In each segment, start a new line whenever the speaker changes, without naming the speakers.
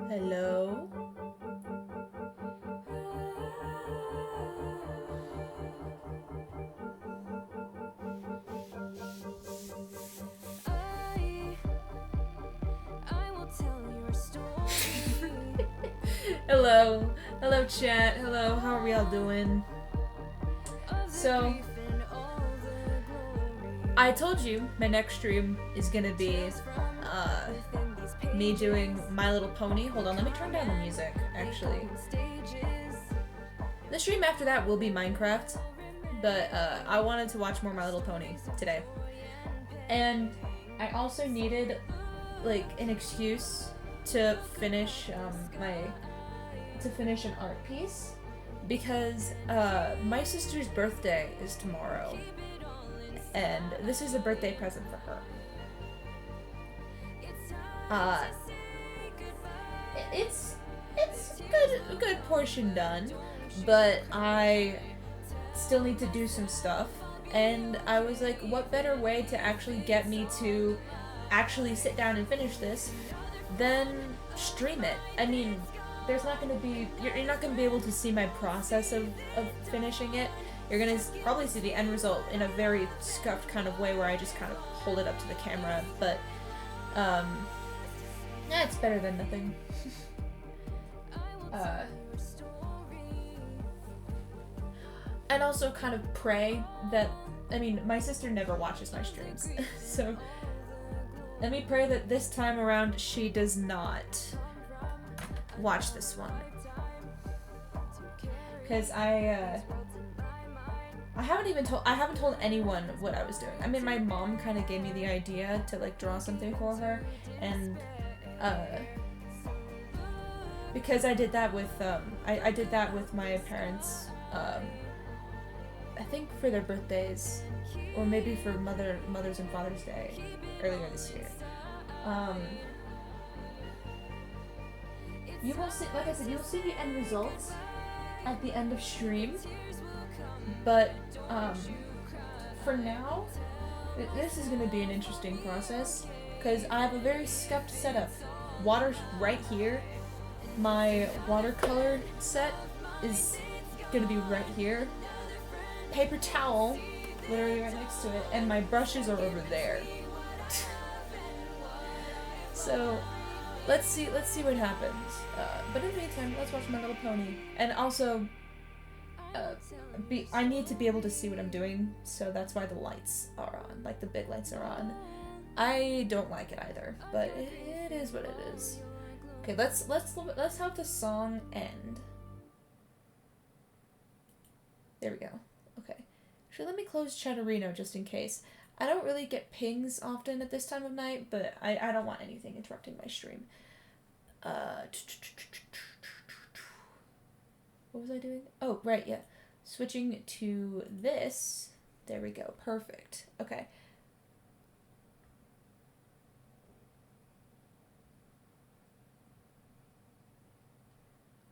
Hello? Hello. Hello, chat. Hello, how are we all doing? So, I told you my next stream is gonna be me doing My Little Pony. Hold on, let me turn down the music, actually. The stream after that will be Minecraft, but I wanted to watch more My Little Pony today. And I also needed, like, an excuse to finish an art piece, because my sister's birthday is tomorrow, and this is a birthday present for her. It's a good portion done, but I still need to do some stuff, And I was like, what better way to actually get me to actually sit down and finish this than stream it? I mean, there's not going to be, you're not going to be able to see my process of finishing it. You're going to probably see the end result in a very scuffed kind of way where I just kind of hold it up to the camera, but yeah, it's better than nothing. And also kind of pray that, I mean, my sister never watches my streams, so let me pray that this time around she does not watch this one. Because I haven't told anyone what I was doing. I mean, my mom kind of gave me the idea to like draw something for her, and because I did that with I did that with my parents, I think for their birthdays, or maybe for Mother's and Father's Day earlier this year. You will see, like I said, you'll see the end results at the end of stream, but for now, this is going to be an interesting process, because I have a very scuffed setup. Water's right here. My watercolor set is going to be right here. Paper towel, literally right next to it, and my brushes are over there. So, let's see what happens. But in the meantime, let's watch My Little Pony. And also, I need to be able to see what I'm doing, so that's why the lights are on, like the big lights are on. I don't like it either, but it is what it is. Okay, let's have the song end. There we go. Okay. Actually, let me close Chatterino just in case. I don't really get pings often at this time of night, but I don't want anything interrupting my stream. What was I doing? Oh, right, yeah. Switching to this. There we go. Perfect. Okay.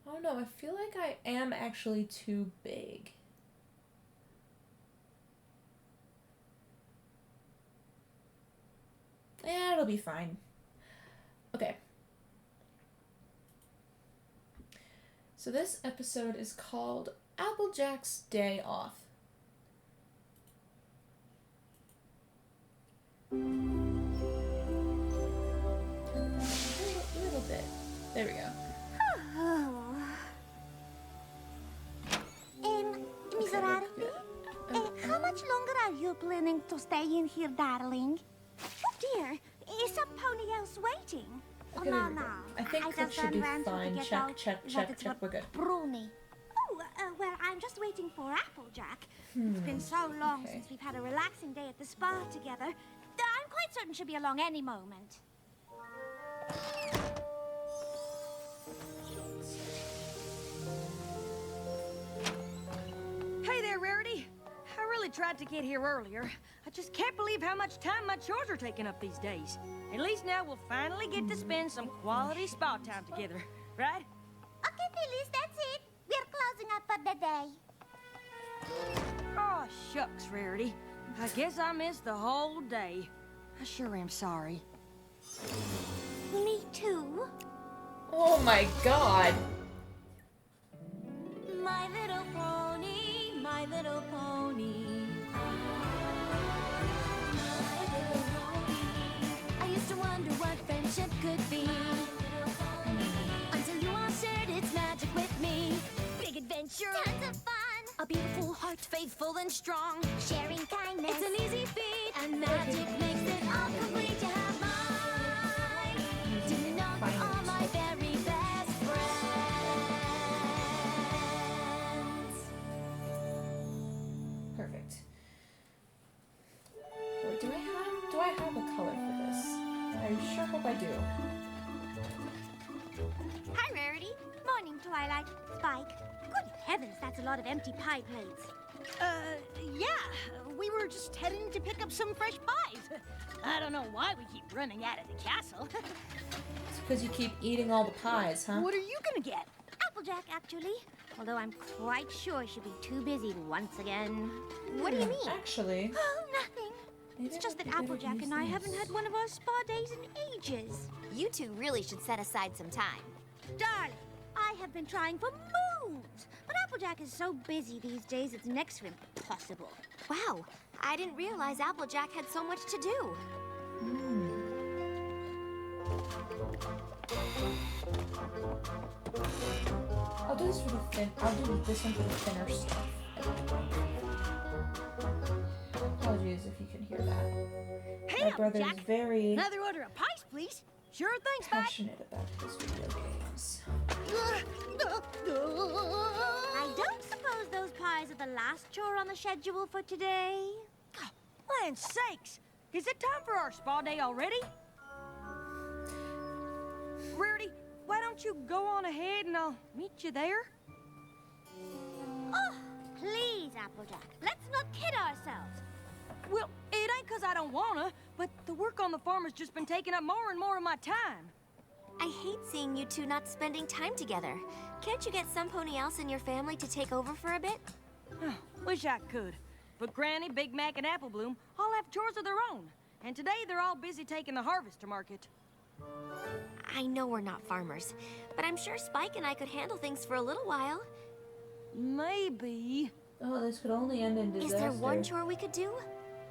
Oh no, I feel like I am actually too big. Yeah, it'll be fine. Okay. So this episode is called Applejack's Day Off. A little bit. There we go.
Miserable, how much longer are you planning to stay in here, darling? Oh dear, is some pony else waiting?
Okay, no. I think that should be fine. Check, we're good.
Bruni. Oh, well, I'm just waiting for Applejack. It's been so long since we've had a relaxing day at the spa together. I'm quite certain she'll be along any moment.
Hey there, Rarity. I really tried to get here earlier. I just can't believe how much time my chores are taking up these days. At least now we'll finally get to spend some quality spa time together, right?
Okay, Phyllis, that's it. We're closing up for the day.
Oh, shucks, Rarity. I guess I missed the whole day. I sure am sorry.
Me too.
Oh my god.
My little pony, my little pony. I used to wonder what friendship could be. Until you all shared its magic with me. Big adventure. Tons of fun. A beautiful heart, faithful and strong. Sharing kindness. It's an easy feat. And magic makes it all complete. You have mine. To know you are my very best friends.
Perfect. Wait, do I have a color for this? I sure hope I do.
Hi, Rarity. Morning, Twilight. Spike. Good heavens, that's a lot of empty pie plates.
Yeah. We were just heading to pick up some fresh pies. I don't know why we keep running out of the castle.
It's because you keep eating all the pies, huh?
What are you gonna get?
Applejack, actually. Although I'm quite sure she'll be too busy once again. What do you mean?
Actually,
Oh, nothing. It's just that Applejack and I haven't had one of our spa days in ages.
You two really should set aside some time.
Darling, I have been trying for moons. But Applejack is so busy these days, it's next to impossible.
Wow, I didn't realize Applejack had so much to do.
I'll do this for the thin. I'll do this one for the thinner stuff. Apologies if you can hear that.
Hey,
My brother is
Applejack.
very
Another order of pies, please. Sure thing, Spike.
passionate about his video games.
I don't suppose those pies are the last chore on the schedule for today.
Land sakes! Is it time for our spa day already? Rarity, why don't you go on ahead and I'll meet you there?
Oh, please, Applejack. Let's not kid ourselves.
Well, it ain't 'cause I don't wanna, but the work on the farm has just been taking up more and more of my time.
I hate seeing you two not spending time together. Can't you get some pony else in your family to take over for a bit?
Wish I could. But Granny, Big Mac, and Apple Bloom all have chores of their own. And today they're all busy taking the harvest to market.
I know we're not farmers, but I'm sure Spike and I could handle things for a little while.
Maybe.
Oh, this could only end in disaster.
Is there one chore we could do?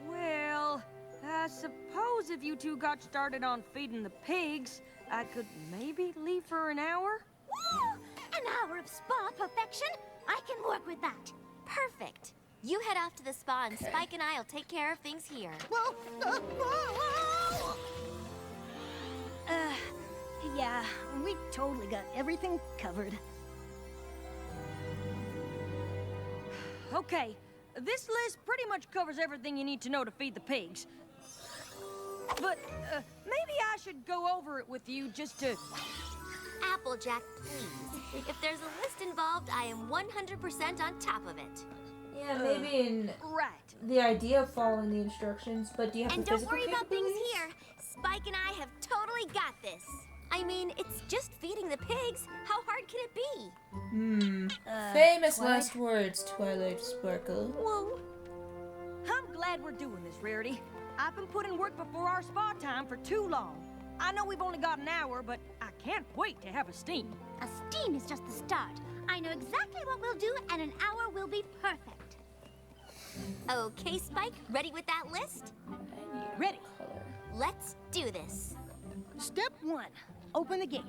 Well, I suppose if you two got started on feeding the pigs, I could maybe leave for an hour?
Woo! An hour of spa perfection? I can work with that.
Perfect. You head off to the spa and Spike and I'll take care of things here.
Whoa! Whoa!
Yeah, we totally got everything covered. Okay, this list pretty much covers everything you need to know to feed the pigs. But maybe I should go over it with you just to...
Applejack, please. If there's a list involved, I am 100% on top of it.
Yeah, maybe in
Right.
the idea of following the instructions, but do you have
And
the
don't
physical
worry about things
capabilities?
here. Spike and I have totally got this. I mean, it's just feeding the pigs. How hard can it be?
Famous
Twilight?
last words, Twilight Sparkle.
Whoa. I'm glad we're doing this, Rarity. I've been putting work before our spa time for too long. I know we've only got an hour, but I can't wait to have a steam.
A steam is just the start. I know exactly what we'll do, and an hour will be perfect.
Okay, Spike, ready with that list?
I need
Ready.
color.
Let's do this.
Step 1, open the gate.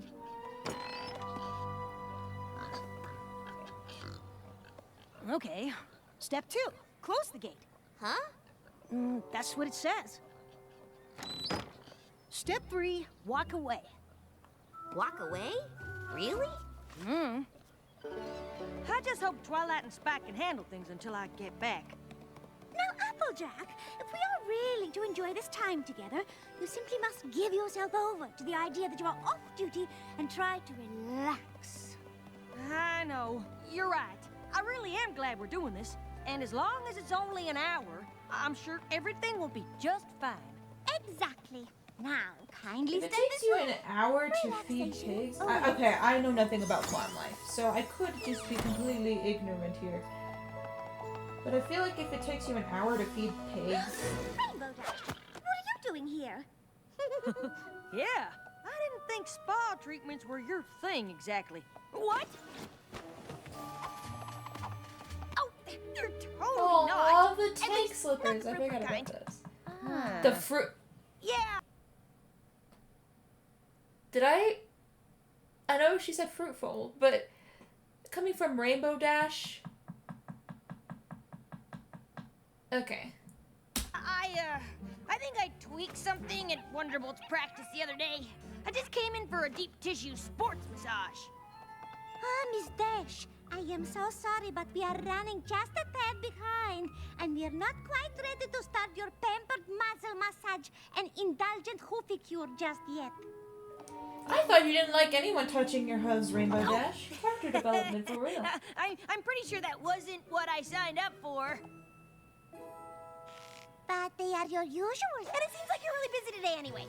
Okay. Step 2, close the gate.
Huh?
That's what it says. Step 3, walk away.
Walk away? Really?
I just hope Twilight and Spike can handle things until I get back.
Now, Applejack, if we are really to enjoy this time together, you simply must give yourself over to the idea that you are off duty and try to relax.
I know. You're right. I really am glad we're doing this. And as long as it's only an hour, I'm sure everything will be just fine.
Exactly. Now, kindly
If it
step
takes
this
you
way.
an hour to feed
Relaxation.
pigs,
Oh,
okay, I know nothing about farm life, so I could just be completely ignorant here. But I feel like if it takes you an hour to feed pigs,
Rainbow Dash, what are you doing here?
Yeah, I didn't think spa treatments were your thing exactly. What? Oh, they're totally not.
the
At
tank
least
slippers.
not
I
the
forgot
kind.
about those.
Ah.
The fruit.
Yeah.
Did I know she said fruitful, but coming from Rainbow Dash. Okay.
I think I tweaked something at Wonderbolt's practice the other day. I just came in for a deep tissue sports massage.
Miss Dash, I am so sorry, but we are running just a tad behind, and we are not quite ready to start your pampered muzzle massage and indulgent hoofy-cure just yet.
I thought you didn't like anyone touching your hooves, Rainbow Dash. Character development for real.
I'm pretty sure that wasn't what I signed up for.
But they are your usual.
And it seems like you're really busy today anyway.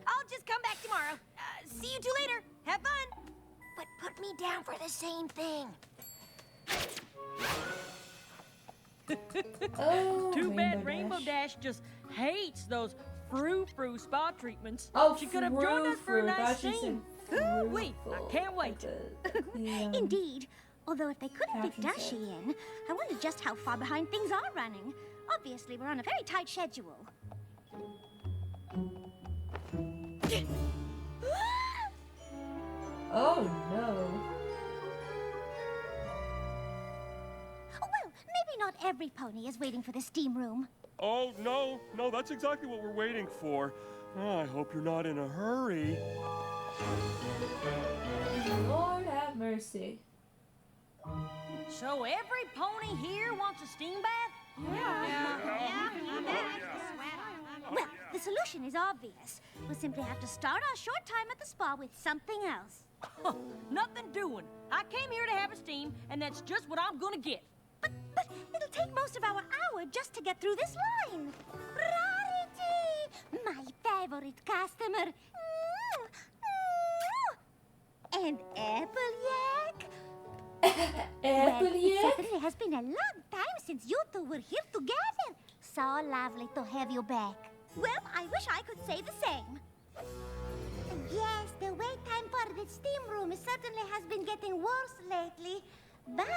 I'll just come back tomorrow. See you two later. Have fun.
but put me down for the same thing.
Oh,
Too bad Rainbow Dash just hates those frou-frou spa treatments.
Oh,
she could have joined us for a
frou-frou.
nice
Thought she
steam.
said
Wait, I
frou-frou.
can't wait.
Indeed. Although if they couldn't fit
Caption
Dashi
said.
in, I wonder just how far behind things are running. Obviously, we're on a very tight schedule.
Oh no.
Well, maybe not every pony is waiting for the steam room.
Oh, no, that's exactly what we're waiting for. Oh, I hope you're not in a hurry.
Lord have mercy.
So every pony here wants a steam bath?
Well, the solution is obvious. We'll simply have to start our short time at the spa with something else.
Nothing doing. I came here to have a steam, and that's just what I'm gonna get.
But it'll take most of our hour just to get through this line. Rarity! My favorite customer. And Applejack? Well, it certainly has been a long time since you two were here together. So lovely to have you back. Well, I wish I could say the same. Yes, the wait time for the steam room certainly has been getting worse lately. But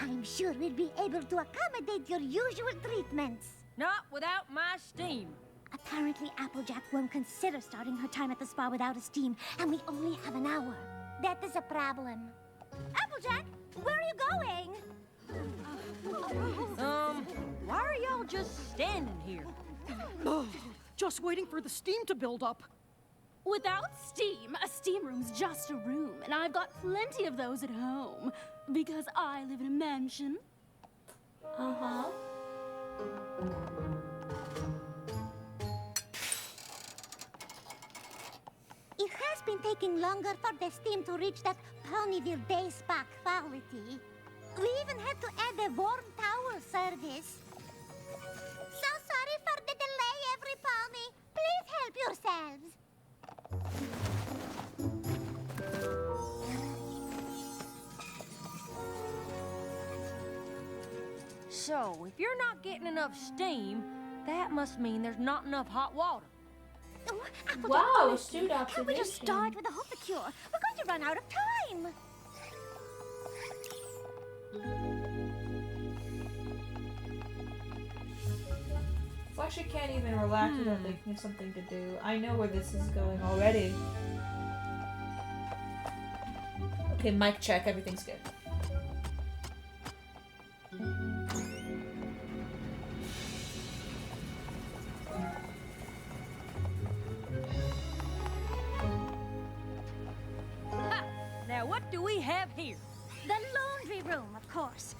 I'm sure we'll be able to accommodate your usual treatments.
Not without my steam.
Apparently, Applejack won't consider starting her time at the spa without a steam, and we only have an hour. That is a problem. Applejack, where are you going?
Why are y'all just standing here?
Just waiting for the steam to build up.
Without steam, a steam room's just a room, and I've got plenty of those at home. Because I live in a mansion.
Uh-huh.
It has been taking longer for the steam to reach that Ponyville Day Spa quality. We even had to add a warm towel service. So sorry for the delay, every pony. Please help yourselves.
So, if you're not getting enough steam, that must mean there's not enough hot water.
Oh, Applejack,
Wow,
honestly,
astute
can't we just
observation.
start with a hot cure? We're going to run out of time.
Fletcher can't even relax without thinking of something to do. I know where this is going already. Okay, mic check. Everything's good.
Ha! Now, what do we have here?
The laundry room, of course.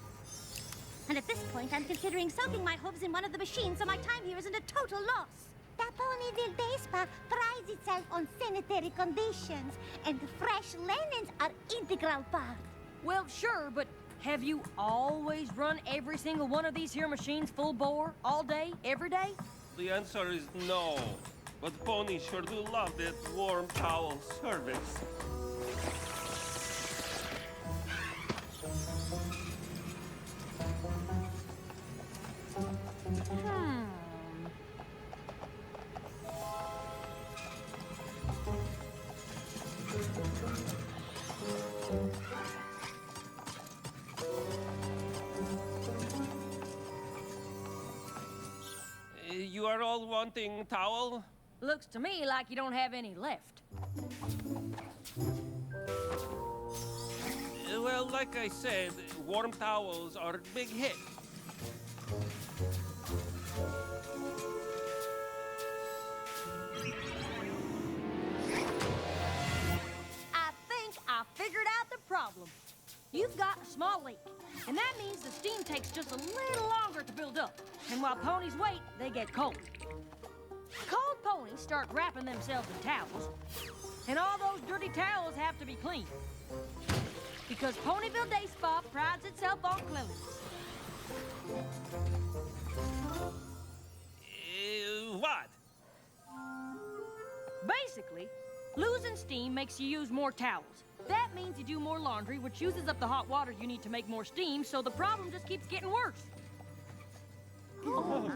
And at this point, I'm considering soaking my hooves in one of the machines so my time here isn't a total loss. The Ponyville Day Spa prides itself on sanitary conditions, and fresh linens are integral part.
Well, sure, but have you always run every single one of these here machines full bore, all day, every day?
The answer is no. But ponies sure do love that warm towel service. You are all wanting towel?
Looks to me like you don't have any left.
Well, like I said, warm towels are a big hit.
I think I figured out the problem. You've got a small leak, and that means the steam takes just a little longer to build up. And while ponies wait, they get cold. Cold ponies start wrapping themselves in towels, and all those dirty towels have to be cleaned. Because Ponyville Day Spa prides itself on cleanliness.
What?
Basically, Losing steam makes you use more towels. That means you do more laundry, which uses up the hot water you need to make more steam, so the problem just keeps getting worse.
Ah,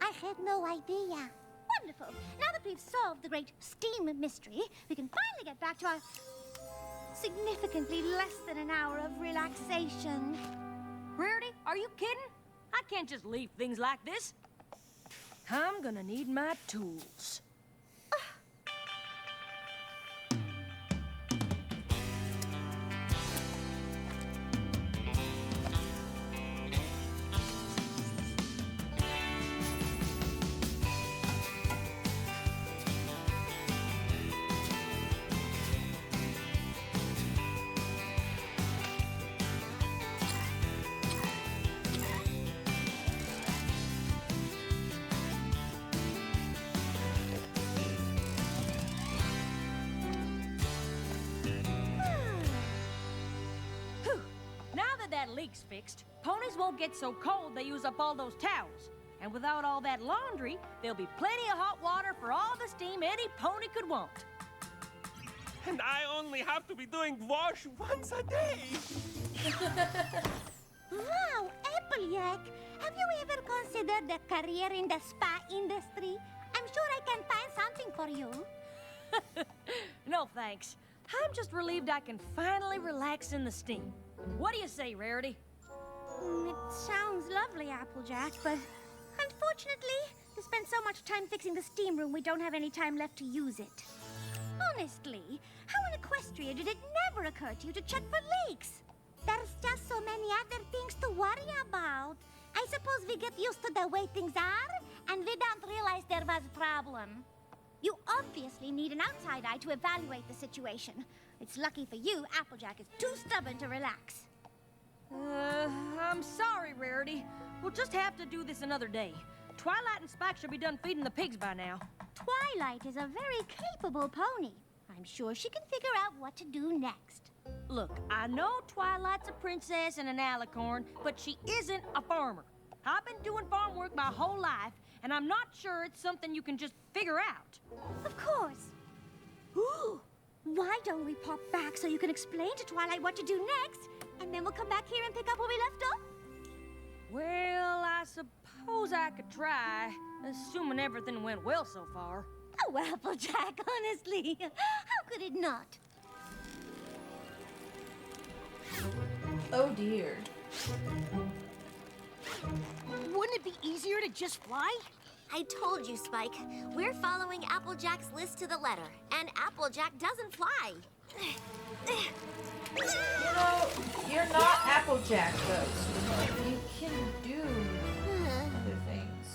I had no idea. Wonderful. Now that we've solved the great steam mystery, we can finally get back to our significantly less than an hour of relaxation.
Rarity, are you kidding? I can't just leave things like this. I'm gonna need my tools. That leak's fixed, ponies won't get so cold they use up all those towels. And without all that laundry, there'll be plenty of hot water for all the steam any pony could want.
And I only have to be doing wash once a day.
Wow, Applejack! Have you ever considered a career in the spa industry? I'm sure I can find something for you.
No thanks. I'm just relieved I can finally relax in the steam. What do you say, Rarity?
It sounds lovely, Applejack, but unfortunately, we spend so much time fixing the steam room we don't have any time left to use it. Honestly, how in Equestria did it never occur to you to check for leaks? There's just so many other things to worry about. I suppose we get used to the way things are, and we don't realize there was a problem. You obviously need an outside eye to evaluate the situation. It's lucky for you, Applejack is too stubborn to relax.
I'm sorry, Rarity. We'll just have to do this another day. Twilight and Spike should be done feeding the pigs by now.
Twilight is a very capable pony. I'm sure she can figure out what to do next.
Look, I know Twilight's a princess and an alicorn, but she isn't a farmer. I've been doing farm work my whole life, and I'm not sure it's something you can just figure out.
Of course. Ooh, why don't we pop back so you can explain to Twilight what to do next, and then we'll come back here and pick up where we left off?
Well, I suppose I could try, assuming everything went well so far.
Oh, Applejack, honestly, how could it not?
Oh dear.
Wouldn't it be easier to just fly?
I told you, Spike. We're following Applejack's list to the letter, and Applejack doesn't fly.
You know, you're not Applejack, though. You can do other things.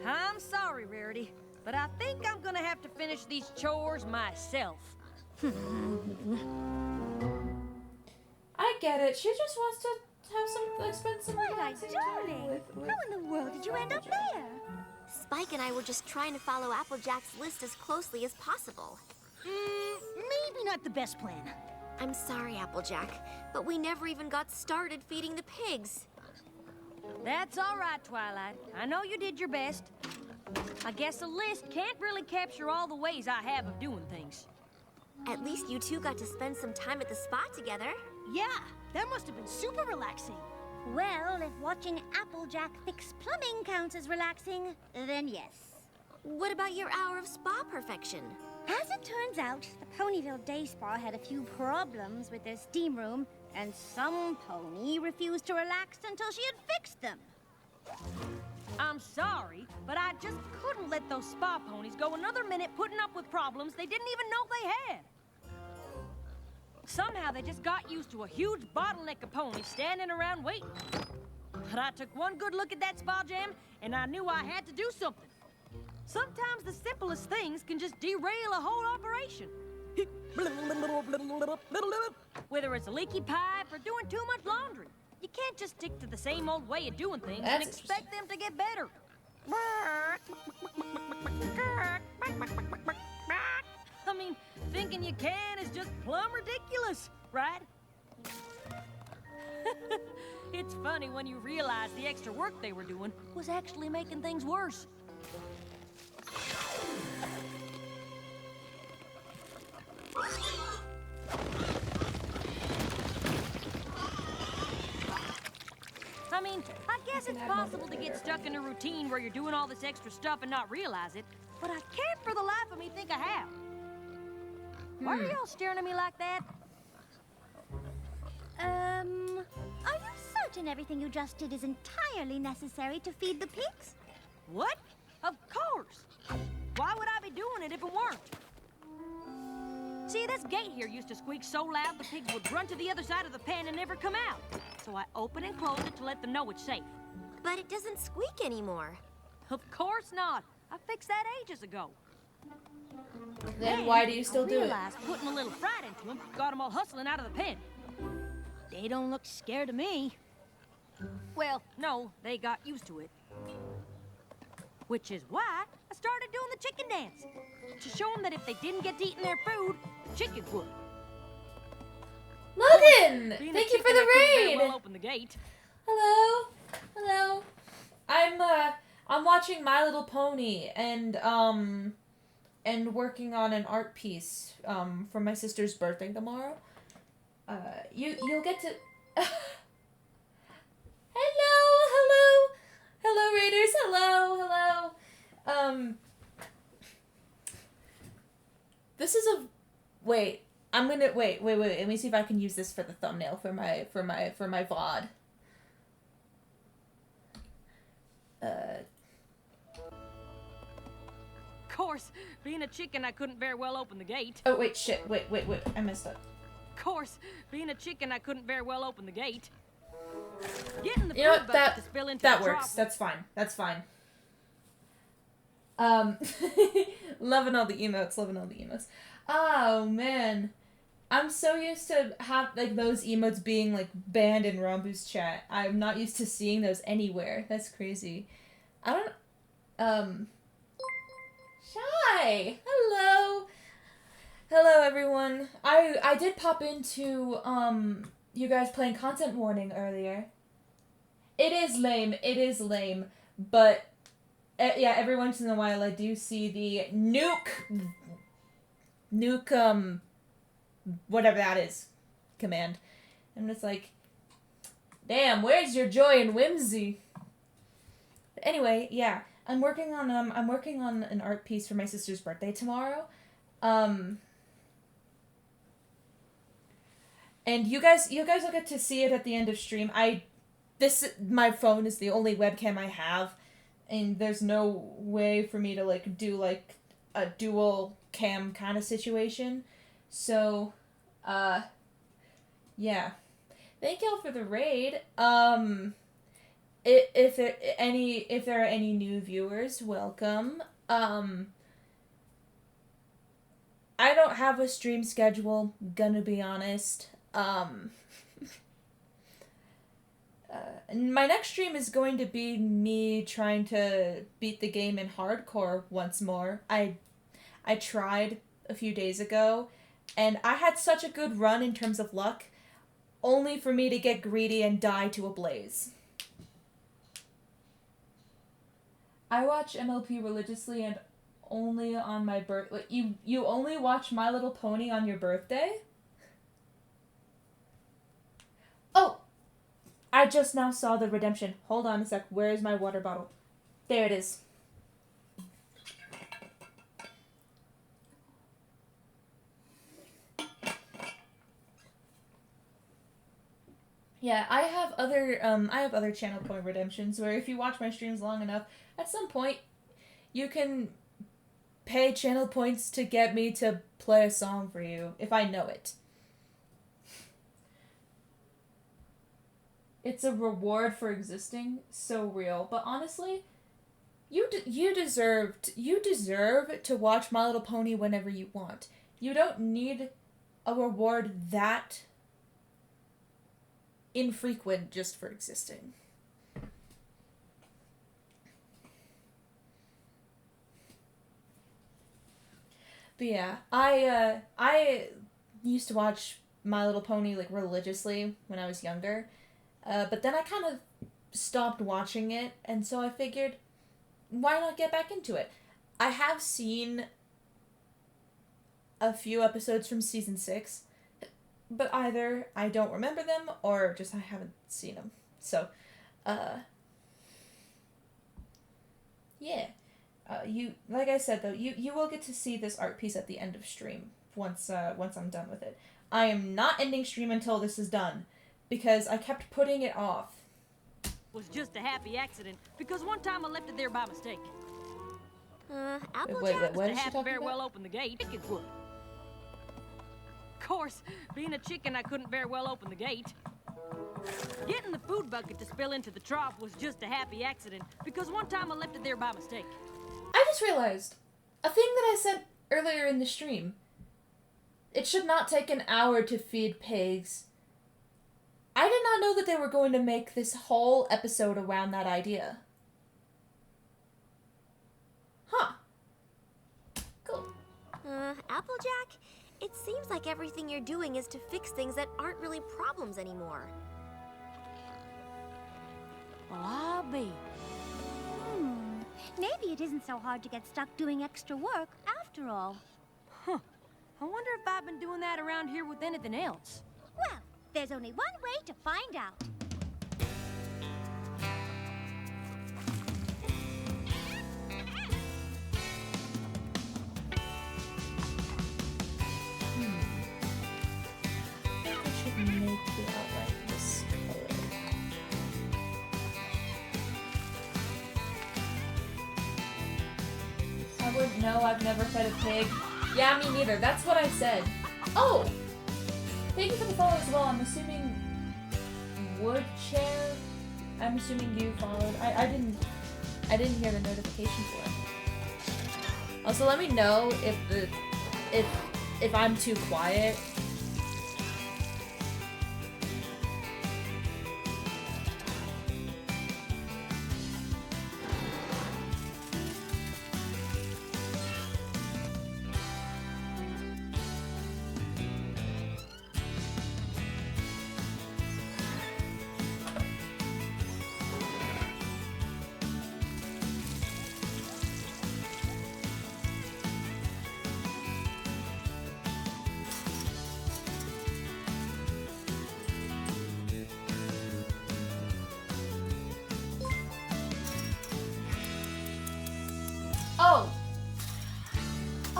I'm sorry, Rarity, but I think I'm gonna have to finish these chores myself.
I get it. She just wants to have some, like, spend some
Twilight,
relaxing time
darling,
with...
how in the world did you end up there?
Spike and I were just trying to follow Applejack's list as closely as possible.
Maybe not the best plan.
I'm sorry, Applejack, but we never even got started feeding the pigs.
That's all right, Twilight. I know you did your best. I guess a list can't really capture all the ways I have of doing things.
At least you two got to spend some time at the spa together.
Yeah, that must have been super relaxing.
Well, if watching Applejack fix plumbing counts as relaxing, then yes.
What about your hour of spa perfection?
As it turns out, the Ponyville Day Spa had a few problems with their steam room, and some pony refused to relax until she had fixed them.
I'm sorry, but I just couldn't let those spa ponies go another minute putting up with problems they didn't even know they had. Somehow they just got used to a huge bottleneck of ponies standing around waiting. But I took one good look at that spa jam, and I knew I had to do something. Sometimes the simplest things can just derail a whole operation. Whether it's a leaky pipe or doing too much laundry. You can't just stick to the same old way of doing things and expect them to get better. I mean, thinking you can is just plumb ridiculous, right? It's funny when you realize the extra work they were doing was actually making things worse. I mean, I guess it's possible to get stuck in a routine where you're doing all this extra stuff and not realize it, but I can't for the life of me think I have. Why are y'all staring at me like that?
Are you certain everything you just did is entirely necessary to feed the pigs?
What? Of course. Why would I be doing it if it weren't? See, this gate here used to squeak so loud the pigs would run to the other side of the pen and never come out. So I open and close it to let them know it's safe.
But it doesn't squeak anymore.
Of course not. I fixed that ages ago.
Then why do you still do it?
I realized putting a little fright into them got them all hustling out of the pen. They don't look scared of me. Well, no, they got used to it. Which is why I started doing the chicken dance. To show them that if they didn't get to eating their food, the chicken would.
Logan!
Being a
Thank you for
chicken,
the
I couldn't very
raid!
well open the gate.
Hello? Hello? I'm watching My Little Pony and working on an art piece, for my sister's birthday tomorrow. You'll get to... Hello, Raiders, hello. This is a... Wait, wait, let me see if I can use this for the thumbnail for my VOD.
Of course, being a chicken, I couldn't very well open the gate.
Oh, wait, shit, wait, I messed up.
Of course, being a chicken, I couldn't very well open the gate. Getting the
You know
food
what,
bucket to spill into
that
the
works,
trough.
that's fine. Loving all the emotes. Oh, man. I'm so used to those emotes being, banned in Rambu's chat. I'm not used to seeing those anywhere. That's crazy. I don't... Shy! Hello! Hello, everyone. I did pop into, you guys playing Content Warning earlier. It is lame, but, yeah, every once in a while I do see the nuke, whatever that is, command. And it's like, damn, where's your joy and whimsy? But anyway, yeah, I'm working on an art piece for my sister's birthday tomorrow. And you guys will get to see it at the end of stream. My phone is the only webcam I have, and there's no way for me to do a dual cam kind of situation. So, yeah. Thank y'all for the raid. If there are any new viewers, welcome. I don't have a stream schedule, gonna be honest. My next stream is going to be me trying to beat the game in hardcore once more. I tried a few days ago, and I had such a good run in terms of luck, only for me to get greedy and die to a blaze. I watch MLP religiously and only on my birthday. You only watch My Little Pony on your birthday? Oh! I just now saw the redemption. Hold on a sec. Where is my water bottle? There it is. Yeah, I have other channel point redemptions where if you watch my streams long enough, at some point you can pay channel points to get me to play a song for you if I know it. It's a reward for existing, so real. But honestly, you deserve to watch My Little Pony whenever you want. You don't need a reward that infrequent just for existing. But yeah, I used to watch My Little Pony religiously when I was younger. But then I kind of stopped watching it, and so I figured, why not get back into it? I have seen a few episodes from season 6, but either I don't remember them or just I haven't seen them. So, yeah. You, like I said though, you will get to see this art piece at the end of stream once I'm done with it. I am not ending stream until this is done because I kept putting it off.
Was just a happy accident because one time I left it there by mistake.
Applejack?
What
To
is she
have
talking
very
about?
well open the gate, it would. Of course, being a chicken, I couldn't very well open the gate. Getting the food bucket to spill into the trough was just a happy accident because one time I left it there by mistake.
I just realized a thing that I said earlier in the stream. It should not take an hour to feed pigs. I did not know that they were going to make this whole episode around that idea. Huh. Cool.
Applejack? It seems like everything you're doing is to fix things that aren't really problems anymore.
Well, I'll be.
Maybe it isn't so hard to get stuck doing extra work after all.
Huh. I wonder if I've been doing that around here with anything else.
Well, there's only one way to find out.
I should make the outline this color. I wouldn't know. I've never fed a pig. Yeah, me neither. That's what I said. Oh! Thank you for the follow as well. I'm assuming wood chair. I'm assuming you followed. I didn't hear the notification for it. Also, let me know if I'm too quiet.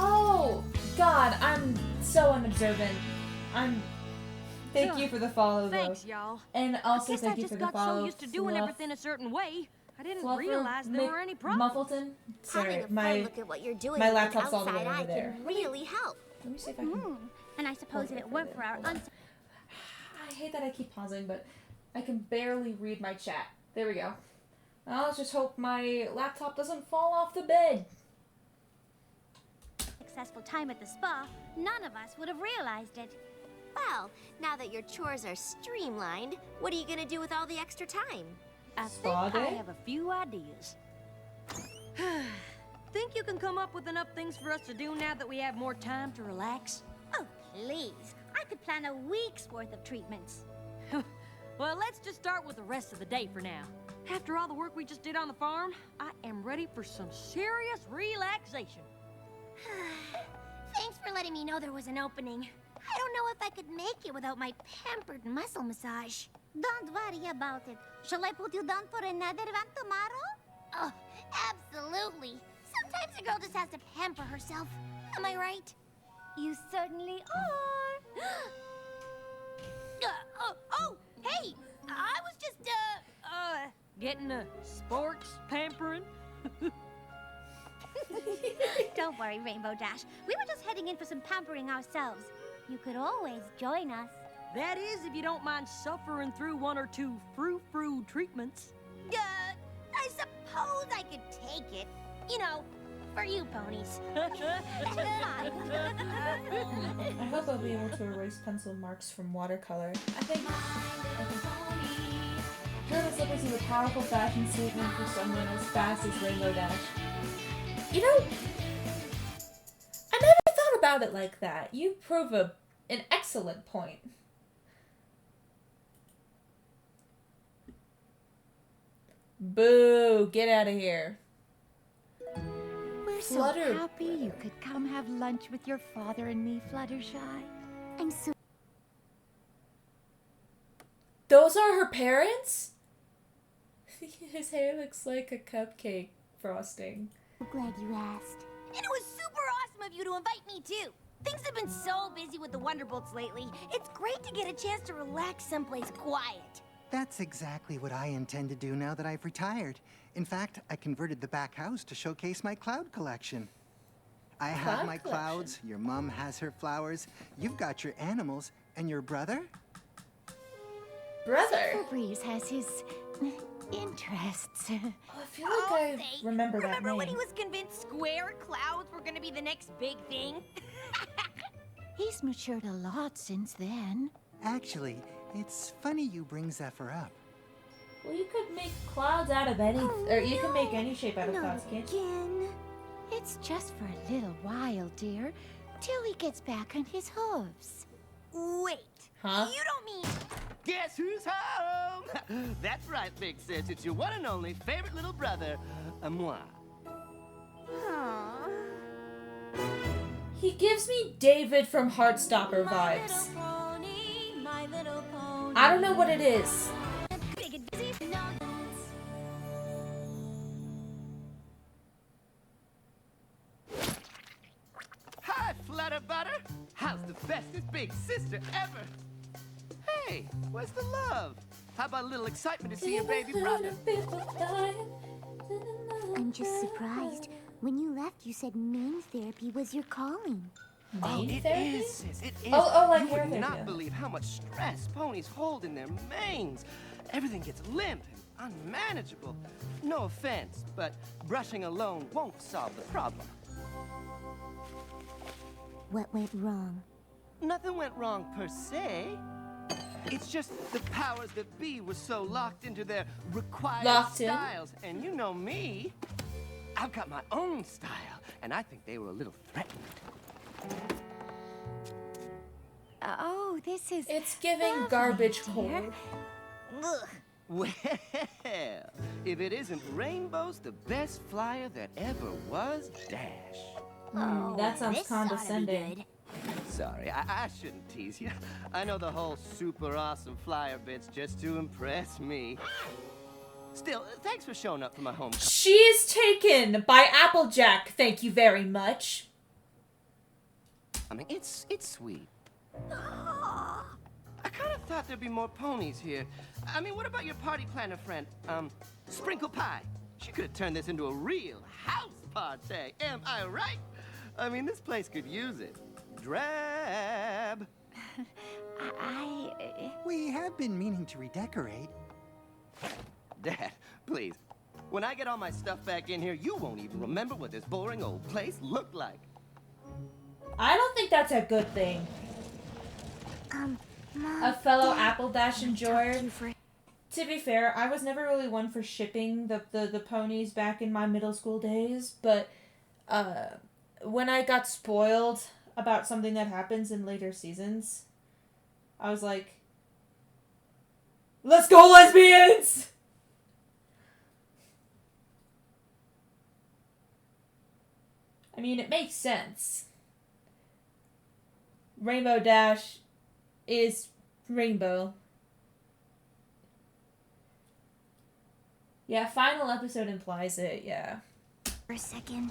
Oh, God, I'm so unobservant. Thank you for the follow, though.
Thanks, y'all.
And also
Guess I
thank you
just
for the
got
follow.
so used to doing everything a certain way, I didn't
Fluffer
realize there were any problems.
Muffleton? Sorry,
Having a
my
fun look at what you're doing
my
with an
laptop's all the way
outside
over
eye
there.
can really help.
Let me see if I can.
And I suppose if it weren't for our
I hate that I keep pausing, but I can barely read my chat. There we go. Now let's just hope my laptop doesn't fall off the bed.
successful time at the spa, none of us would have realized it. Well, now that your chores are streamlined, what are you gonna do with all the extra time?
I
Spa
think I
day?
have a few ideas. Think you can come up with enough things for us to do now that we have more time to relax?
Oh, please. I could plan a week's worth of treatments.
Well, let's just start with the rest of the day for now. After all the work we just did on the farm, I am ready for some serious relaxation.
Thanks for letting me know there was an opening. I don't know if I could make it without my pampered muscle massage. Don't worry about it. Shall I put you down for another one tomorrow? Oh, absolutely. Sometimes a girl just has to pamper herself. Am I right? You certainly are. Hey! I was just,
Getting a sports pampering?
Don't worry, Rainbow Dash. We were just heading in for some pampering ourselves. You could always join us.
That is, if you don't mind suffering through one or two frou-frou treatments.
I suppose I could take it. You know, for you ponies.
I hope I'll be able to erase pencil marks from watercolor. I think Turtle Slippers is a powerful fashion statement for someone as fast as Rainbow Dash. You know, I never thought about it like that. You prove an excellent point. Boo! Get out of here.
We're so
Flutter
happy you could come have lunch with your father and me, Fluttershy.
I'm so
Those are her parents? His hair looks like a cupcake frosting.
glad you asked.
And it was super awesome of you to invite me too. Things have been so busy with the Wonderbolts lately. It's great to get a chance to relax someplace quiet.
That's exactly what I intend to do now that I've retired. In fact, I converted the back house to showcase my cloud collection. I have my clouds, your mom has her flowers, you've got your animals, and your brother?
Brother?
Breeze has his interests.
Oh, I feel like I remember that
Remember
name.
when he was convinced square clouds were gonna be the next big thing?
He's matured a lot since then.
Actually, it's funny you bring Zephyr up.
Well, you could make clouds out of any, or you can make any shape out of clouds, can't you?
Again.
It's just for a little while, dear, till he gets back on his hooves.
Wait.
Huh?
You don't mean...
Guess who's home? That's right, Big Sis. It's your one and only favorite little brother, moi.
Aww.
He gives me David from Heartstopper vibes.
My little pony.
I don't know what it is.
Big and busy, no notes.
Hi, Flutter Butter. How's the bestest big sister ever? Hey, where's the love? How about a little excitement to see your baby brother?
I'm just surprised. When you left, you said main therapy was your calling.
Oh,
Main
it
therapy?
is, sis. It is.
Like
you
hair
would
therapy.
not believe how much stress ponies hold in their manes. Everything gets limp and unmanageable. No offense, but brushing alone won't solve the problem.
What went wrong?
Nothing went wrong per se. It's just the powers that be were so locked into their required
Locked in?
styles. And you know me. I've got my own style, and I think they were a little threatened.
Oh, this is...
It's giving
lovely,
garbage
dear.
hole.
Ugh.
Well, if it isn't Rainbow's the best flyer that ever was, Dash.
That sounds
This oughta be
condescending.
good.
Sorry, I shouldn't tease you. I know the whole super awesome flyer bit's just to impress me. Still, thanks for showing up for my home.
She's taken by Applejack, thank you very much.
I mean, it's sweet. I kind of thought there'd be more ponies here. I mean, what about your party planner friend, Sprinkle Pie? She could have turned this into a real house party. Am I right? I mean, this place could use it. Drab.
We have been meaning to redecorate.
Dad, please. When I get all my stuff back in here, you won't even remember what this boring old place looked like.
I don't think that's a good thing.
Mom,
A fellow Apple Dash
talked to
enjoyer.
you for...
To be fair, I was never really one for shipping the ponies back in my middle school days, but when I got spoiled about something that happens in later seasons, I was like, let's go, lesbians! I mean, it makes sense. Rainbow Dash is rainbow. Yeah, final episode implies it, yeah.
For a second.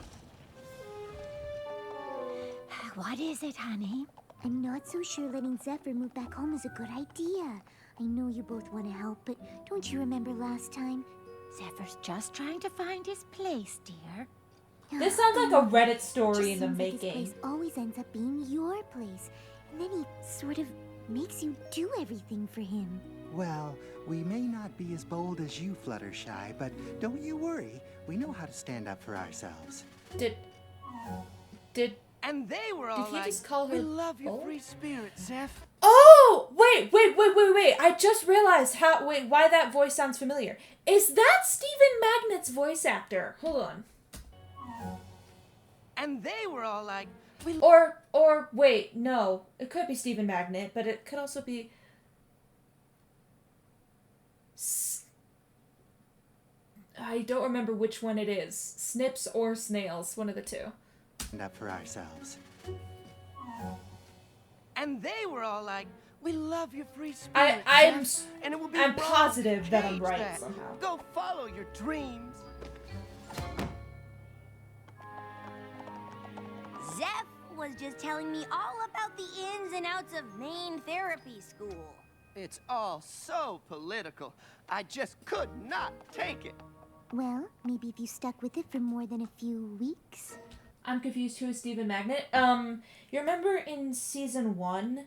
What is it, honey?
I'm not so sure letting Zephyr move back home is a good idea. I know you both want to help, but don't you remember last time?
Zephyr's just trying to find his place, dear.
This sounds like a Reddit story in
Just
the
seems like
making.
His place always ends up being your place. And then he sort of makes you do everything for him.
Well, we may not be as bold as you, Fluttershy, but don't you worry. We know how to stand up for ourselves.
Did
And they were all
he
like,
just call her
we love your
bold?"
free spirit, Zeph.
Oh, wait. I just realized why that voice sounds familiar. Is that Stephen Magnet's voice actor? Hold on.
And they were all like,
Or wait, no. It could be Stephen Magnet, but it could also be I don't remember which one it is. Snips or snails, one of the two.
And up for ourselves.
And they were all like, "We love your free spirit,
I'm
Zeph, and it will be
I'm
wrong
positive
to
that I'm
cage
right
that.
somehow.
Go follow your dreams."
Zeph was just telling me all about the ins and outs of Maine Therapy School.
It's all so political. I just could not take it.
Well, maybe if you stuck with it for more than a few weeks.
I'm confused. Who is Stephen Magnet? You remember in season 1,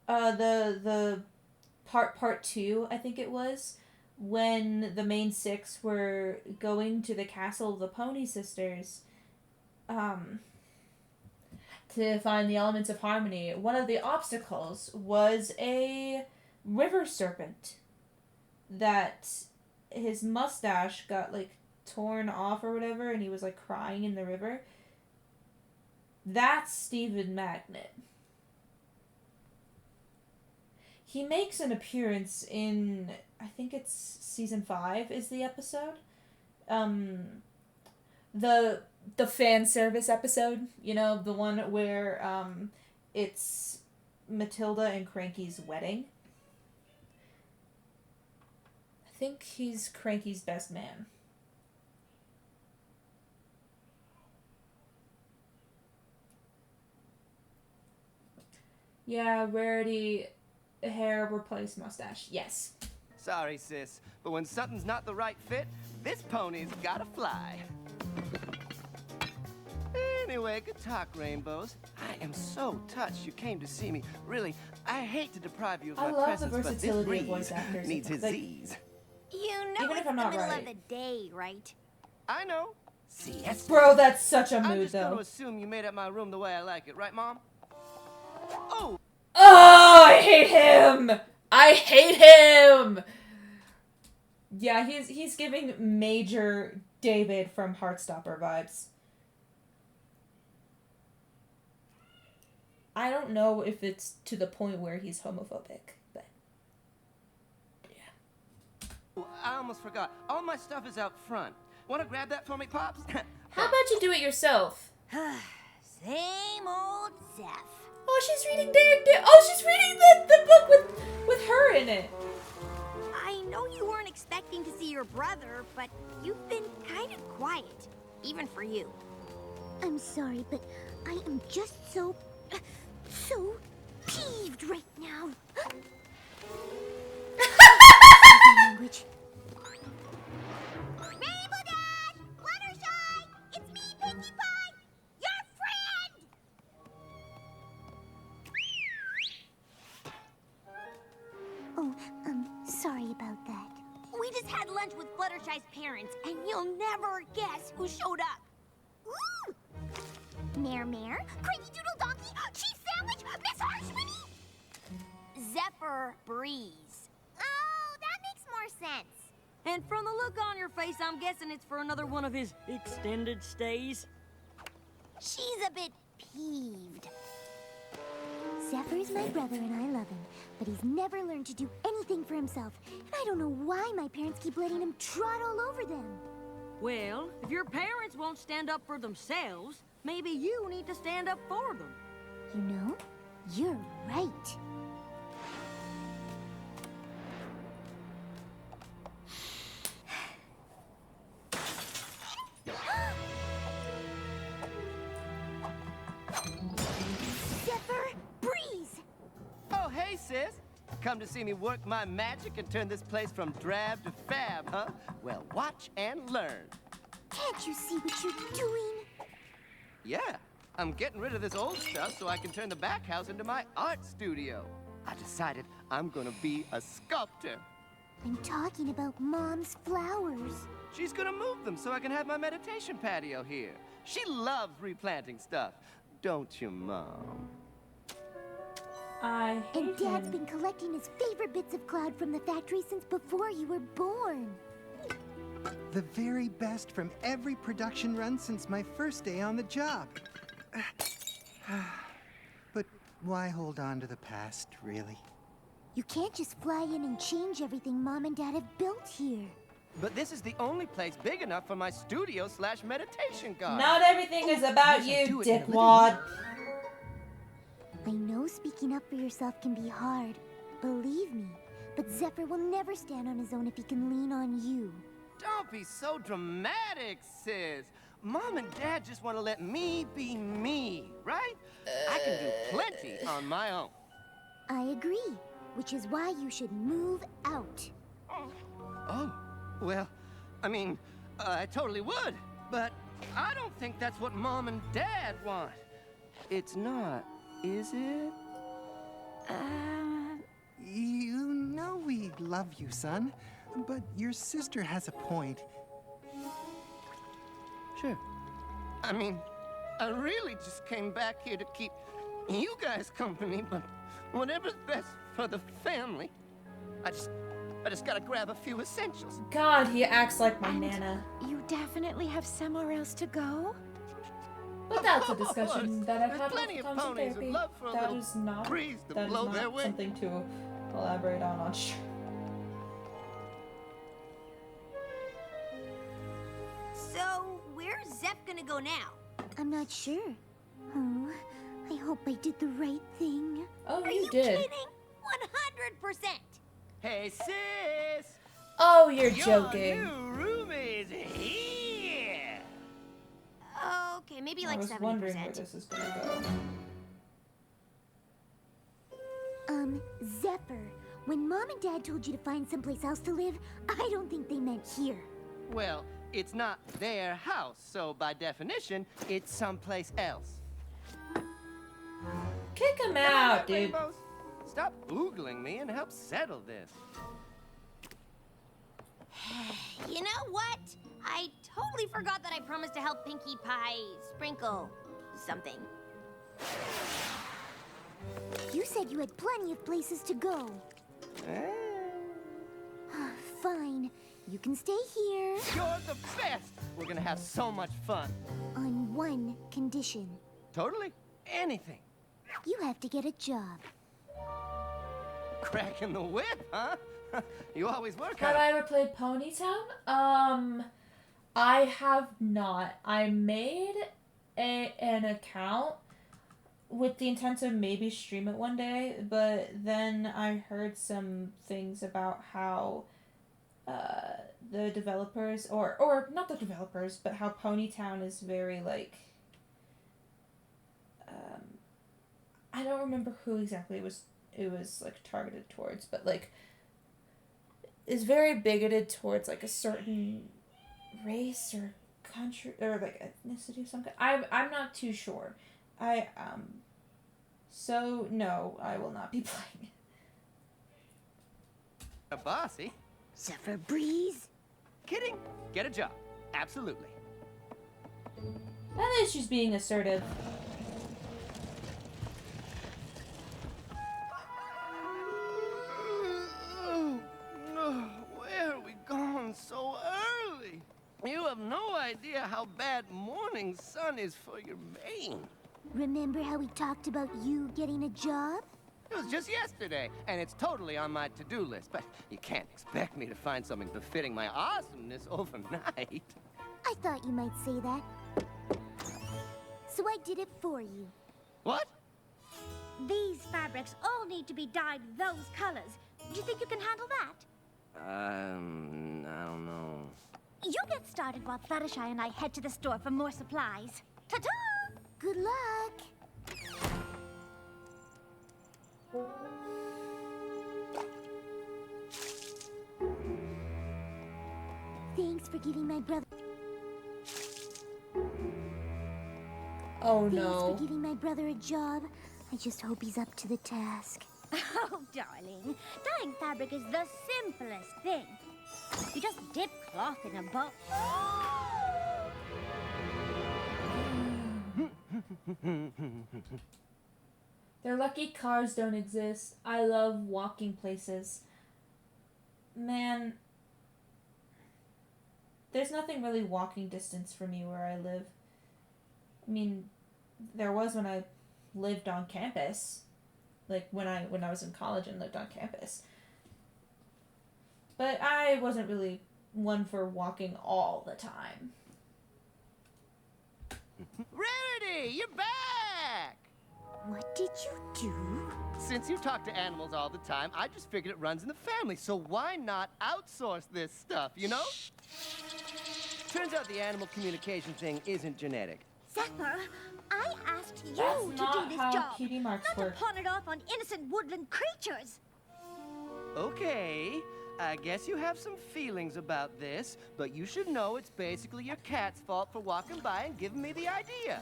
the part 2, I think it was, when the main 6 were going to the castle of the Pony Sisters, to find the elements of harmony. One of the obstacles was a river serpent that his mustache got, like, torn off or whatever, and he was, like, crying in the river. That's Stephen Magnet. He makes an appearance in, I think it's season 5 is the episode. The fan service episode, you know, the one where it's Matilda and Cranky's wedding. I think he's Cranky's best man. Yeah, Rarity, hair replace mustache. Yes.
Sorry, sis, but when something's not the right fit, this pony's gotta fly. Anyway, good talk, Rainbows. I am so touched you came to see me. Really, I hate to deprive you of
I
my
love
presence,
the
but this
versatility of
breeze
voice actors.
needs his
Like,
Z's.
You know
Even if
it's
I'm
the
not
middle
right.
of the day, right?
I know. Siesta.
Bro, that's such a
I'm
mood,
just gonna
though.
assume you made up my room the way I like it, right, Mom? Oh!
Oh, I hate him! I hate him! Yeah, he's giving major David from Heartstopper vibes. I don't know if it's to the point where he's homophobic, but yeah.
Oh, I almost forgot. All my stuff is out front. Want to grab that for me, Pops?
How about you do it yourself?
Same old Zeph.
Oh, she's reading Oh, she's reading the book with her in it.
I know you weren't expecting to see your brother, but you've been kind of quiet, even for you.
I'm sorry, but I am just so peeved right now. Language.
Rainbow Dash! Fluttershy! It's me, Pinkie Pie! Your friend!
Oh, sorry about that.
We just had lunch with Fluttershy's parents, and you'll never guess who showed up. Ooh!
Mare,
Cranky Doodle Donkey, Cheese Sandwich, Miss Harshmony! Zephyr Breeze.
Oh, that makes more sense.
And from the look on your face, I'm guessing it's for another one of his extended stays.
She's a bit peeved.
Zephyr's my brother and I love him, but he's never learned to do anything for himself. And I don't know why my parents keep letting him trot all over them.
Well, if your parents won't stand up for themselves, maybe you need to stand up for them.
You know, you're right. Zephyr Breeze!
Oh, hey, sis. Come to see me work my magic and turn this place from drab to fab, huh? Well, watch and learn.
Can't you see what you're doing?
Yeah, I'm getting rid of this old stuff so I can turn the back house into my art studio. I decided I'm gonna be a sculptor.
I'm talking about Mom's flowers.
She's gonna move them so I can have my meditation patio here. She loves replanting stuff. Don't you, Mom?
I hate
And Dad's
him.
been collecting his favorite bits of Cloud from the factory since before you were born.
The very best from every production run since my first day on the job. But why hold on to the past, really?
You can't just fly in and change everything Mom and Dad have built here.
But this is the only place big enough for my studio/meditation garden.
Not everything is about
Yes, I
you,
do it in a
dickwad.
I know speaking up for yourself can be hard. Believe me. But Zephyr will never stand on his own if he can lean on you.
Don't be so dramatic, sis. Mom and Dad just want to let me be me, right? I can do plenty on my own.
I agree, which is why you should move out.
Oh, well, I mean, I totally would, but I don't think that's what Mom and Dad want. It's not, is it?
You know we love you, son, but your sister has a point.
Sure. I mean, I really just came back here to keep you guys company, but whatever's best for the family. I just gotta grab a few essentials.
God, he acts like my Nana.
You definitely have somewhere else to go?
But that's a discussion that I've
There's
had
plenty
with
of
comes to
ponies who
therapy.
love for a
That
little
is not
breeze to
that is
blow their
not
way.
something to elaborate on stream.
So, where's Zeph gonna go now?
I'm not sure. Oh, I hope I did the right thing.
Oh,
Are
you
you
did.
kidding? 100%.
Hey, sis!
Oh, you're
Your
joking.
new room is here!
Okay, maybe
I
like
was
70%.
wondering where this is gonna go.
Zephyr, when Mom and Dad told you to find someplace else to live, I don't think they meant here.
Well, it's not their house, so by definition, it's someplace else.
Kick him
Am I
out,
right,
dude.
Rainbows? Stop oogling me and help settle this.
You know what? I totally forgot that I promised to help Pinkie Pie sprinkle something.
You said you had plenty of places to go. Fine. You can stay here
You're the best! We're gonna have so much fun.
on one condition.
Totally anything.
You have to get a job.
Cracking the whip, huh? You always work
Have
hard.
I ever played Ponytown? I have not. I made an account with the intent to maybe stream it one day, but then I heard some things about how the developers, or not the developers, but how Ponytown is very, like, I don't remember who exactly it was like targeted towards, but like is very bigoted towards like a certain race or country or like ethnicity of some kind. I'm not too sure. So no, I will not be playing.
A bossy?
Zephyr Breeze?
Kidding. Get a job. Absolutely.
At least she's being assertive.
Where are we going so early? You have no idea how bad morning sun is for your vein.
Remember how we talked about you getting a job?
It was just yesterday, and it's totally on my to-do list, but you can't expect me to find something befitting my awesomeness overnight.
I thought you might say that. So I did it for you.
What?
These fabrics all need to be dyed those colors. Do you think you can handle that?
I don't know.
You get started while Fluttershy and I head to the store for more supplies. Ta-ta! Good luck! Thanks for giving my brother...
Oh
Thanks
no.
for giving my brother a job. I just hope he's up to the task.
Oh, darling, dyeing fabric is the simplest thing. You just dip cloth in a bowl.
They're lucky cars don't exist. I love walking places. Man, there's nothing really walking distance for me where I live. I mean, there was when I lived on campus. Like when I was in college and lived on campus. But I wasn't really one for walking all the time.
Rarity, you're back!
What did you do?
Since you talk to animals all the time, I just figured it runs in the family, so why not outsource this stuff, you know? Turns out the animal communication thing isn't genetic.
Zephyr, I asked you
That's
to
not
do this
how
job,
cutie marks
not
work.
to pawn it off on innocent woodland creatures.
Okay, I guess you have some feelings about this, but you should know it's basically your cat's fault for walking by and giving me the idea.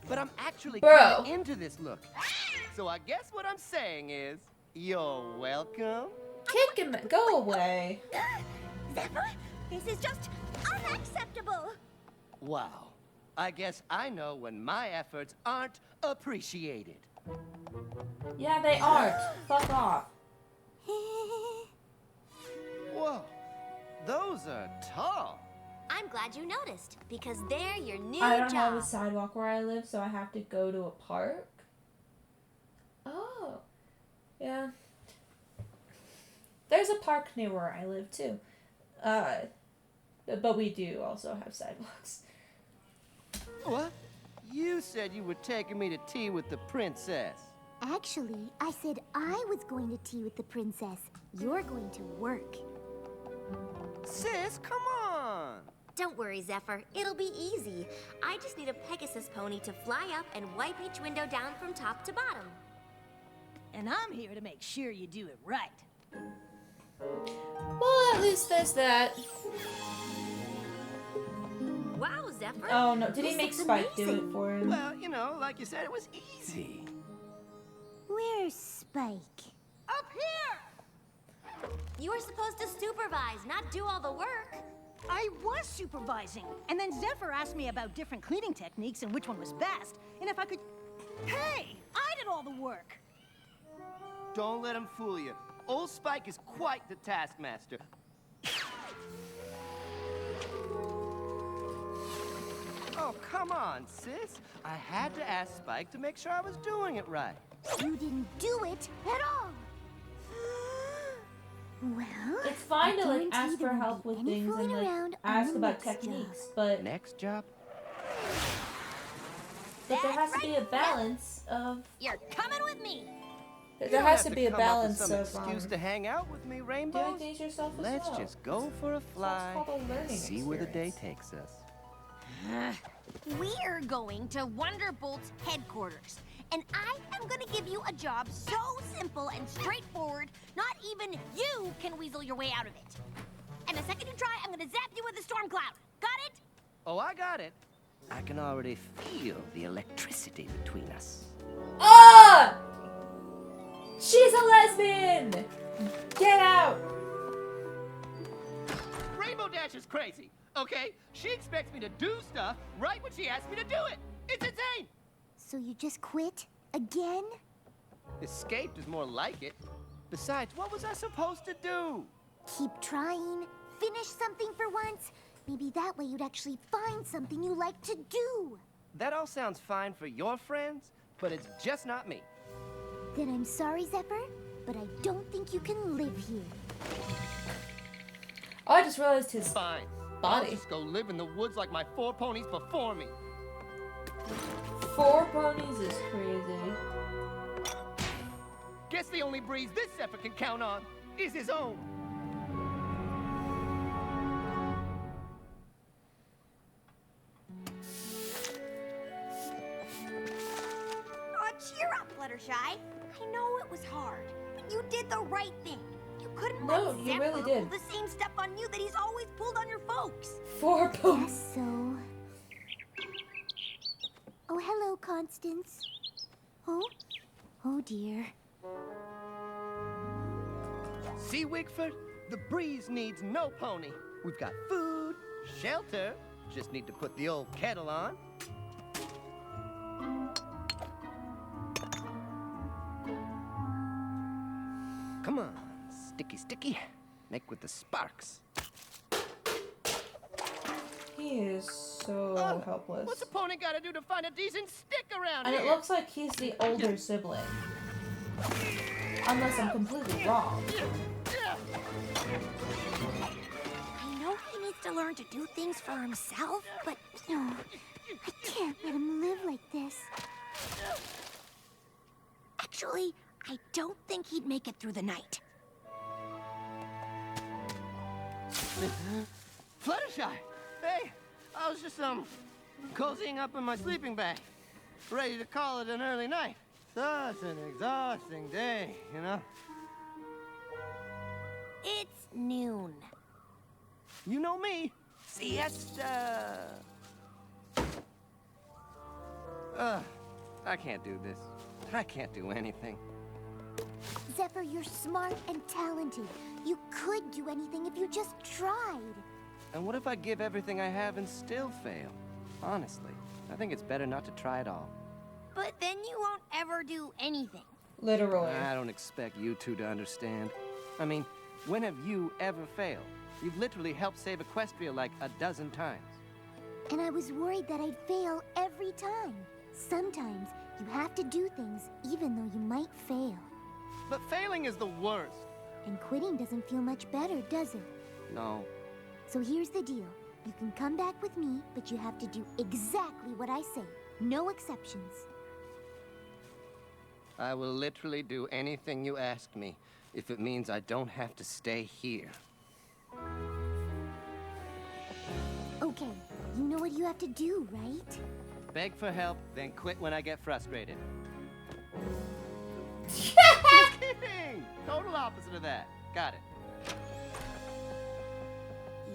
But I'm actually
Bro.
kinda into this look. So I guess what I'm saying is, you're welcome.
Kick him. Go away.
Zephyr, this is just unacceptable.
Wow. I guess I know when my efforts aren't appreciated.
Yeah, they aren't. Fuck off.
Whoa, those are tall.
I'm glad you noticed, because they're your new
I don't
job.
have a sidewalk where I live, so I have to go to a park. Oh. Yeah. There's a park near where I live, too. But we do also have sidewalks.
What? You said you were taking me to tea with the princess.
Actually, I said I was going to tea with the princess. You're going to work.
Sis, come on.
Don't worry, Zephyr. It'll be easy. I just need a Pegasus pony to fly up and wipe each window down from top to bottom.
And I'm here to make sure you do it right.
Well, at least there's that.
Wow, Zephyr.
Oh, no. Did he
This
make
looks
Spike do it
amazing.
for him?
Well, you know, like you said, it was easy.
Where's Spike?
Up here!
You were supposed to supervise, not do all the work.
I was supervising, and then Zephyr asked me about different cleaning techniques and which one was best, and if I could... Hey! I did all the work!
Don't let him fool you. Old Spike is quite the taskmaster. Oh, come on, sis. I had to ask Spike to make sure I was doing it right.
You didn't do it at all. Well,
It's fine to, like,
guarantee
ask
there
for
won't
help
be
with
any
things
fooling
and, like,
around on
ask
the
about
next job.
techniques, but
Next job?
there has
That's
to be a balance of...
You're coming with me!
You
There
don't
has
have
to be a
come up with
balance
some
of
excuse to hang out with me,
doing
Rainbows.
things yourself as
Let's
well.
just go for a fly.
called a learning
See where the day
experience.
takes us.
We're going to Wonderbolt's headquarters, and I am going to give you a job so simple and straightforward, not even you can weasel your way out of it. And the second you try, I'm going to zap you with a storm cloud. Got it?
Oh, I got it. I can already feel the electricity between us.
Ah! She's a lesbian! Get out!
Rainbow Dash is crazy, okay? She expects me to do stuff right when she asks me to do it. It's insane!
So you just quit? Again?
Escaped is more like it. Besides, what was I supposed to do?
Keep trying. Finish something for once. Maybe that way you'd actually find something you like to do.
That all sounds fine for your friends, but it's just not me.
Then I'm sorry, Zephyr, but I don't think you can live here.
Oh, I just realized his
Fine. I'll
body.
just go live in the woods like my 4 ponies before me.
4 ponies is crazy.
Guess the only breeze this Zephyr can count on is his own.
Oh, cheer up, Fluttershy. I know it was hard, but you did the right thing. You couldn't
No,
let
you
Zephyr
really did.
pull the same stuff on you that he's always pulled on your folks.
4 ponies.
Guess so. Oh, hello, Constance. Oh? Oh, dear.
See, Wigford? The breeze needs no pony. We've got food, shelter. Just need to put the old kettle on. Come on, sticky, sticky. Make with the sparks.
He is so
Oh,
helpless.
What's a pony gotta do to find a decent stick around
And
here?
it looks like he's the older sibling. Unless I'm completely wrong.
I know he
needs to learn to do things for himself, but no, I can't let him live like this. Actually, I don't think he'd make it through the night.
Fluttershy! Hey, I was just, cozying up in my sleeping bag. Ready to call it an early night. Such an exhausting day, you know?
It's noon.
You know me. Siesta. I can't do this. I can't do anything.
Zephyr, you're smart and talented. You could do anything if you just tried.
And what if I give everything I have and still fail? Honestly, I think it's better not to try at all.
But then you won't ever do anything.
Literally.
I don't expect you two to understand. I mean, when have you ever failed? You've literally helped save Equestria like a dozen times.
And I was worried that I'd fail every time. Sometimes you have to do things even though you might fail.
But failing is the worst.
And quitting doesn't feel much better, does it?
No.
So here's the deal. You can come back with me, but you have to do exactly what I say. No exceptions.
I will literally do anything you ask me, if it means I don't have to stay here.
Okay, you know what you have to do, right?
Beg for help, then quit when I get frustrated. Just kidding! Total opposite of that. Got it.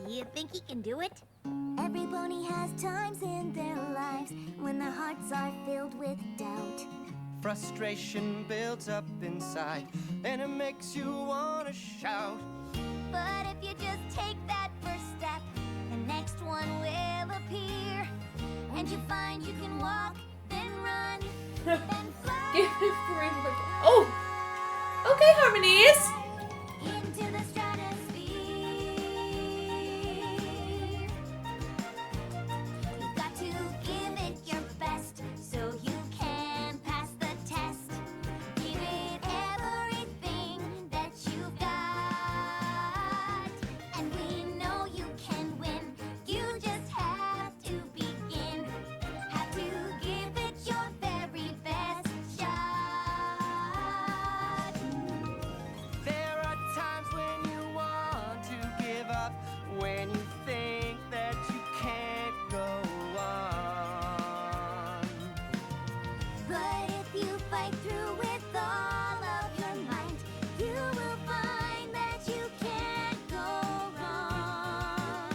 You think he can do it? Every pony has times in their lives when their hearts are filled with doubt.
Frustration builds up inside, and it makes you want to shout.
But if you just take that first step, the next one will appear. And you find you can walk, then run, then fly.
Oh! Okay, Harmonies!
Into the stratosphere. You've got to give it your best so you can pass the test. Give it everything that you've got. And we know you can win. You just have to begin. Have to give it your very best shot.
There are times when you want to give up, when you think that you can't go on.
But if you fight through with all of your might, you will find that you can't go wrong.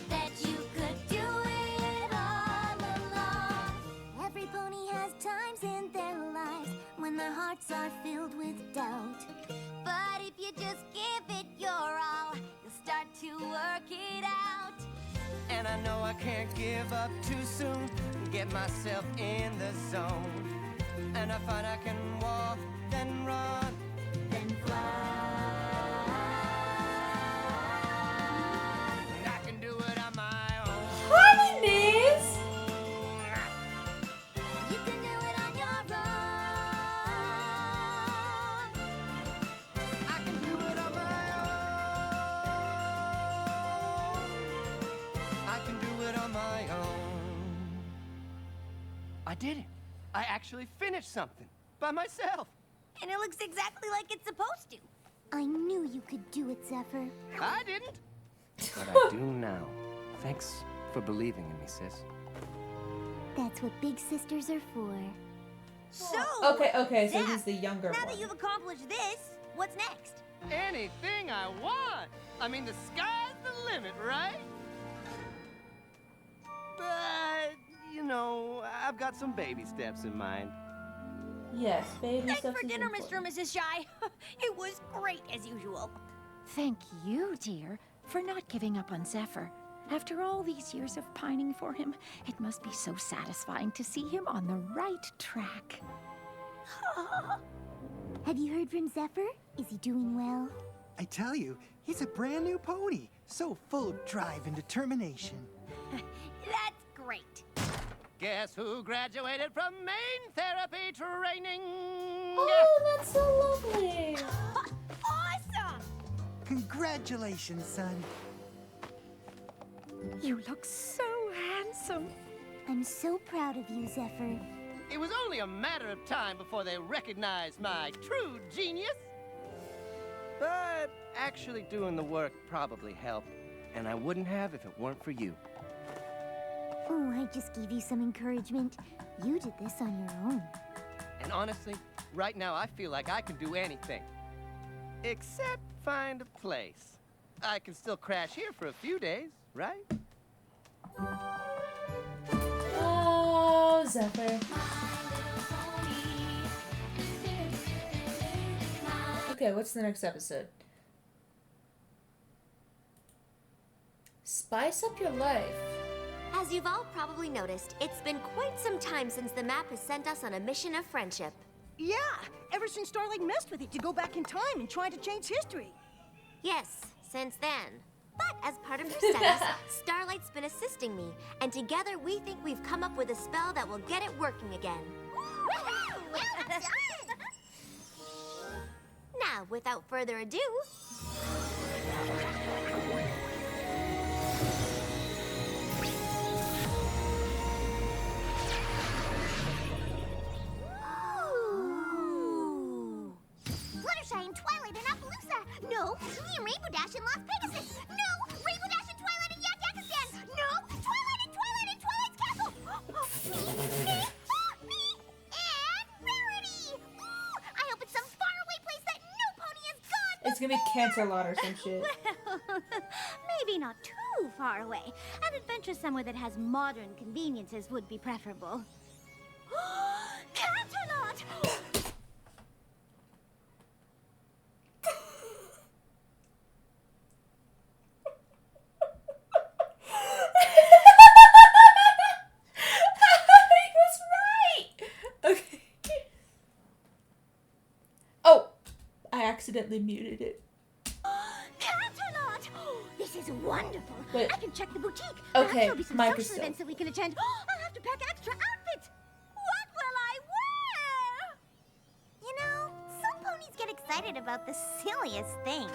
That you could do it all along. Every pony has times in their lives when their hearts are filled with doubt. But if you just give it your all, you'll start to work it out.
And I know I can't give up too soon, get myself in the zone. And I find I can walk, then run,
Then fly.
I can do it on my own.
Harmonies!
You can do it on your own.
I can do it on my own. I can do it on my own. I did it. I actually finished something by myself.
And it looks exactly like it's supposed to. I knew you could do it, Zephyr.
I didn't. But I do now. Thanks for believing in me, sis.
That's what big sisters are for. So,
Okay, so
Zeph,
he's the younger
now
one.
that you've accomplished this, what's next?
Anything I want. I mean, the sky's the limit, right? But, you know, I've got some baby steps in mind.
Yes, baby
Thanks
stuff
for
is
dinner, Mr. and
important.
Mrs. Shy. It was great as usual.
Thank you, dear, for not giving up on Zephyr. After all these years of pining for him, it must be so satisfying to see him on the right track.
Have you heard from Zephyr? Is he doing well?
I tell you, he's a brand new pony, so full of drive and determination.
That's great.
Guess who graduated from main therapy training?
Oh, that's so lovely.
Awesome!
Congratulations, son.
You look so handsome.
I'm so proud of you, Zephyr.
It was only a matter of time before they recognized my true genius. But actually doing the work probably helped, and I wouldn't have if it weren't for you.
Oh, I just gave you some encouragement. You did this on your own.
And honestly, right now I feel like I can do anything. Except find a place. I can still crash here for a few days, right?
Oh, Zephyr. Okay, what's the next episode? Spice up your life.
As you've all probably noticed, it's been quite some time since the map has sent us on a mission of friendship.
Yeah, ever since Starlight messed with it to go back in time and try to change history.
Yes, since then. But as part of her studies, Starlight's been assisting me, and together we think we've come up with a spell that will get it working again. Now, without further ado...
Fluttershy and Twilight in Appaloosa. No, me and Rainbow Dash in Las Pegasus. No, Rainbow Dash and Twilight in Yakakistan. No, Twilight and Twilight's castle. Me, and Rarity. Ooh, I hope it's some faraway place that no pony has gone.
It's gonna be Canterlot or some shit.
Well, maybe not too far away. An adventure somewhere that has modern conveniences would be preferable. Canterlot!
He was right! Okay. Oh! I accidentally muted it.
Canterlot! This is wonderful.
Wait.
I can check the boutique.
Okay,
Perhaps there'll be some
Microsoft.
social events that we can attend. I'll have to pack extra outfits. What will I wear? You know, some ponies get excited about the silliest things.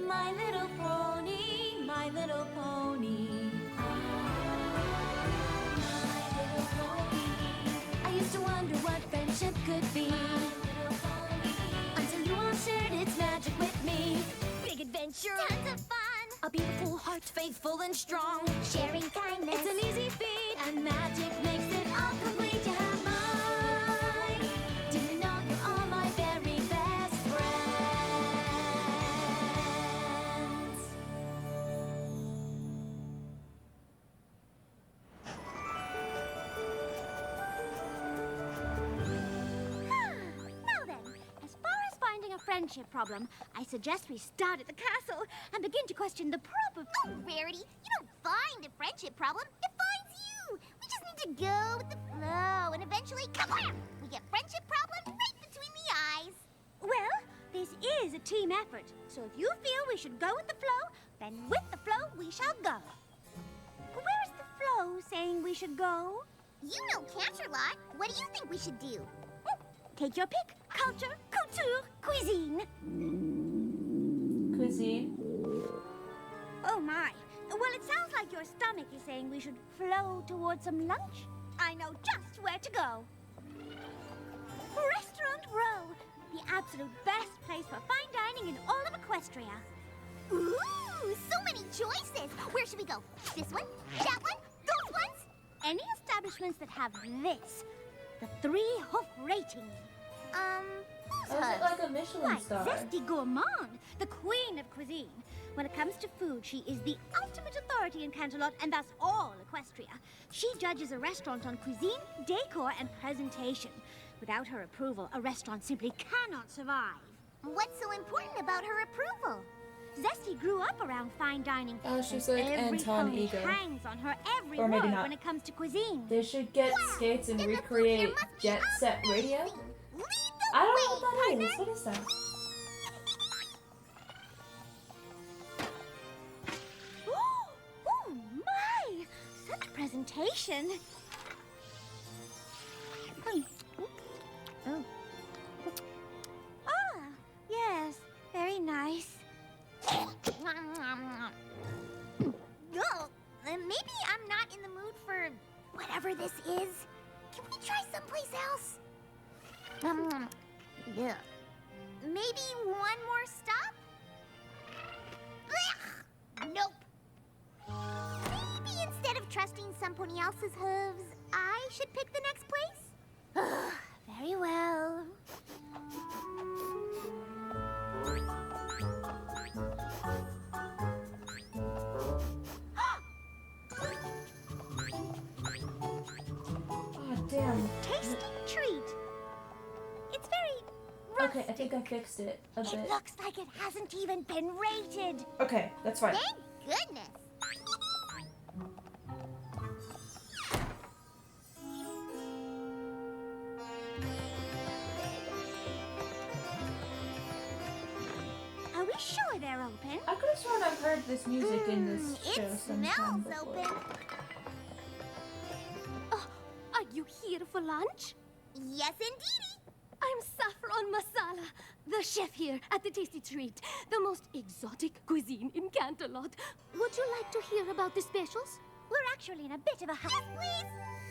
My little pony, my little pony. My little pony. I used to wonder what friendship could be. Until you all shared its magic with me. Big adventure,
Tons of fun.
a beautiful heart, faithful and strong.
Sharing kindness.
It's an easy feat, and magic makes it all complete. You have mine. Do you know you're all my very best friends?
Now then, as far as finding a friendship problem, I suggest we start at the castle and begin to question the proper... Oh, Rarity, you don't find a friendship problem. It finds you. We just need to go with the flow, and eventually, kablam! We get friendship problem right between the eyes. Well, this is a team effort, so if you feel we should go with the flow, then with the flow we shall go. Where's the flow saying we should go? You know Canterlot. What do you think we should do? Take your pick. Culture, couture, cuisine.
Cuisine.
Oh my. Well, it sounds like your stomach is saying we should flow towards some lunch. I know just where to go. Restaurant Row. The absolute best place for fine dining in all of Equestria. Ooh, so many choices. Where should we go? This one? That one? Those ones? Any establishments that have this. The 3-hoof rating. Who's
Oh, is it like a Michelin
Why,
star?
Zesty Gourmand, the queen of cuisine. When it comes to food, she is the ultimate authority in Canterlot and thus all Equestria. She judges a restaurant on cuisine, decor, and presentation. Without her approval, a restaurant simply cannot survive. What's so important about her approval? Zesty grew up around fine dining.
Oh, she's
and
like
every
Anton
pony
Ego.
hangs on her every
Or maybe
word
not.
when it comes to cuisine.
They should get skates and
Then the food
recreate
here must be
Jet Set Radio.
amazing. Lead the
I don't
way,
know what that
partner.
is. What is that?
Oh my! Such presentation. Oh. Ah, yes, very nice. someplace else? Yeah. Maybe one more stop? Ugh, nope. Maybe instead of trusting somebody else's hooves, I should pick the next place? Very well.
Oh, damn.
Tasty treat. It's very rough.
Okay, I think I fixed it a bit.
It looks like it hasn't even been rated.
Okay, that's fine.
Thank goodness. Are we sure they're open?
I could have sworn I've heard this music in this show
It
sometime
smells
before.
open.
Oh, are you here for lunch?
Yes, indeedy.
I'm Saffron Masala, the chef here at the Tasty Treat, the most exotic cuisine in Canterlot. Would you like to hear about the specials?
We're actually in a bit of a hurry. Yes,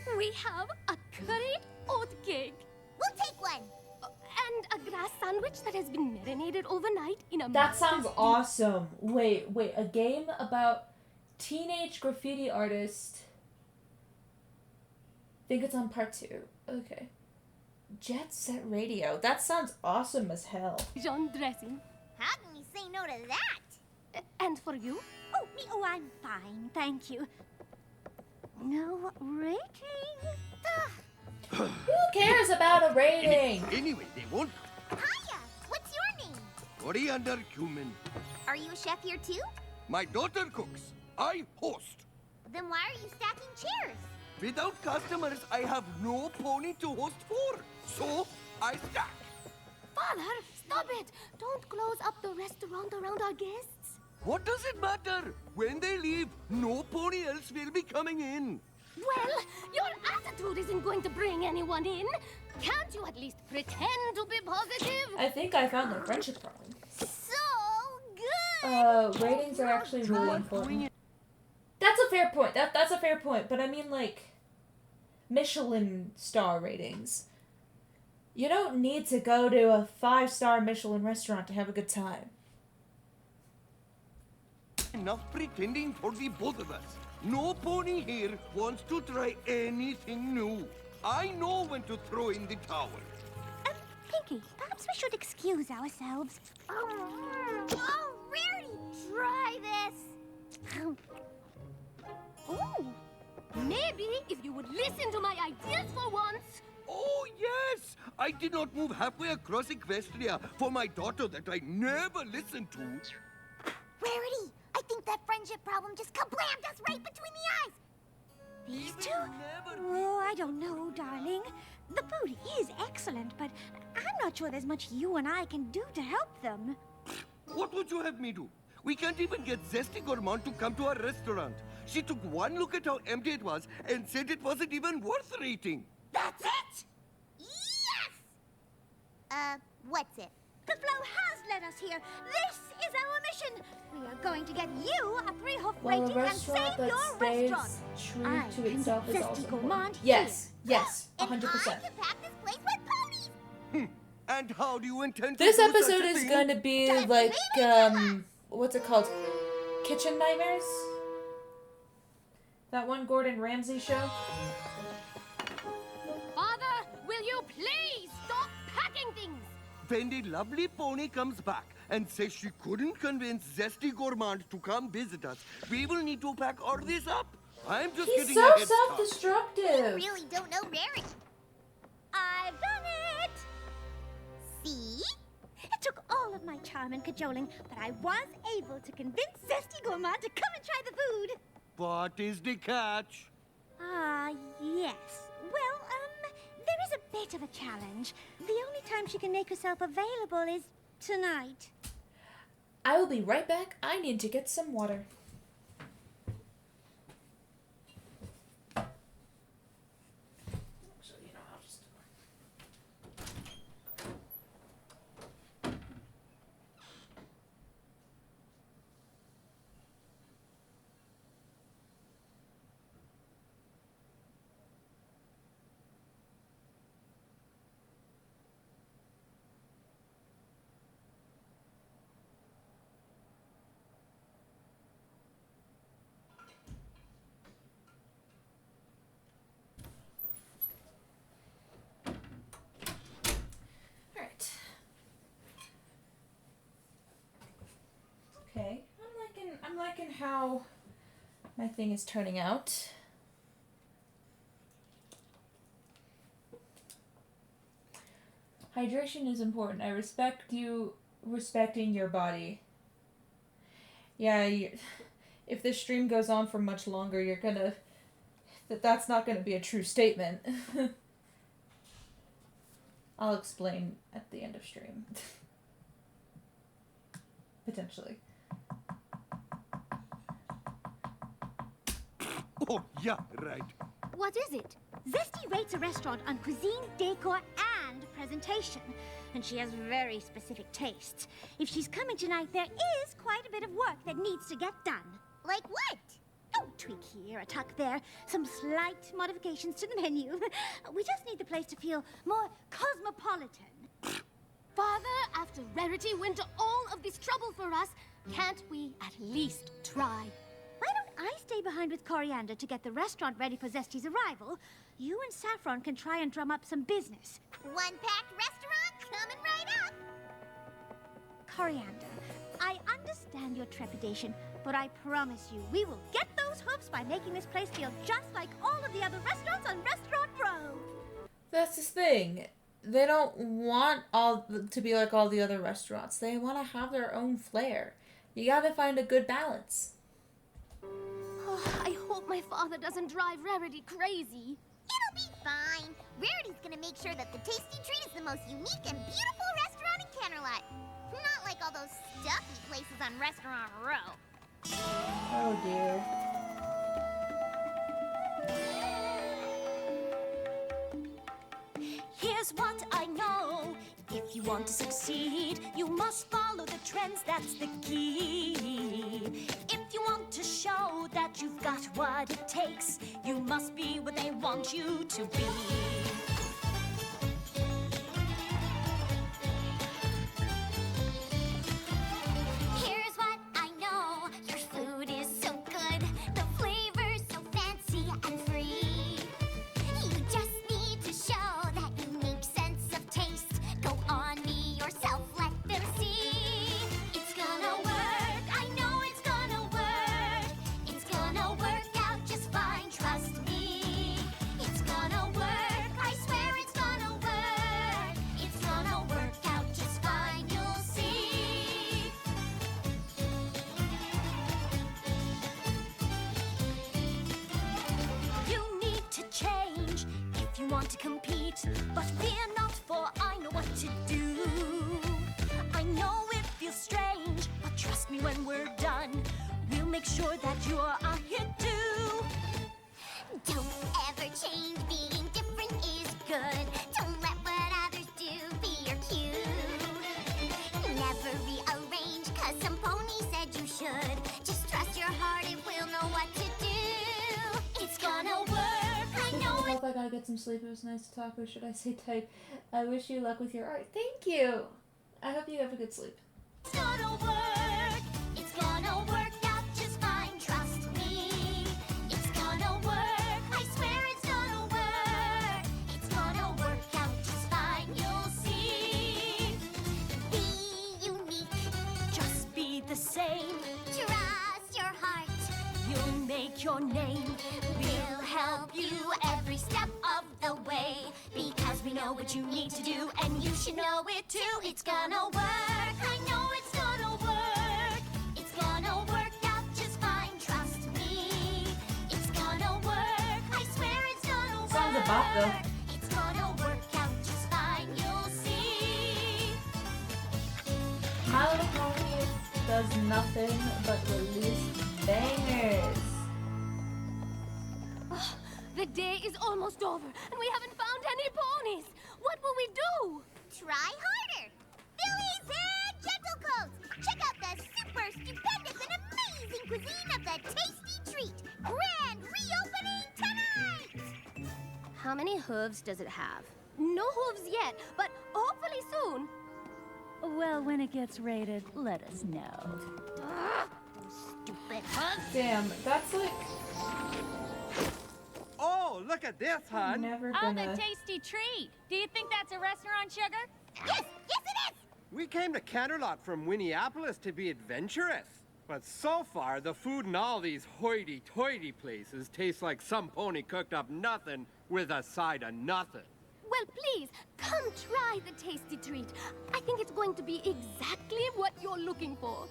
please.
We have a curried oat cake
We'll take one.
and a grass sandwich that has been marinated overnight in a
That sounds
massive-
awesome. Wait, a game about teenage graffiti artist. Think it's on part 2. Okay. Jet Set Radio. That sounds awesome as hell.
Dijon dressing.
How can we say no to that?
And for you?
Oh, me? Oh, I'm fine, thank you. No rating? Ugh.
Who cares about a rating?
Anyway, they won't.
Hiya, what's your name?
Coriander cumin.
Are you a chef here too?
My daughter cooks. I host.
Then why are you stacking chairs?
Without customers, I have no pony to host for. So, I stack.
Father, stop it! Don't close up the restaurant around our guests.
What does it matter? When they leave, no pony else will be coming in.
Well, your attitude isn't going to bring anyone in. Can't you at least pretend to be positive?
I think I found the friendship problem.
So good!
Ratings are actually really important. That's a fair point. That's a fair point. But I mean, like, Michelin star ratings. You don't need to go to a 5-star Michelin restaurant to have a good time.
Enough pretending for the both of us. No pony here wants to try anything new. I know when to throw in the towel.
Pinky, perhaps we should excuse ourselves. Oh, Rarity, try this.
Oh, maybe if you would listen to my ideas for once.
Oh, yes! I did not move halfway across Equestria for my daughter that I never listened to.
Rarity, I think that friendship problem just kablammed us right between the eyes. These two? Oh, I don't know, darling. The food is excellent, but I'm not sure there's much you and I can do to help them.
What would you have me do? We can't even get Zesty Gourmand to come to our restaurant. She took one look at how empty it was and said it wasn't even worth rating.
That's it! Yes! What's it? The flow has led us here. This is our mission. We are going to get you a 3-hoof
Well, a
rating and
restaurant
save
that
your
stays
restaurant.
true
I
to
can
itself
get
is
Zesty
also
Gourmand
important.
here.
Yes,
And
100%.
I can pack this place with ponies.
And how do you intend
This
to do
episode
such a
is
thing?
going to be
Just
like,
leave it to
what's it called? Kitchen Nightmares? That one Gordon Ramsay show?
Father, will you please stop packing things?
When the lovely pony comes back and says she couldn't convince Zesty Gourmand to come visit us, we will need to pack all this up. I'm just
He's
getting
so
a head start.
self-destructive.
Really don't know Rarity. I've done it! See? It took all of my charm and cajoling, but I was able to convince Zesty Gourmand to come and try the food.
What is the catch?
Yes. Well, there is a bit of a challenge. The only time she can make herself available is tonight.
I will be right back. I need to get some water. Actually, I'll just... how my thing is turning out. Hydration is important. I respect you respecting your body. Yeah, if this stream goes on for much longer, you're gonna... That's not gonna be a true statement. I'll explain at the end of stream. Potentially.
Oh, yeah, right.
What is it? Zesty rates a restaurant on cuisine, decor, and presentation. And she has very specific tastes. If she's coming tonight, there is quite a bit of work that needs to get done. Like what? Oh, tweak here, a tuck there, some slight modifications to the menu. We just need the place to feel more cosmopolitan.
Father, after Rarity went to all of this trouble for us, can't we at least try?
Why don't I stay behind with Coriander to get the restaurant ready for Zesty's arrival? You and Saffron can try and drum up some business.
One packed restaurant coming right up.
Coriander, I understand your trepidation, but I promise you, we will get those hooves by making this place feel just like all of the other restaurants on Restaurant Row.
That's the thing. They don't want to be like all the other restaurants. They want to have their own flair. You gotta find a good balance.
Oh, I hope my father doesn't drive Rarity crazy.
It'll be fine. Rarity's gonna make sure that the Tasty Treat is the most unique and beautiful restaurant in Canterlot. Not like all those stuffy places on Restaurant Row.
Oh dear.
Here's what I know. If you want to succeed, you must follow the trends, that's the key. If you want to show that you've got what it takes, you must be what they want you to be. Here's what I know. Your food is so good, the flavor's so fancy and free. You just need to show that unique sense of taste. Go on, be yourself, let them see. It's gonna work, I know it's gonna work. It's gonna work out just fine, trust me. It's gonna work, I swear it's gonna work. It's gonna work out just fine, you'll see. You need to change if you want to compete, but fear not, for I know what to do. I know it feels strange, but trust me when we're done, we'll make sure that you're a hit too. Don't ever change, being different is good. Don't let what others do be your cue. Never rearrange, 'cause some pony said you should. Just trust your heart, it will know what to do. It's gonna work, I know
I hope I gotta get some sleep. It was nice to talk, or should I say type. I wish you luck with your art. Thank you. I hope you have a good sleep.
it's gonna work. It's gonna work out just fine, trust me. It's gonna work, I swear it's gonna work. It's gonna work out just fine, you'll see. Be unique, just be the same. Trust your heart, you'll make your name. We'll help you every step of the way, because we know what you need to do, and you should know it too. It's gonna work, I know it's gonna work. It's gonna work out just fine, trust me. It's gonna work, I swear it's gonna work.
Sounds a bop, though.
It's gonna work out just fine, you'll see.
My Little Pony does nothing but release bangers.
Oh, the day is almost over, and we haven't found any ponies. What will we do?
Try harder. Billy's Head Gentle Coats. Check out the super stupendous and amazing cuisine of the Tasty Treat. Grand reopening tonight.
How many hooves does it have? No hooves yet, but hopefully soon.
Well, when it gets rated, let us know.
Stupid hooves.
Damn, that's like
Oh, look at this, hon.
never
Oh,
gonna.
the Tasty Treat. Do you think that's a restaurant, Sugar?
Yes, yes it is.
We came to Canterlot from Winneapolis to be adventurous. But so far, the food in all these hoity-toity places tastes like some pony cooked up nothing with a side of nothing.
Well, please, come try the tasty treat. I think it's going to be exactly what you're looking for.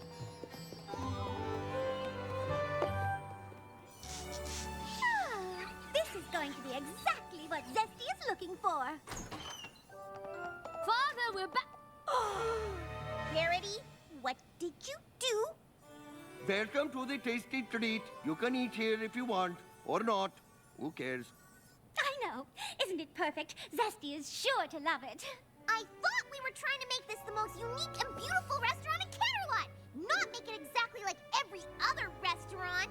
This is going to be exactly what Zesty is looking for.
Father, we're back.
Rarity, what did you do?
Welcome to the tasty treat. You can eat here if you want, or not. Who cares?
I know. Isn't it perfect? Zesty is sure to love it. I thought we were trying to make this the most unique and beautiful restaurant in Canterlot, not make it exactly like every other restaurant.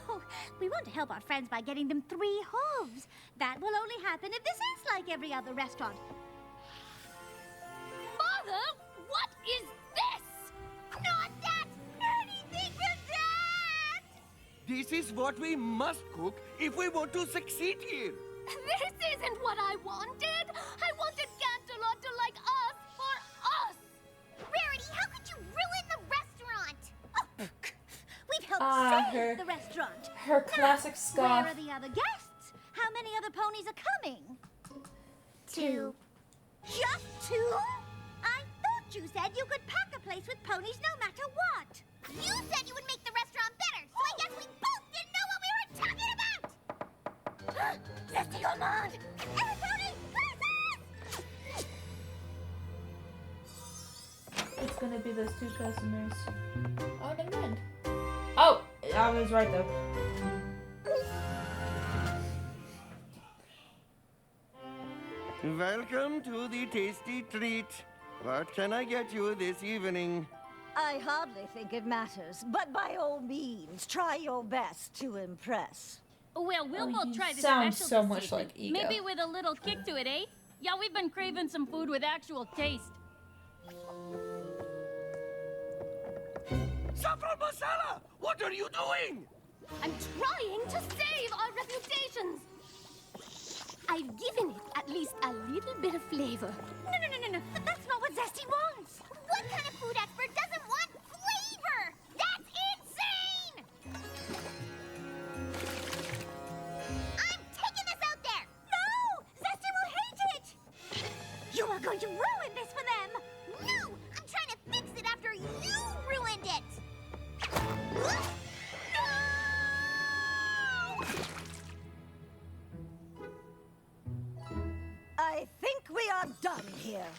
Oh, we want to help our friends by getting them 3 hooves. That will only happen if this is like every other restaurant.
Father, what is this?
Not that! Anything but that!
This is what we must cook if we want to succeed here.
This isn't what I wanted. I wanted Canterlot to like us for us.
Rarity, how could you ruin the restaurant? Oh, we've helped save the restaurant.
Her classic scoff.
Where are the other guests? How many other ponies are coming?
2.
Just 2? I thought you said you could pack a place with ponies no matter what. You said you would make the restaurant better, so I guess we both didn't know what we were talking about! Zesty, come on! Hey, pony!
It's gonna be those 2 customers. Oh, never mind. Oh, I was right though.
Welcome to the tasty treat. What can I get you this evening?
I hardly think it matters, but by all means, try your best to impress.
Well, we'll both
you
try the
sound
special
so
this
much
evening.
like Ego.
Maybe with a little kick to it, eh? Yeah, we've been craving some food with actual taste.
Saffron masala! What are you doing?
I'm trying to save our reputations. I've given it at least a little bit of flavor.
No. That's not what Zesty wants. What kind of food expert doesn't want flavor? That's insane! I'm taking this out there! No! Zesty will hate it! You are going to ruin this for them! No! I'm trying to fix it after you ruined it! No!
I think we are done here.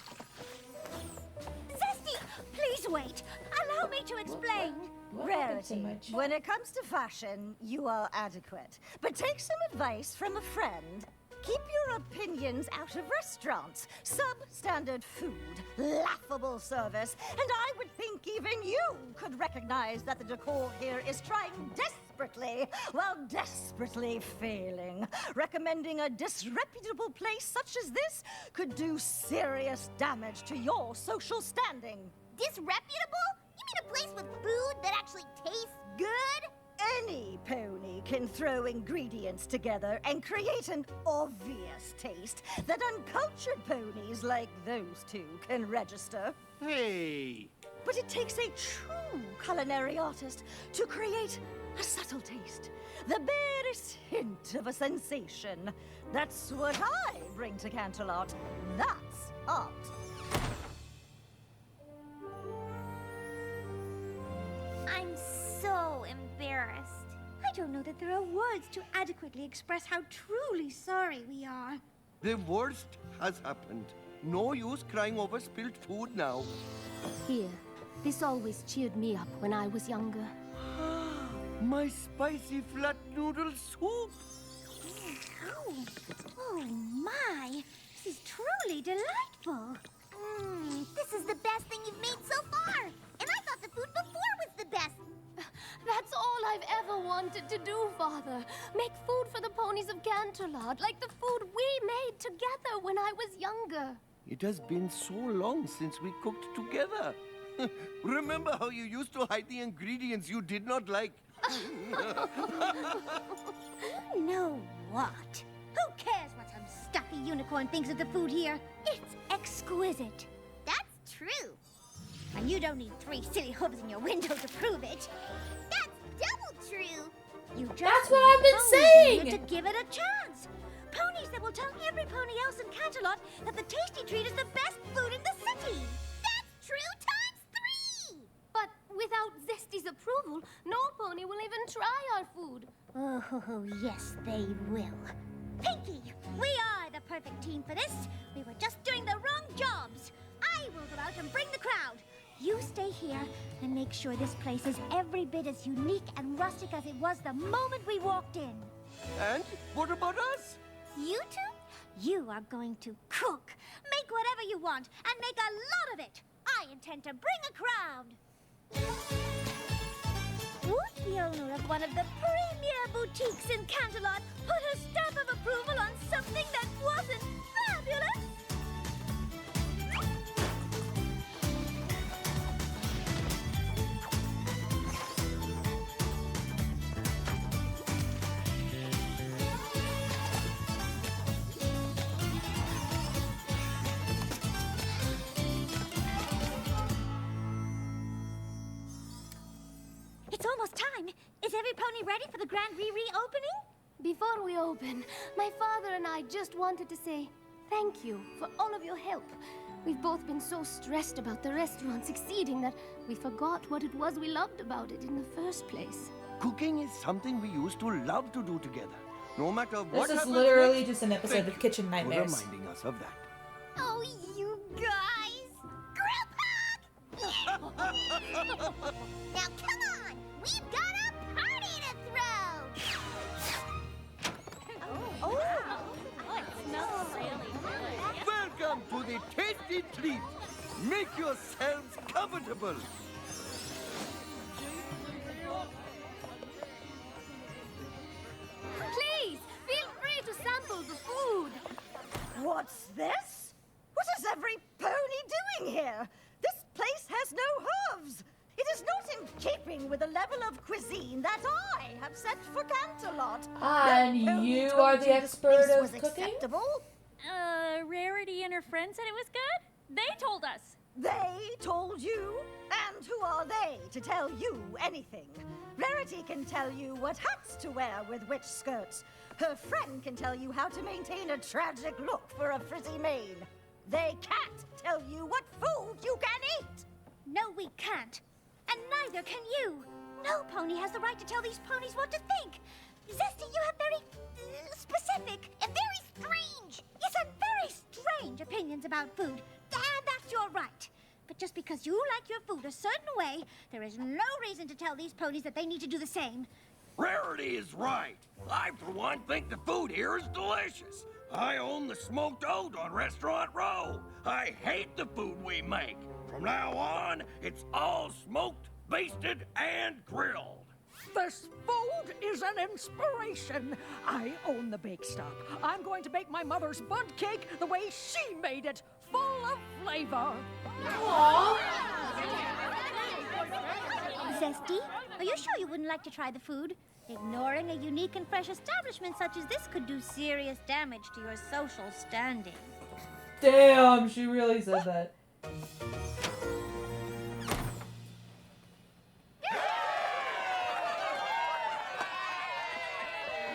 Zesty, please wait. Allow me to explain.
What happened so
Rarity,
much?
when it comes to fashion, you are adequate. But take some advice from a friend. Keep your opinions out of restaurants. Substandard food, laughable service, and I would think even you could recognize that the decor here is trying desperately, while desperately failing. Recommending a disreputable place such as this could do serious damage to your social standing.
Disreputable? You mean a place with food that actually tastes good?
Any pony can throw ingredients together and create an obvious taste that uncultured ponies like those 2 can register.
Hey!
But it takes a true culinary artist to create a subtle taste, the barest hint of a sensation. That's what I bring to Canterlot. That's art.
I'm so embarrassed. I don't know that there are words to adequately express how truly sorry we are.
The worst has happened. No use crying over spilled food now.
Here, this always cheered me up when I was younger.
My spicy flat noodle soup.
Oh my! This is truly delightful. This is the best thing you've made so far. And I thought the food before was the best.
That's all I've ever wanted to do, Father. Make food for the ponies of Canterlot, like the food we made together when I was younger.
It has been so long since we cooked together. Remember how you used to hide the ingredients you did not like?
You know what? Who cares what some stuffy unicorn thinks of the food here? It's exquisite. That's true. And you don't need 3 silly hooves in your window to prove it.
That's double true.
You just
That's what
need
I've been
ponies in
saying!
here to give it a chance. Ponies that will tell every pony else in Canterlot that the Tasty Treat is the best food in the city.
That's true times 3.
But without Zesty's approval, no pony will even try our food.
Oh, yes, they will. Pinky, we are the perfect team for this. We were just doing the wrong jobs. I will go out and bring the crowd. You stay here and make sure this place is every bit as unique and rustic as it was the moment we walked in.
And what about us?
You two? You are going to cook. Make whatever you want and make a lot of it. I intend to bring a crowd. Would the owner of one of the premier boutiques in Canterlot put her stamp of approval on something that wasn't fabulous? It's almost time. Is every pony ready for the grand re-opening?
Before we open, my father and I just wanted to say thank you for all of your help. We've both been so stressed about the restaurant succeeding that we forgot what it was we loved about it in the first place.
Cooking is something we used to love to do together. No matter what
This is
happens
literally
next,
just an episode
thank
of Kitchen
you
Nightmares.
for reminding us of that.
Oh, you guys! Group hug! Now come on! We've got a party to throw!
Welcome to the Tasty Treat. Make yourselves comfortable.
Please, feel free to sample the food.
What's this? What is every pony doing here? This place has no hooves. It is not in keeping with the level of cuisine that I have set for Canterlot.
And
No pony
you
told
are the
this
expert
place
of
was
cooking?
acceptable.
Rarity and her friend said it was good? They told us.
They told you? And who are they to tell you anything? Rarity can tell you what hats to wear with which skirts. Her friend can tell you how to maintain a tragic look for a frizzy mane. They can't tell you what food you can eat.
No, we can't. And neither can you. No pony has the right to tell these ponies what to think. Zesty, you have very specific and very strange. Yes, and very strange opinions about food. And that's your right. But just because you like your food a certain way, there is no reason to tell these ponies that they need to do the same.
Rarity is right. I, for one, think the food here is delicious. I own the smoked oat on Restaurant Row. I hate the food we make. From now on, it's all smoked, basted, and grilled.
This food is an inspiration. I own the bake stop. I'm going to bake my mother's bud cake the way she made it, full of flavor.
Zesty, are you sure you wouldn't like to try the food? Ignoring a unique and fresh establishment such as this could do serious damage to your social standing.
Damn, she really said that.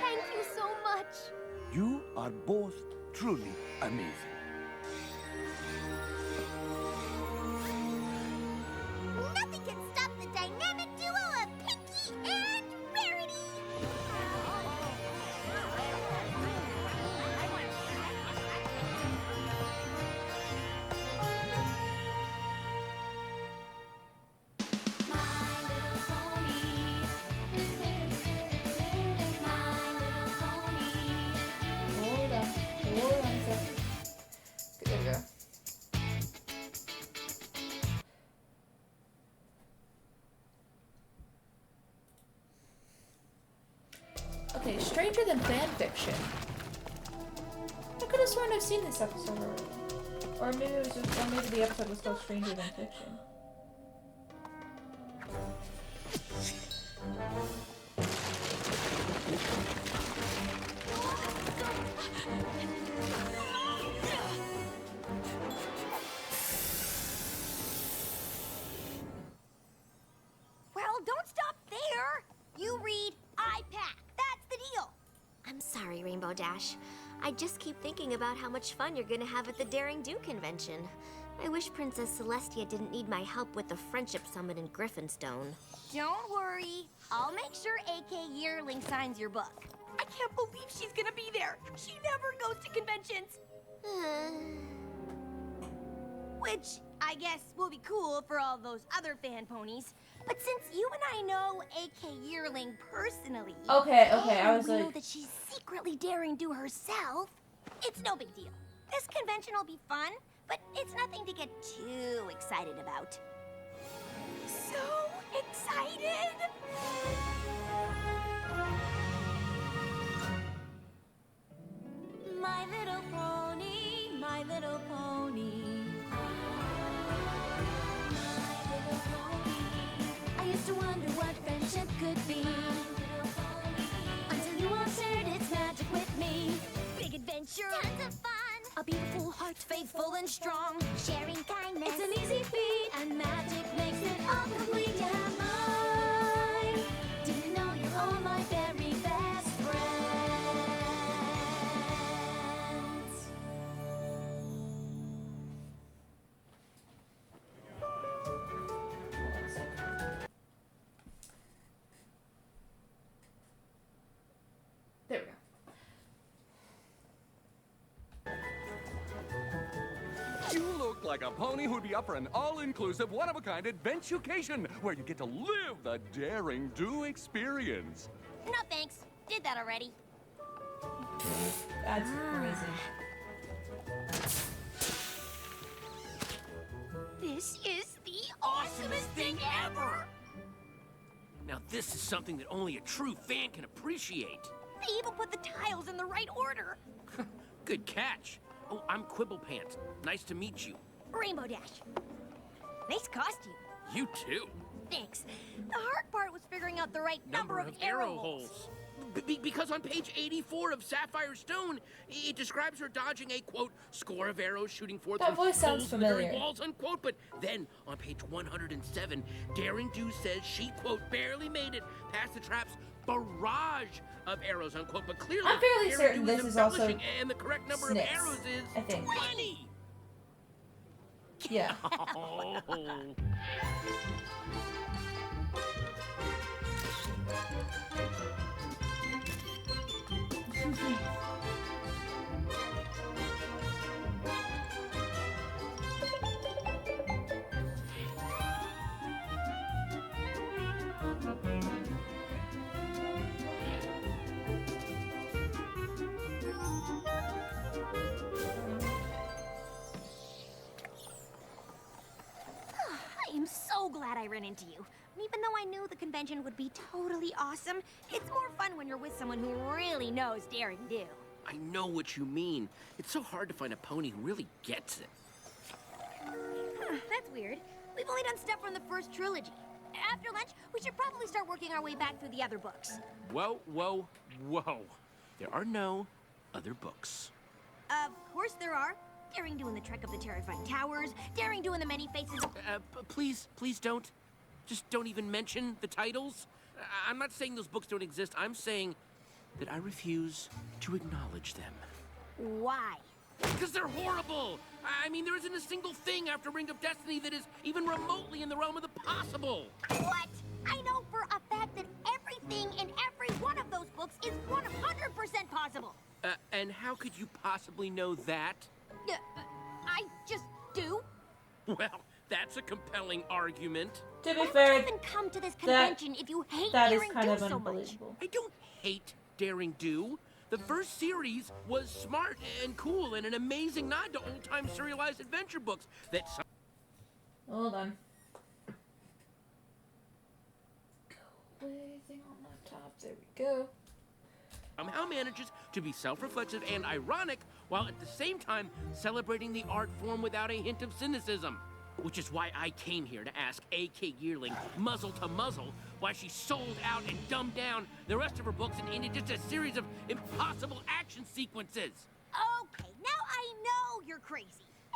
Thank you so much.
You are both truly amazing.
Nothing can stop the dynamic duo of Pinky and Rarity!
Hold on a second. There we go. Okay, Stranger Than Fan Fiction. I could have sworn I've seen this episode already. Or maybe it was just, or maybe the episode was called Stranger Than Fiction.
Dash. I just keep thinking about how much fun you're gonna have at the Daring Do convention. I wish Princess Celestia didn't need my help with the Friendship Summit in Griffinstone.
Don't worry. I'll make sure AK Yearling signs your book. I can't believe she's gonna be there. She never goes to conventions. Which I guess will be cool for all those other fan ponies. But since you and I know AK Yearling personally,
Okay, I
and
was
we know
like,
that she's secretly Daring Do herself, it's no big deal. This convention will be fun, but it's nothing to get too excited about. So excited!
My little pony, my little pony. I used to wonder what friendship could be, until you all shared its magic with me.
Big adventure!
Tons of fun,
A beautiful heart, faithful and strong.
sharing kindness.
It's an easy feat,
and magic makes it all complete. You have mine. Do you know you're all my very best friends?
there we go.
You look like a pony who'd be up for an all-inclusive, one-of-a-kind adventucation where you get to live the Daring Do experience.
No thanks. Did that already.
That's amazing.
This is the awesomest thing ever!
Now this is something that only a true fan can appreciate.
They even put the tiles in the right order.
Good catch. Oh, I'm Quibblepants. Nice to meet you.
Rainbow Dash. Nice costume.
You too.
Thanks. The hard part was figuring out the right number of arrow holes.
Because on page 84 of Sapphire Stone, it describes her dodging a, quote, score of arrows shooting forth
That
from
voice sounds
holes in the very
familiar.
walls, unquote. But then, on page 107, Daring Do says she, quote, barely made it past the trap's barrage of arrows, unquote. But clearly,
I'm fairly
Daring
certain
Do
this is also
embellishing, and the correct number
Snips,
of arrows is
I think.
20.
Yeah.
Oh.
I am so glad I ran into you. And even though I knew the convention would be totally awesome, it's more fun when you're with someone who really knows Daring Do.
I know what you mean. It's so hard to find a pony who really gets it.
That's weird. We've only done stuff from the first trilogy. After lunch, we should probably start working our way back through the other books.
Whoa, whoa, whoa. There are no other books.
Of course there are. Daring Do in the Trek of the Terrifying Towers, Daring Do in the Many Faces of...
Please don't. Just don't even mention the titles. I'm not saying those books don't exist. I'm saying that I refuse to acknowledge them.
Why?
Because they're horrible! I mean, there isn't a single thing after Ring of Destiny that is even remotely in the realm of the possible.
What? I know for a fact that everything in every one of those books is 100% possible.
And how could you possibly know that?
I just do.
Well, that's a compelling argument.
To be
Why
fair,
would you even come to this convention if you hate
that is
Daring
kind
Do
of
so much?
unbelievable.
I don't hate Daring Do. The first series was smart and cool and an amazing nod to old-time serialized adventure books that some...
Hold on. Go away, thing on laptop. There we go.
somehow manages to be self-reflexive and ironic while at the same time celebrating the art form without a hint of cynicism. Which is why I came here to ask A.K. Yearling, muzzle to muzzle, why she sold out and dumbed down the rest of her books and into just a series of impossible action sequences.
Okay, now I know you're crazy.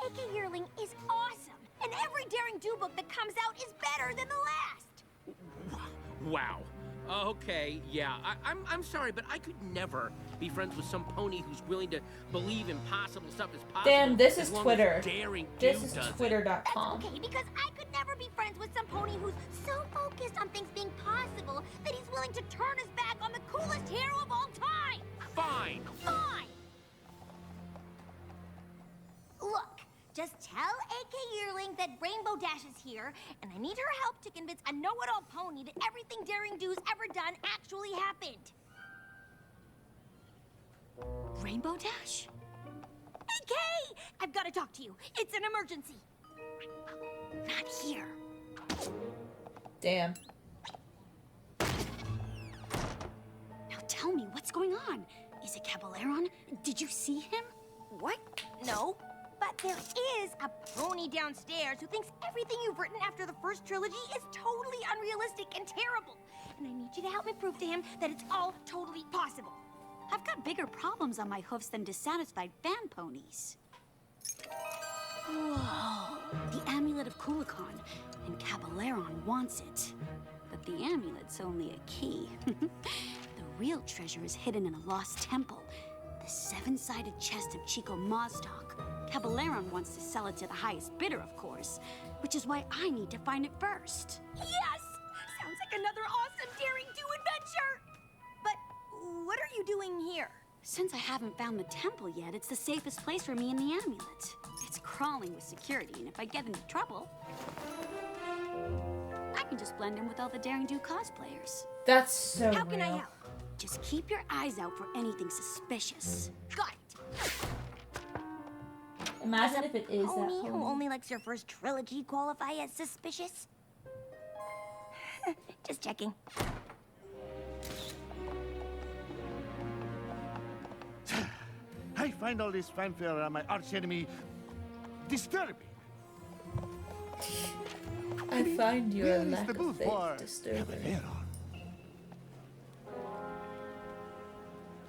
A.K. Yearling is awesome, and every Daring Do book that comes out is better than the last.
Wow.
Okay, yeah, I'm sorry, but I could never be friends with some pony who's willing to believe impossible stuff is possible.
Damn, this
as
is
long
Twitter.
As Daring
This
Do
is
does it.
Twitter.com.
That's okay, because I could never be friends with some pony who's so focused on things being possible that he's willing to turn his back on the coolest hero of all time.
Fine.
Fine. Look, just tell AK Yearling that Rainbow Dash is here, and I need her help to convince a know-it-all pony that everything Daring Do's ever done actually happened.
Rainbow Dash?
AK! I've got to talk to you. It's an emergency.
Not here.
Damn.
Now tell me, what's going on? Is it Caballeron? Did you see him?
What? No. But there is a pony downstairs who thinks everything you've written after the first trilogy is totally unrealistic and terrible. And I need you to help me prove to him that it's all totally possible.
I've got bigger problems on my hoofs than dissatisfied fan ponies. Whoa, the amulet of Kulikon, and Caballeron wants it. But the amulet's only a key. The real treasure is hidden in a lost temple, the seven-sided chest of Chico Mazdoc. Caballeron wants to sell it to the highest bidder, of course, which is why I need to find it first.
Yes! Sounds like another awesome Daring Do adventure! But what are you doing here?
Since I haven't found the temple yet, it's the safest place for me and the amulet. It's crawling with security, and if I get into trouble, I can just blend in with all the Daring Do cosplayers.
That's so
How can I
real.
help?
Just keep your eyes out for anything suspicious.
Got it.
Imagine if it is that
Pony who
pony.
only likes your first trilogy qualify as suspicious? Just checking.
I find all this fanfare around my archenemy disturbing.
I find your
Where is
lack
the
of
booth
faith
for
disturbing.
Caballeron?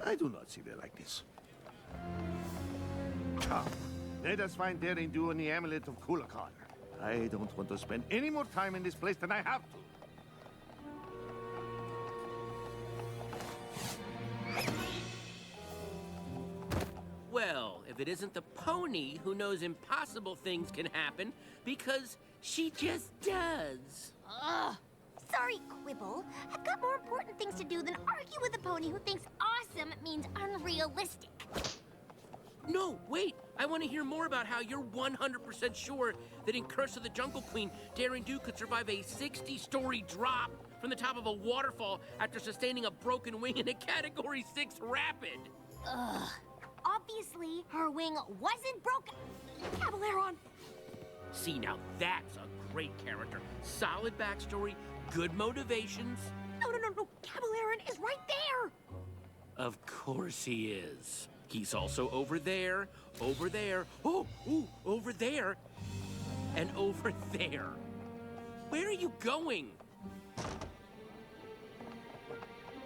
I do not see it like this. Come, let us find Daring Do and the amulet of Kulikon. I don't want to spend any more time in this place than I have to.
Well, if it isn't the pony who knows impossible things can happen, because she just does.
Ugh. Sorry, Quibble. I've got more important things to do than argue with a pony who thinks awesome means unrealistic.
No, wait. I want to hear more about how you're 100% sure that in Curse of the Jungle Queen, Daring Do could survive a 60-story drop from the top of a waterfall after sustaining a broken wing in a Category 6 rapid.
Ugh. Obviously, her wing wasn't broken. Caballeron!
See, now that's a great character. Solid backstory, good motivations.
No. Caballeron is right there!
Of course he is. He's also over there, over there, over there, and over there. Where are you going?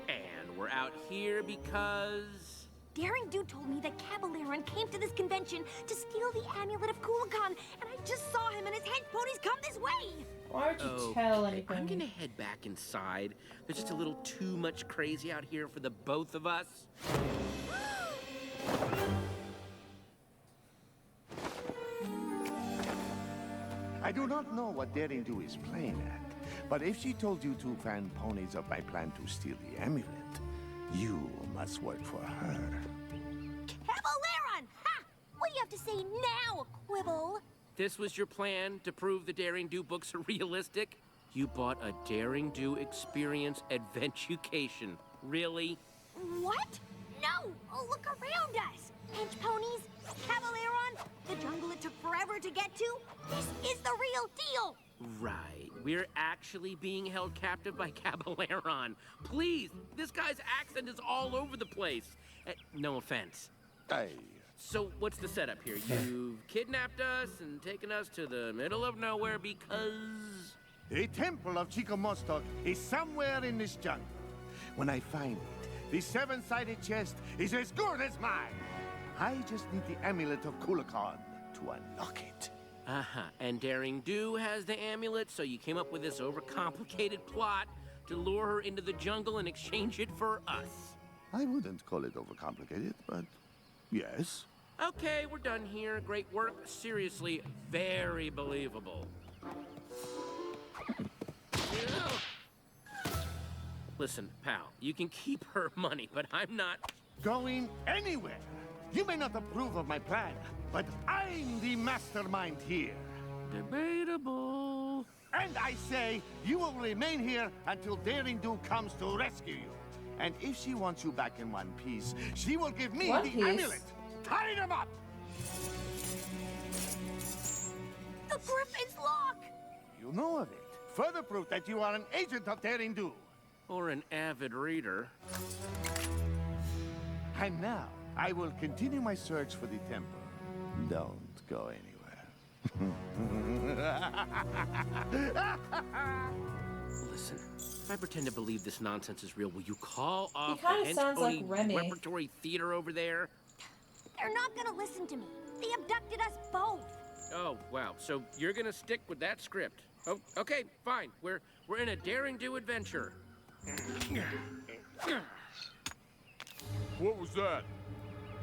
And we're out here because...
Daring Do told me that Caballeron came to this convention to steal the amulet of Kulikon, and I just saw him and his hench ponies come this way!
Why don't you tell anything?
I'm gonna head back inside. There's just a little too much crazy out here for the both of us.
I do not know what Daring Do is playing at, but if she told you two fan ponies of my plan to steal the amulet, you must work for her.
Caballeron! Ha! What do you have to say now, Quibble?
This was your plan to prove the Daring Do books are realistic? You bought a Daring Do experience adventucation. Really?
What? No! Oh, look around us! Hench ponies, Caballeron, the jungle it took forever to get to. This is the real deal!
Right. We're actually being held captive by Caballeron. Please, this guy's accent is all over the place. No offense.
Aye.
So what's the setup here? You've kidnapped us and taken us to the middle of nowhere because...
The temple of Chico Mazdoc is somewhere in this jungle. When I find it, the seven-sided chest is as good as mine. I just need the amulet of Kulikon to unlock it.
Uh-huh. And Daring Do has the amulet, so you came up with this overcomplicated plot to lure her into the jungle and exchange it for us.
I wouldn't call it overcomplicated, but yes.
Okay, we're done here. Great work. Seriously, very believable. Listen, pal, you can keep her money, but I'm not
going anywhere. You may not approve of my plan, but I'm the mastermind here.
Debatable.
And I say you will remain here until Daring Do comes to rescue you. And if she wants you back in one piece, she will give me the amulet. Tie them up!
The Griffin's lock!
You know of it. Further proof that you are an agent of Daring Do.
Or an avid reader.
And now, I will continue my search for the temple. Don't go anywhere.
Listen, if I pretend to believe this nonsense is real, will you call off the
kinda sounds like
hench
Remy.
repertory theater over there?
They're not gonna listen to me. They abducted us both.
Oh, wow. So you're gonna stick with that script. Oh, okay, fine. We're in a Daring Do adventure.
What was that?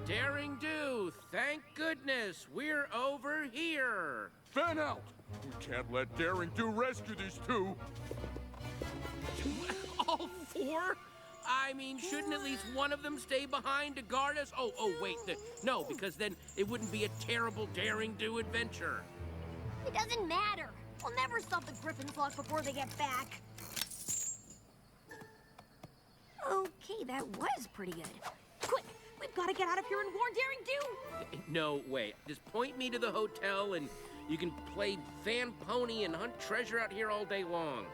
Daring Do, thank goodness, we're over here.
Fan out! We can't let Daring Do rescue these two.
All four? I mean, shouldn't at least one of them stay behind to guard us? Oh, wait, no, because then it wouldn't be a terrible Daring Do adventure.
It doesn't matter. We'll never stop the Griffin's lock before they get back. Okay, that was pretty good. Quick, we've got to get out of here and warn Daring Do!
No way. Just point me to the hotel and you can play fan pony and hunt treasure out here all day long.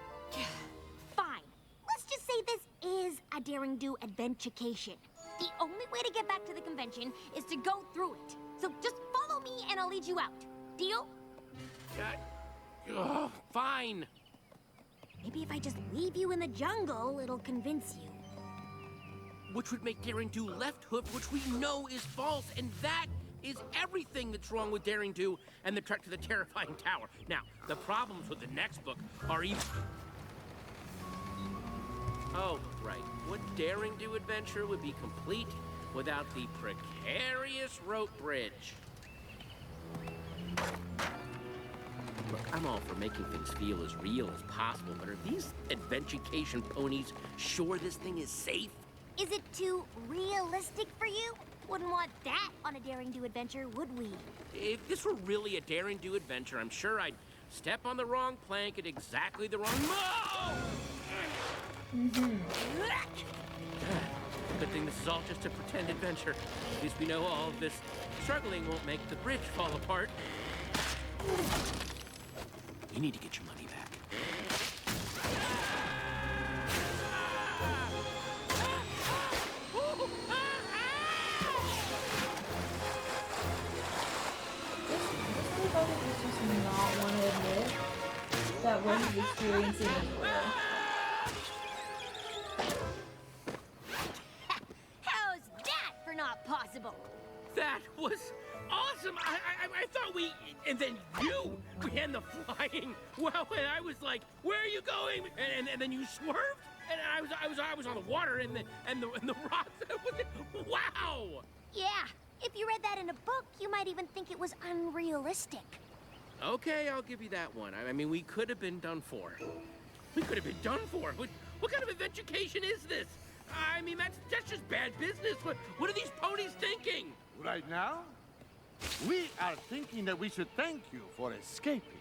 Fine. Let's just say this is a Daring Do adventurecation. The only way to get back to the convention is to go through it. So just follow me and I'll lead you out. Deal?
Fine.
Maybe if I just leave you in the jungle, it'll convince you.
Which would make Daring Do left hoof, which we know is false, and that is everything that's wrong with Daring Do and the trek to the terrifying tower. Now, the problems with the next book are even... Oh, right. What Daring Do adventure would be complete without the precarious rope bridge? Look, I'm all for making things feel as real as possible, but are these adventurecation ponies sure this thing is safe?
Is it too realistic for you? Wouldn't want that on a Daring Do adventure, would we?
If this were really a Daring Do adventure, I'm sure I'd step on the wrong plank at exactly the wrong... Good thing this is all just a pretend adventure. At least we know all of this struggling won't make the bridge fall apart. You need to get your money back.
Not want to admit that what he's experiencing is real.
How's that for not possible?
That was awesome! I thought we... And then you! And the flying! Well, and I was like, where are you going? And then you swerved? And I was on the water and the rocks. Wow!
Yeah, if you read that in a book, you might even think it was unrealistic.
Okay, I'll give you that one. I mean, we could have been done for. We could have been done for. What kind of adventurecation is this? I mean, that's just bad business. What are these ponies thinking?
Right now, we are thinking that we should thank you for escaping.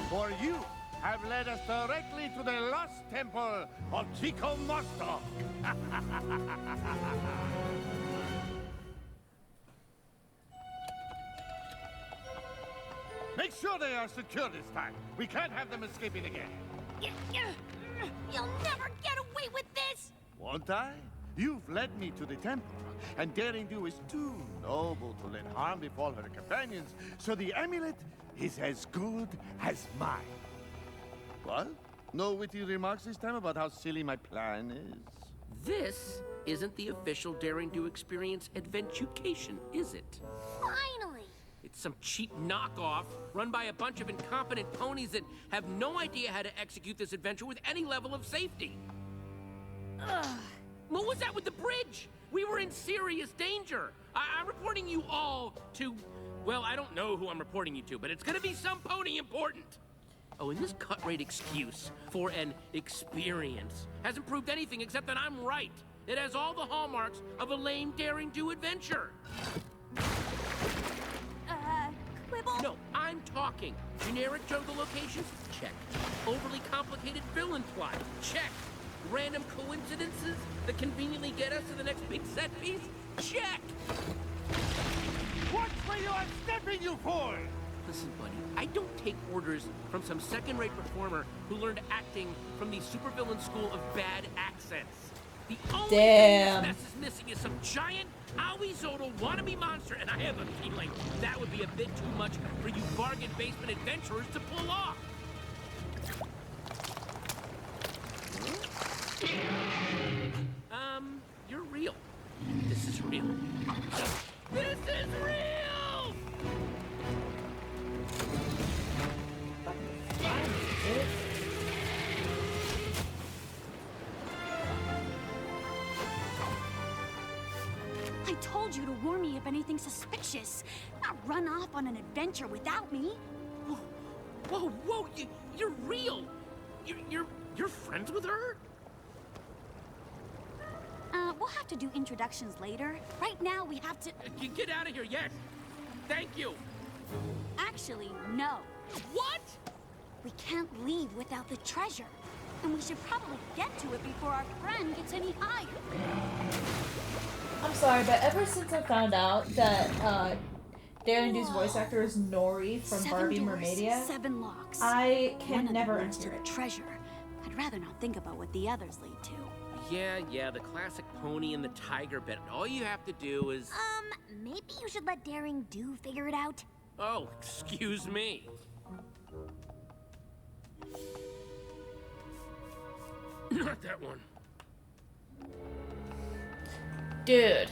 For you have led us directly to the lost temple of Chico Mosto. Make sure they are secure this time. We can't have them escaping again.
You'll never get away with this!
Won't I? You've led me to the temple, and Daring Do is too noble to let harm befall her companions, so the amulet is as good as mine. What? No witty remarks this time about how silly my plan is?
This isn't the official Daring Do experience adventucation, is it?
Finally!
It Some cheap knockoff run by a bunch of incompetent ponies that have no idea how to execute this adventure with any level of safety. Ugh. What was that with the bridge? We were in serious danger. I'm reporting you all to... Well, I don't know who I'm reporting you to, but it's gonna be some pony important. Oh, and this cut-rate excuse for an experience hasn't proved anything except that I'm right. It has all the hallmarks of a lame daring-do adventure.
Quibble?
No, I'm talking. Generic jungle locations? Check. Overly complicated villain plot? Check. Random coincidences that conveniently get us to the next big set piece? Check!
What's where you are stepping you for?
Listen, buddy, I don't take orders from some second-rate performer who learned acting from the supervillain school of bad accents. The only thing this mess is missing is some giant, owie-zodal wannabe monster, and I have a feeling that would be a bit too much for you bargain basement adventurers to pull off. You're real. This is real. This is real!
I told you to warn me if anything suspicious. Not run off on an adventure without me.
Whoa, you're real! You're friends with her?
We'll have to do introductions later. Right now, we have to...
Get out of here, yes! Thank you!
Actually, no.
What?
We can't leave without the treasure. And we should probably get to it before our friend gets any higher.
I'm sorry, but ever since I found out that Daring Do's voice actor is Nori from Barbie Mermaidia,
7 locks.
I can
One
never
of them leads
enter
to
it.
the treasure. I'd rather not think about what the others lead to.
Yeah, the classic pony and the tiger bit. All you have to do is...
Maybe you should let Daring Do figure it out.
Oh, excuse me. Not that one.
Dude.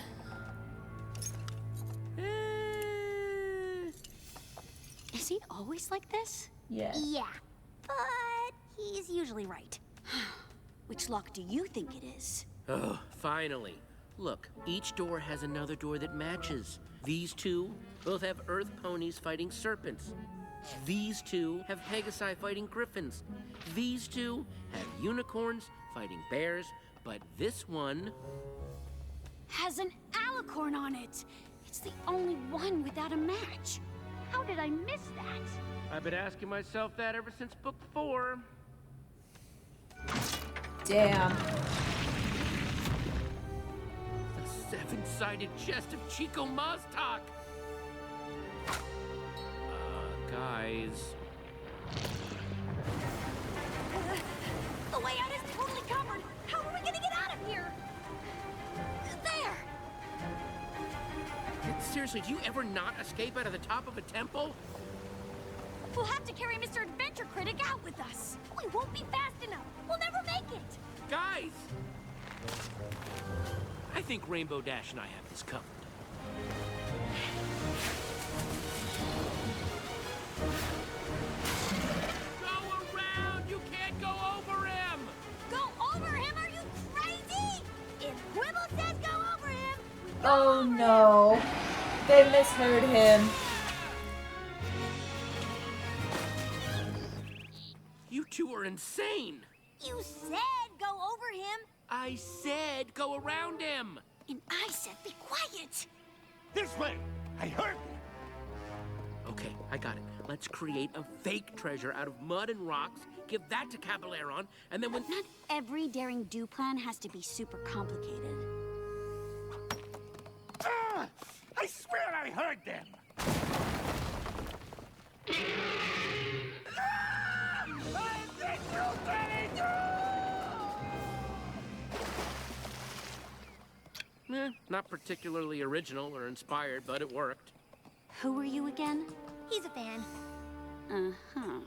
Is he always like this?
Yes.
Yeah, but he's usually right.
Which lock do you think it is?
Oh, finally. Look, each door has another door that matches. These two both have earth ponies fighting serpents. These two have Pegasi fighting griffins. These two have unicorns fighting bears. But this one...
has an alicorn on it. It's the only one without a match. How did I miss that?
I've been asking myself that ever since book 4.
Damn.
The 7-sided chest of Chico Maztak. Guys.
The way out is totally covered. How are we gonna get out of here? There!
Seriously, do you ever not escape out of the top of a temple?
We'll have to carry Mr. Adventure Critic out with us. We won't be fast enough. We'll never make it.
Guys! I think Rainbow Dash and I have this covered. Go around! You can't go over him!
Go over him? Are you crazy? If Quibble says go over him,
Oh no. They misheard him.
You two are insane!
you said go over him.
I said go around him!
And I said be quiet.
This way! I heard you!
Okay, I got it. Let's create a fake treasure out of mud and rocks, give that to Caballeron, and then when...
Not every Daring Do plan has to be super complicated.
Ah! I swear I heard them!
Not particularly original or inspired, but it worked.
Who are you again?
He's a fan.
Uh-huh.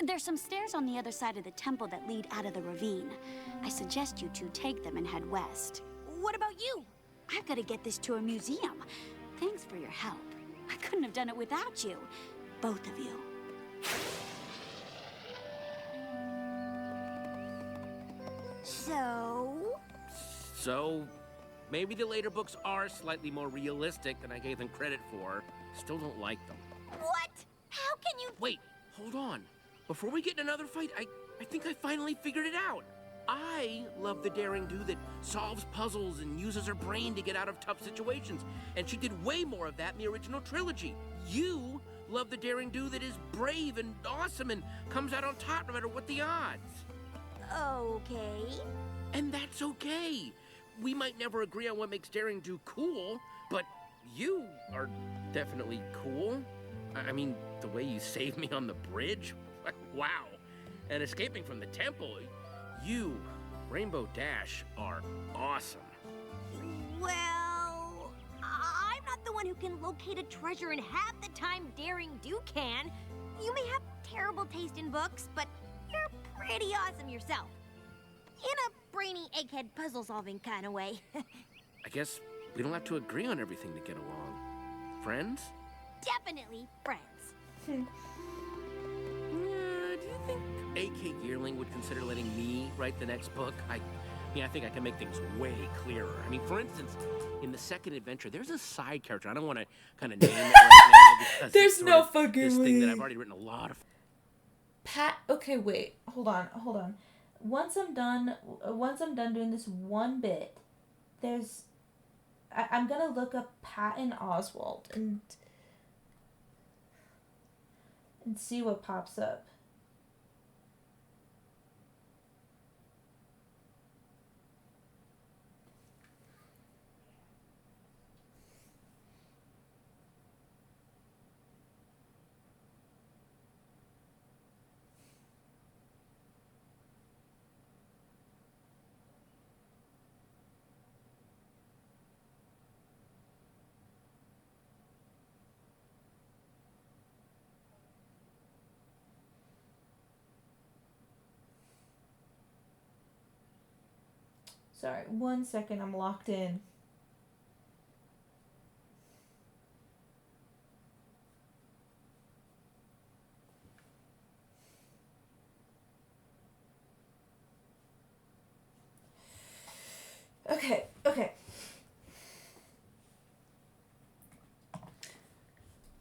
There's some stairs on the other side of the temple that lead out of the ravine. I suggest you two take them and head west. What about you? I've got to get this to a museum. Thanks for your help. I couldn't have done it without you. Both of you.
So, maybe the later books are slightly more realistic than I gave them credit for. Still don't like them.
What? How can you...
Wait, hold on. Before we get in another fight, I think I finally figured it out. I love the daring do that solves puzzles and uses her brain to get out of tough situations. And she did way more of that in the original trilogy. You love the daring do that is brave and awesome and comes out on top no matter what the odds.
Okay.
And that's okay. We might never agree on what makes daring do cool, but you are definitely cool. I mean, the way you saved me on the bridge, wow. And escaping from the temple, you, Rainbow Dash, are awesome.
Well, I'm not the one who can locate a treasure in half the time Daring Do can. You may have terrible taste in books, but you're pretty awesome yourself. In a brainy egghead puzzle-solving kind of way.
I guess we don't have to agree on everything to get along. Friends?
Definitely friends.
Do you think A.K. Yearling would consider letting me write the next book? I think I can make things way clearer. I mean, for instance, in the second adventure, there's a side character. I don't want to kind of name it right now because
there's no fucking
this
way.
thing that I've already written a lot of.
Okay, wait. Hold on. Once I'm done doing this one bit, I'm gonna look up Patton Oswalt and see what pops up. Sorry, 1 second, I'm locked in. Okay.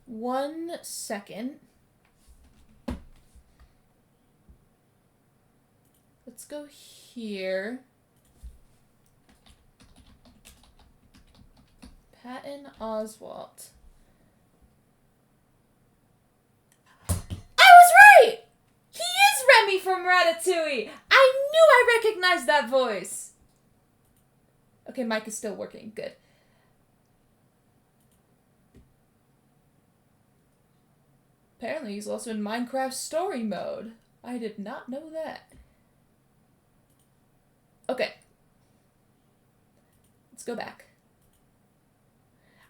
1 second. Let's go here. Patton Oswalt. I was right! He is Remy from Ratatouille! I knew I recognized that voice! Okay, mic is still working. Good. Apparently he's also in Minecraft story mode. I did not know that. Okay. Let's go back.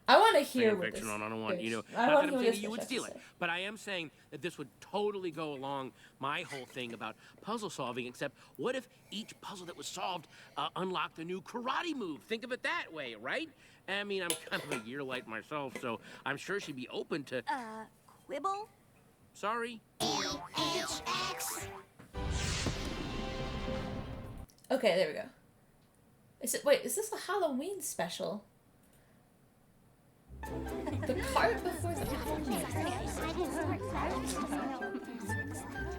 I want to hear what this
I don't want,
fish-
not
I
that
want
I'm
to hear
saying
what
that you would
this fish
steal
has
it,
to say.
but I am saying that this would totally go along my whole thing about puzzle solving, except what if each puzzle that was solved unlocked a new karate move? Think of it that way, right? I mean, I'm kind of a year late myself, so I'm sure she'd be open to...
Quibble?
Sorry.
Okay, there we go. Is this a Halloween special? The cart before the Halloween.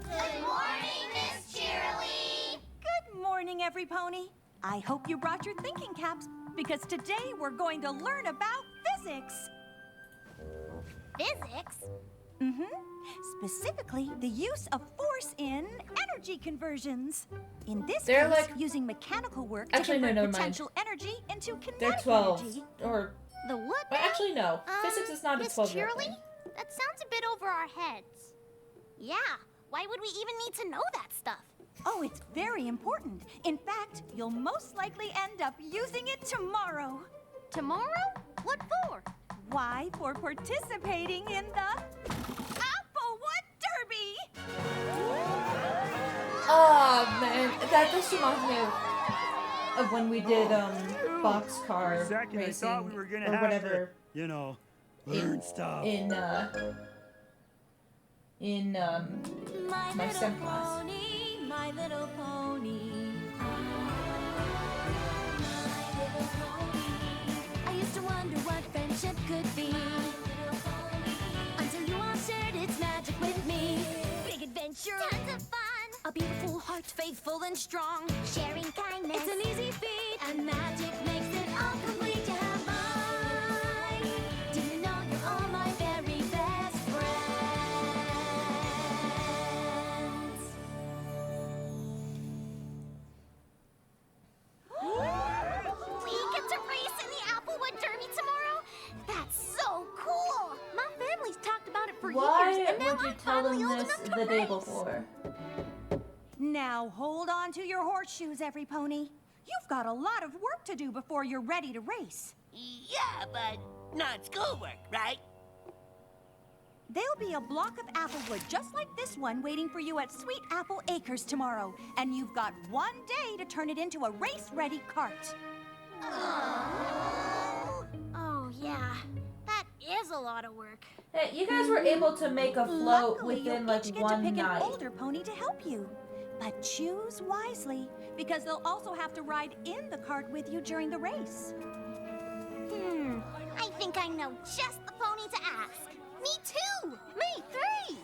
Good morning, Miss Cheerilee.
Good morning, every pony. I hope you brought your thinking caps, because today we're going to learn about physics.
Physics?
Specifically, the use of force in energy conversions. In this
They're
case,
like-
using mechanical work
Actually,
to
no,
convert
never mind.
potential energy into kinetic
They're 12.
energy.
Or...
The what?
Well, actually, no. Physics is not a
Miss
12-year-old
Cheerilee?
thing.
That sounds a bit over our heads. Yeah, why would we even need to know that stuff?
Oh, it's very important. In fact, you'll most likely end up using it tomorrow.
Tomorrow? What for?
Why, for participating in the Applewood Derby!
Oh, man. That just reminds me of when we did, boxcar
For a second,
racing,
I thought we were gonna
or
have
whatever.
to,
Learn stuff.
in my STEM class.
My little pony. I used to wonder what friendship could be. Until you all shared its magic with me. Big adventure. Tons of fun. A beautiful heart, faithful and strong. Sharing kindness. It's an easy feat. And magic makes it all complete. You have mine. Do you know you're all my very best friends?
We get to race in the Applewood Derby tomorrow? That's so cool! My family's talked about it for years,
Why
and now
would you
I'm
tell them
finally old
this
enough to
the day
race.
before?
Now hold on to your horseshoes, every pony. You've got a lot of work to do before you're ready to race.
Yeah, but not schoolwork, right?
There'll be a block of applewood just like this one waiting for you at Sweet Apple Acres tomorrow, and you've got 1 day to turn it into a race-ready cart.
Oh, yeah. That is a lot of work.
Hey, you guys were able to make a float
Luckily,
within
you'll
like
each get
one
to pick
night.
an older pony to help you. But choose wisely, because they'll also have to ride in the cart with you during the race.
I think I know just the pony to ask. Me too! Me, 3!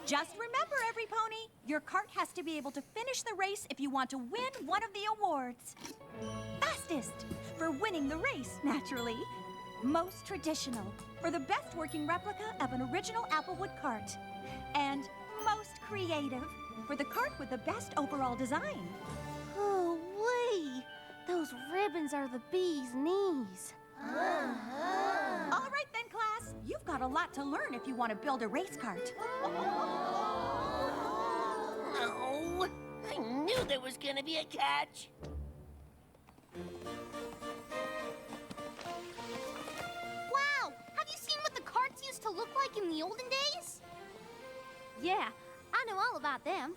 Just remember, every pony, your cart has to be able to finish the race if you want to win one of the awards. Fastest, for winning the race, naturally. Most traditional, for the best working replica of an original Applewood cart. And most creative, for the cart with the best overall design.
Oh, wee! Those ribbons are the bee's knees.
All right then, class. You've got a lot to learn if you want to build a race cart.
Oh, I knew there was gonna be a catch.
Wow! Have you seen what the carts used to look like in the olden days? Yeah, I know all about them.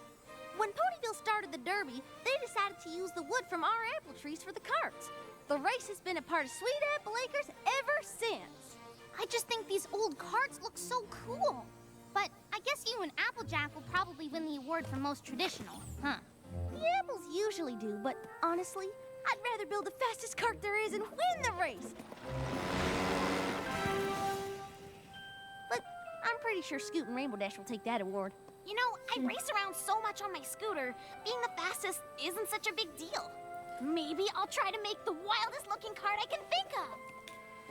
When Ponyville started the Derby, they decided to use the wood from our apple trees for the carts. The race has been a part of Sweet Apple Acres ever since. I just think these old carts look so cool. But I guess you and Applejack will probably win the award for most traditional, huh? The apples usually do, but honestly, I'd rather build the fastest cart there is and win the race. But I'm pretty sure Scoot and Rainbow Dash will take that award. You know, I race around so much on my scooter, being the fastest isn't such a big deal. Maybe I'll try to make the wildest looking cart I can think of.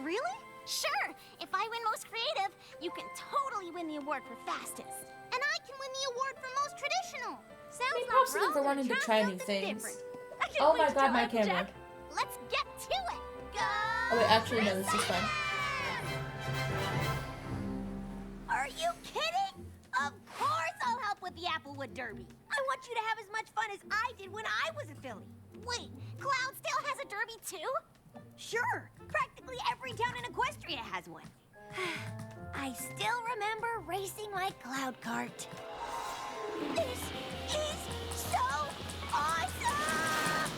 Really? Sure. If I win most creative, you can totally win the award for fastest. And I can win the award for most traditional. Sounds
props to them
like
for
we're all
wanting to
gonna
try new
something
things.
different. I can't
Oh
wait
my
to
god,
tell
my
Applejack.
camera.
Let's get to it. Go!
Oh wait, actually no, this is fun.
Are you kidding? Of course I'll help with the Applewood Derby. I want you to have as much fun as I did when I was a filly. Wait, Cloudsdale has a derby too? Sure. Practically every town in Equestria has one. I still remember racing my cloud cart. This is so awesome!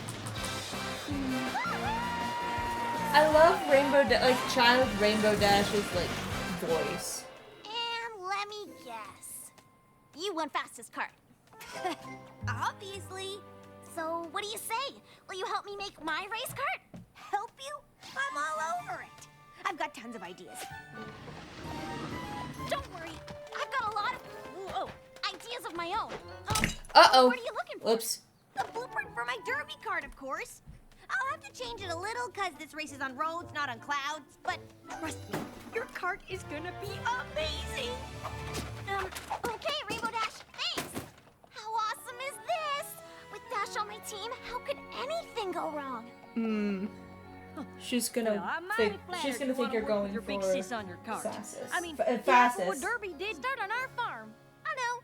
I love child Rainbow Dash's like voice.
And let me guess. You won fastest cart. Obviously. So what do you say? Will you help me make my race cart? Help you? I'm all over it. I've got tons of ideas. Don't worry. I've got a lot of ideas of my own.
Uh-oh.
What are you looking for?
Whoops.
The blueprint for my derby cart, of course. I'll have to change it a little because this race is on roads, not on clouds. But trust me, your cart is gonna be amazing. Okay, Rainbow Dash, thanks. How awesome is this? With Dash on my team, how could anything go wrong?
She's gonna
Well, I'm
think
mighty flattered
you're
you wanna
going
work with your
for
big sis on your cart.
fastest.
I mean,
F-
the
fastest.
Applewood Derby did start on our farm.
I know.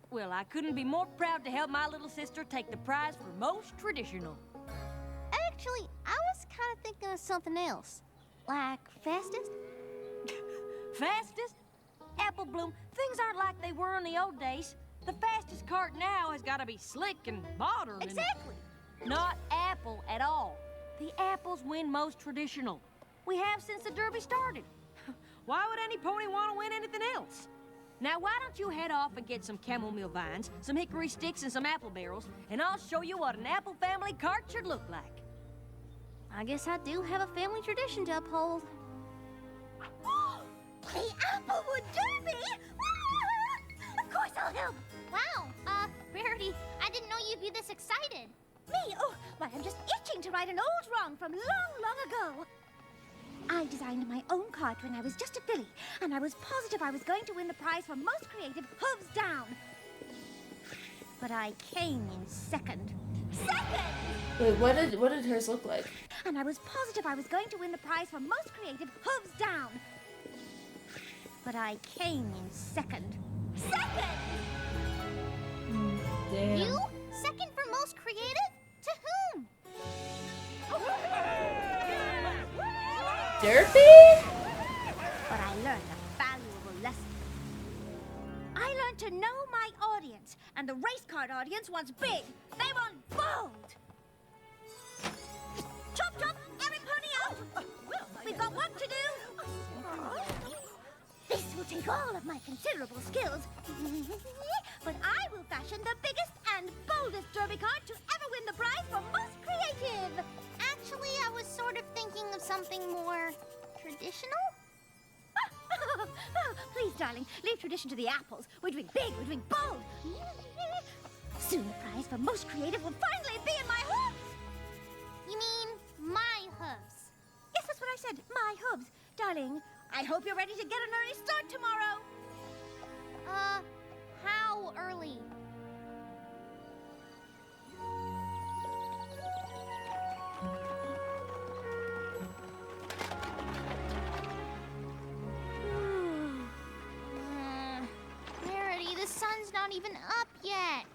Well, I couldn't be more proud to help my little sister take the prize for most traditional.
Actually, I was kind of thinking of something else. Like fastest?
Fastest? Apple Bloom, things aren't like they were in the old days. The fastest cart now has got to be slick and modern.
Exactly.
Not Apple at all. The apples win most traditional. We have since the Derby started. Why would any pony want to win anything else? Now, why don't you head off and get some chamomile vines, some hickory sticks, and some apple barrels, and I'll show you what an apple family cart should look like.
I guess I do have a family tradition to uphold.
The Applewood Derby? Of course I'll help.
Wow, Rarity, I didn't know you'd be this excited.
Me? Oh, why, I'm just itching to right an old wrong from long, long ago. I designed my own cart when I was just a filly, and I was positive I was going to win the prize for most creative hooves down. But I came in second.
Wait, what did hers look like?
And I was positive I was going to win the prize for most creative hooves down. But I came in second.
Damn.
You? Second for most creative? To whom?
Derpy?
But I learned a valuable lesson. I learned to know my audience, and the race cart audience wants big. They want bold. Chop, chop, every pony out. We've got work to do. This will take all of my considerable skills. But I will fashion the biggest and boldest derby cart to ever win the prize for most creative.
Actually, I was sort of thinking of something more traditional.
Please, darling, leave tradition to the apples. We're doing big, we're doing bold. Soon the prize for most creative will finally be in my hooves.
You mean my hooves?
Yes, that's what I said, my hooves. Darling, I hope you're ready to get an early start tomorrow.
How early? Rarity, the sun's not even up yet.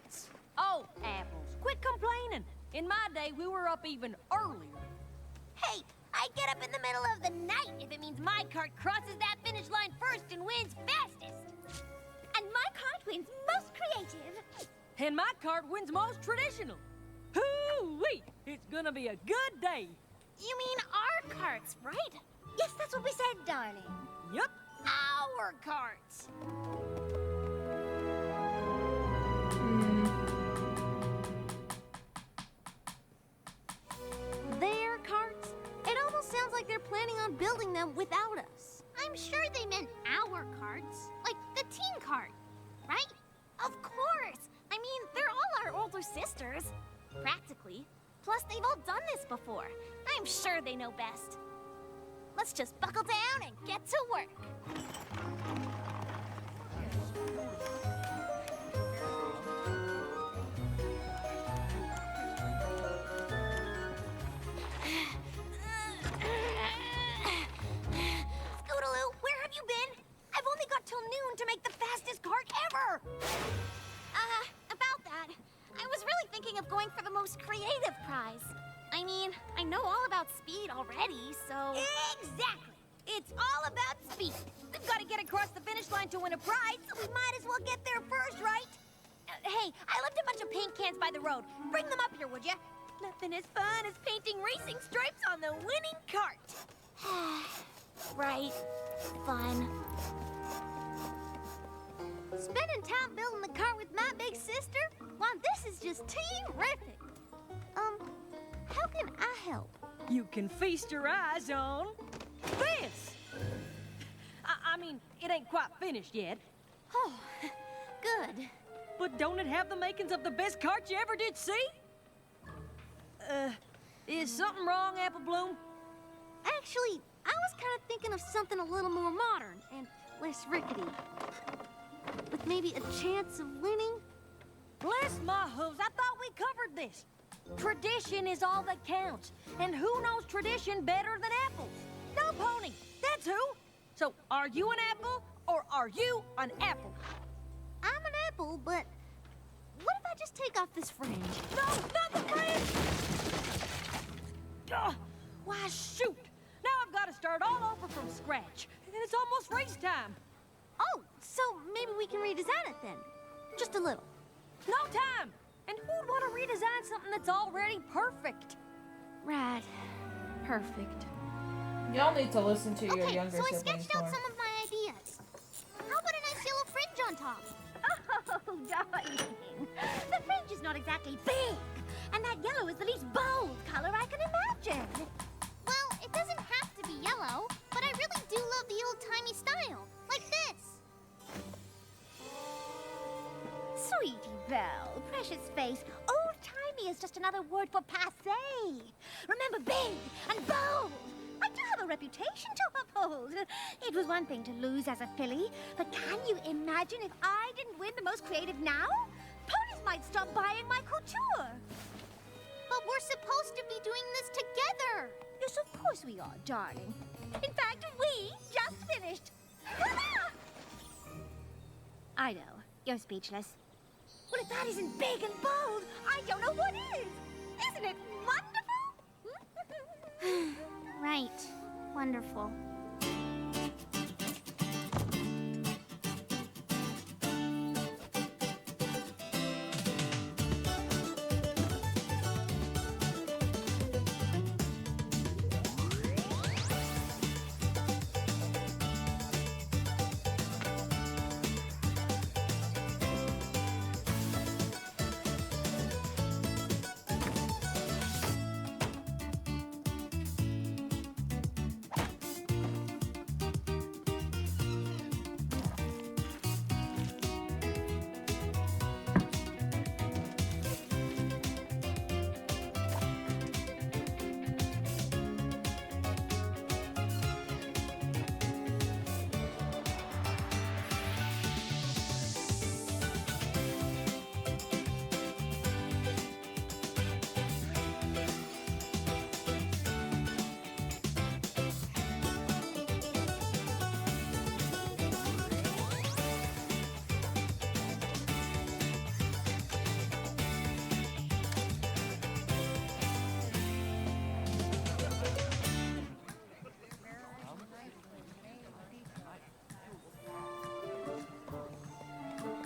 Oh, apples, quit complaining. In my day, we were up even earlier.
Hey, I get up in the middle of the night if it means my cart crosses that finish line first and wins fastest.
And my cart wins most creative.
And my cart wins most traditional. Hoo-wee! It's gonna be a good day.
You mean our carts, right?
Yes, that's what we said, darling.
Yup.
Our carts. Their carts? It almost sounds like they're planning on building them without us. I'm sure they meant our carts. Like the teen cart, right? Of course! I mean, they're all our older sisters. Practically. Plus, they've all done this before. I'm sure they know best. Let's just buckle down and get to work. Scootaloo, where have you been? I've only got till noon to make the fastest cart ever! About that, I was really thinking of going for the most creative prize. I mean, I know all about speed already, so...
Exactly! It's all about speed.
We've got to get across the finish line to win a prize, so we might as well get there first, right?
Hey, I left a bunch of paint cans by the road. Bring them up here, would you? Nothing as fun as painting racing stripes on the winning cart. Right. Fun. Spending time building the cart with my big sister? Well, this is just terrific. How can I help?
You can feast your eyes on this. I mean, it ain't quite finished yet.
Oh, good.
But don't it have the makings of the best cart you ever did see? Is something wrong, Apple Bloom?
Actually, I was kind of thinking of something a little more modern and less rickety. With maybe a chance of winning?
Bless my hooves, I thought we covered this. Tradition is all that counts. And who knows tradition better than apples? No pony, that's who. So, are you an apple or are you an apple?
I'm an apple, but what if I just take off this fringe?
No, not the fringe! Why, shoot! Now I've got to start all over from scratch. And it's almost race time.
Oh, so maybe we can redesign it then. Just a little.
No time! And who'd want to redesign something that's already perfect?
Right. Perfect.
Y'all need to listen to your
Okay,
younger
so I
siblings
sketched out
more.
some of my ideas. How about a nice yellow fringe on top?
Oh, darling. The fringe is not exactly big. And that yellow is the least bold color I can imagine.
Well, it doesn't have to be yellow, but I really do love the old-timey style. Like this.
Sweetie Belle, precious face, old-timey is just another word for passé. Remember, big and bold. I do have a reputation to uphold. It was one thing to lose as a filly, but can you imagine if I didn't win the most creative now? Ponies might stop buying my couture.
But we're supposed to be doing this together.
Yes, of course we are, darling. In fact, we just finished. I know, you're speechless. Well, if that isn't big and bold, I don't know what is. Isn't it wonderful?
Right. Wonderful.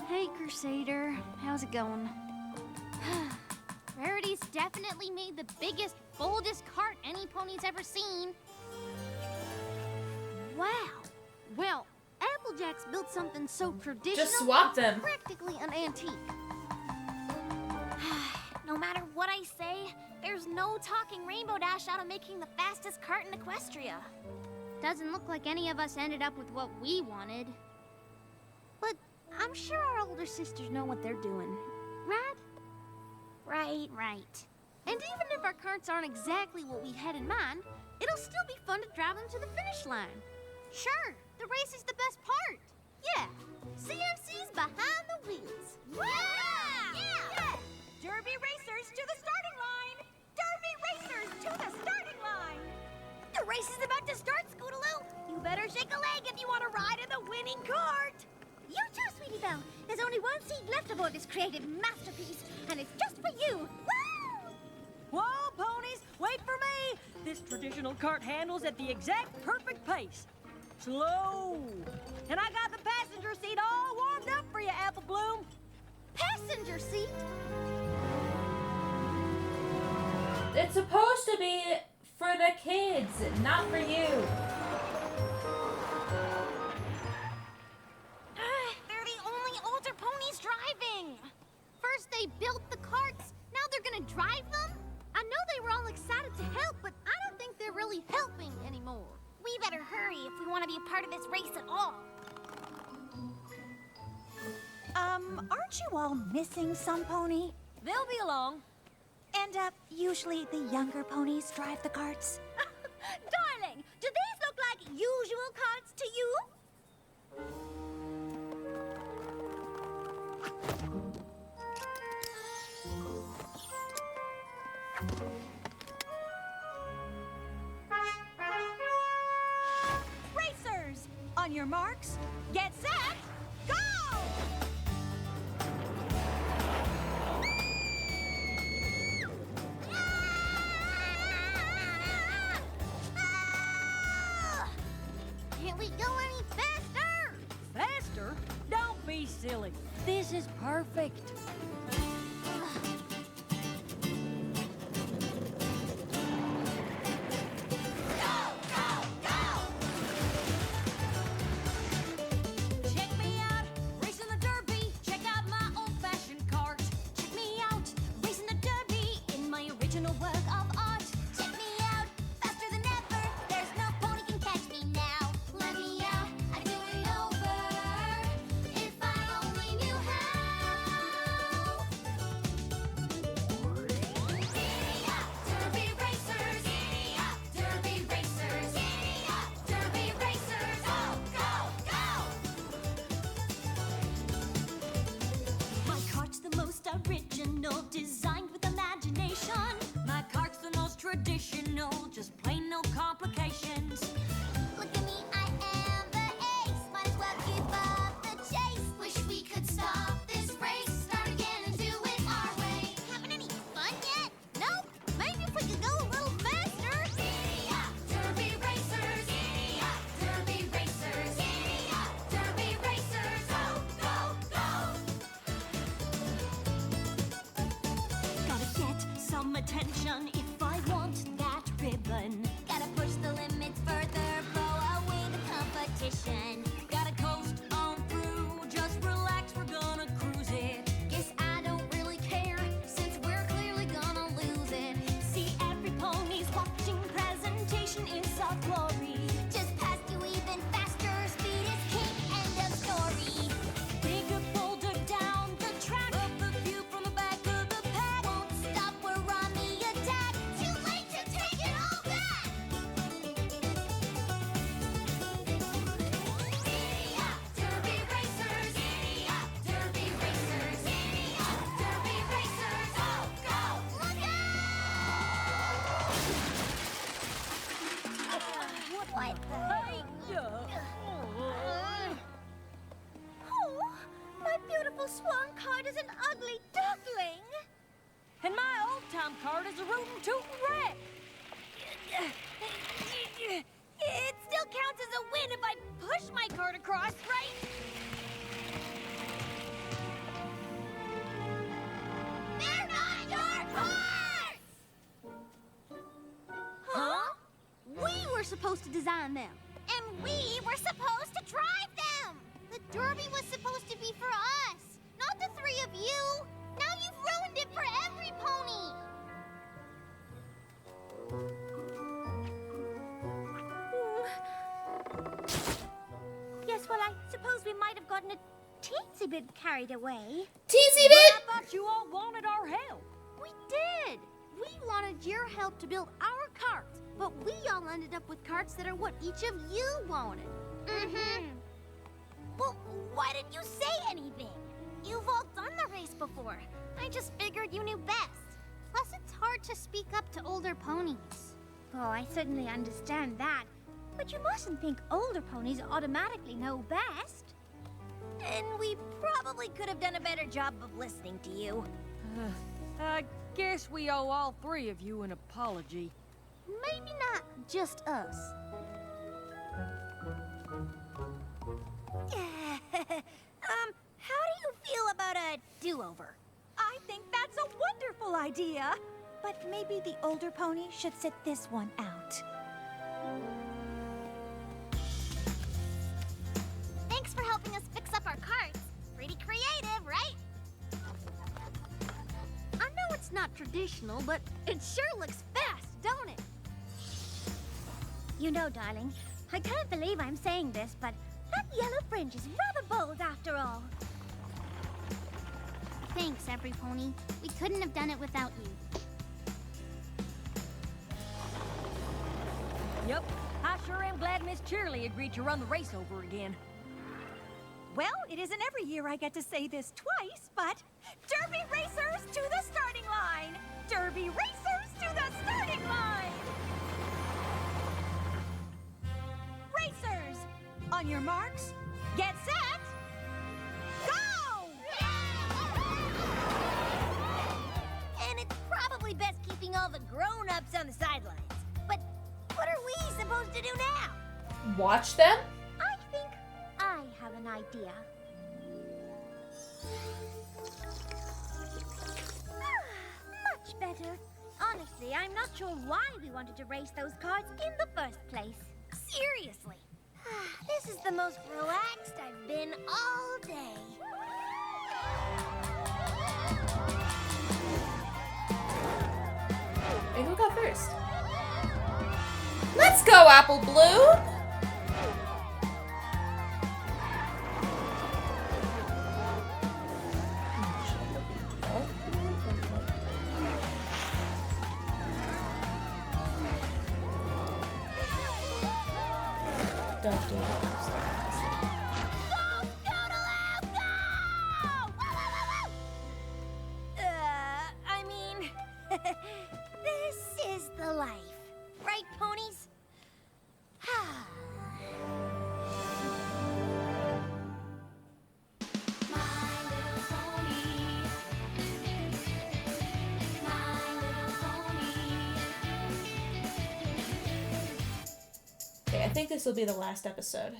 Hey, Crusader. How's it going?
Rarity's definitely made the biggest, boldest cart any pony's ever seen.
Wow. Well, Applejack's built something so traditional.
Just swap them.
It's practically an antique. No matter what I say, there's no talking Rainbow Dash out of making the fastest cart in Equestria.
Doesn't look like any of us ended up with what we wanted.
But I'm sure our older sisters know what they're doing. Right? Right. And even if our carts aren't exactly what we had in mind, it'll still be fun to drive them to the finish line.
Sure, the race is the best part.
Yeah, CMC's behind the wheels.
Yeah! Derby racers to the starting line! Derby racers to the starting line!
The race is about to start, Scootaloo. You better shake a leg if you want to ride in the winning cart.
You too, Sweetie Belle. There's only one seat left aboard this creative masterpiece, and it's just for you. Woo!
Whoa, ponies, wait for me! This traditional cart handles at the exact perfect pace. Slow. And I got the passenger seat all warmed up for you, Apple Bloom.
Passenger seat?
It's supposed to be for the kids, not for you.
They're the only older ponies driving. First they built the carts, now they're gonna drive them? I know they were all excited to help, but I don't think they're really helping anymore. We better hurry if we want to be a part of this race at all.
Aren't you all missing some pony?
They'll be along.
And, usually the younger ponies drive the carts?
Darling, do these look like usual carts to you?
Racers, on your marks, get set, go!
Can't we go any faster?
Faster? Don't be silly. This is perfect.
original, designed with imagination.
My cart's the most traditional, just plain no complications.
Look at me, I am the ace. Might as well give up the chase. Wish we could stop this race. Start again and do it our way. Having any fun yet? Nope. Maybe if we could go a little faster. Giddy up, Derby racers. Giddy up, Derby racers. Giddy up, Derby racers. Go, go, go.
Gotta get some attention if I want that ribbon.
Gotta push the limits further, blow away the competition.
Gotta coast on through, just relax, we're gonna cruise it.
Guess I don't really care, since we're clearly gonna lose it.
See, every pony's watching, presentation is our glory.
Just past you even faster, speed is king, end of story.
Bigger, bolder down the track, love the view from the back of the pack.
Won't stop, we're on the attack. Too late to take it all back. Giddy up, Derby racers. Giddy up, Derby racers. Giddy up, Derby racers. Go, go, look out! What the?
Oh, my beautiful swan card is an ugly duckling.
And my old-time card is a rootin' tootin' wreck.
It still counts as a win if I push my card across, right?
They're not your cards!
Huh?
We were supposed to design them.
And we were supposed to drive them! The Derby was supposed to be for us, not the three of you! Now you've ruined it for every pony!
Yes, well, I suppose we might have gotten a teensy bit carried away.
Teensy
But
bit?
I thought you all wanted our help.
We did. We wanted your help to build our carts, but we all ended up with carts that are what each of you wanted.
Mm-hmm. Well, why didn't you say anything? You've all done the race before. I just figured you knew best. Plus, it's hard to speak up to older ponies.
Oh, I certainly understand that. But you mustn't think older ponies automatically know best.
And we probably could have done a better job of listening to you.
I guess we owe all three of you an apology.
Maybe not just us.
How do you feel about a do-over?
I think that's a wonderful idea. But maybe the older pony should sit this one out.
Thanks for helping us fix up our carts. Pretty creative, right?
I know it's not traditional, but it sure looks fast, don't it?
You know, darling, I can't believe I'm saying this, but that yellow fringe is rather bold after all.
Thanks, every pony. We couldn't have done it without you.
Yep, I sure am glad Miss Cheerily agreed to run the race over again.
Well, it isn't every year I get to say this twice, but Derby racers to the starting line! Derby racers to the starting line! Racers, on your marks, get set, go!
And it's probably best keeping all the grown-ups on the sidelines. But what are we supposed to do now?
Watch them?
I think I have an idea. Much better. Honestly, I'm not sure why we wanted to race those carts in the first place.
Seriously. This is the most relaxed I've been all day.
And who got first? Let's go, Apple Bloom! Don't do it. think this will be the last episode.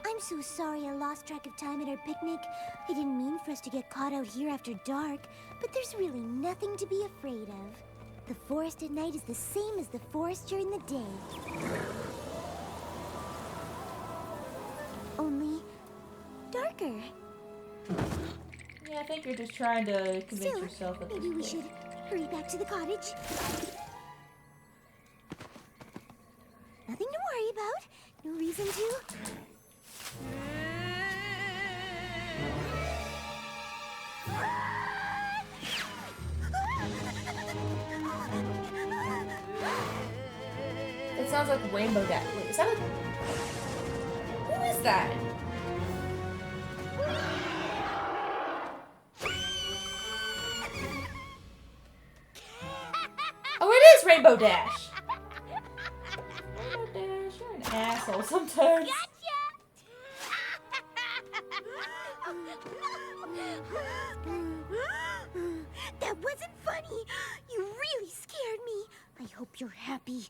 I'm so sorry I lost track of time at our picnic. I didn't mean for us to get caught out here after dark, but there's really nothing to be afraid of. The forest at night is the same as the forest during the day. Only darker.
Yeah, I think you're just trying to convince
Still,
yourself at this
maybe we
point.
should hurry back to the cottage. Nothing to worry about. No reason to.
It sounds like Rainbow Dash. Wait, is that a... Who is that? Oh, it is Rainbow Dash. Rainbow Dash, you're an asshole sometimes.
That wasn't funny. You really scared me. I hope you're happy.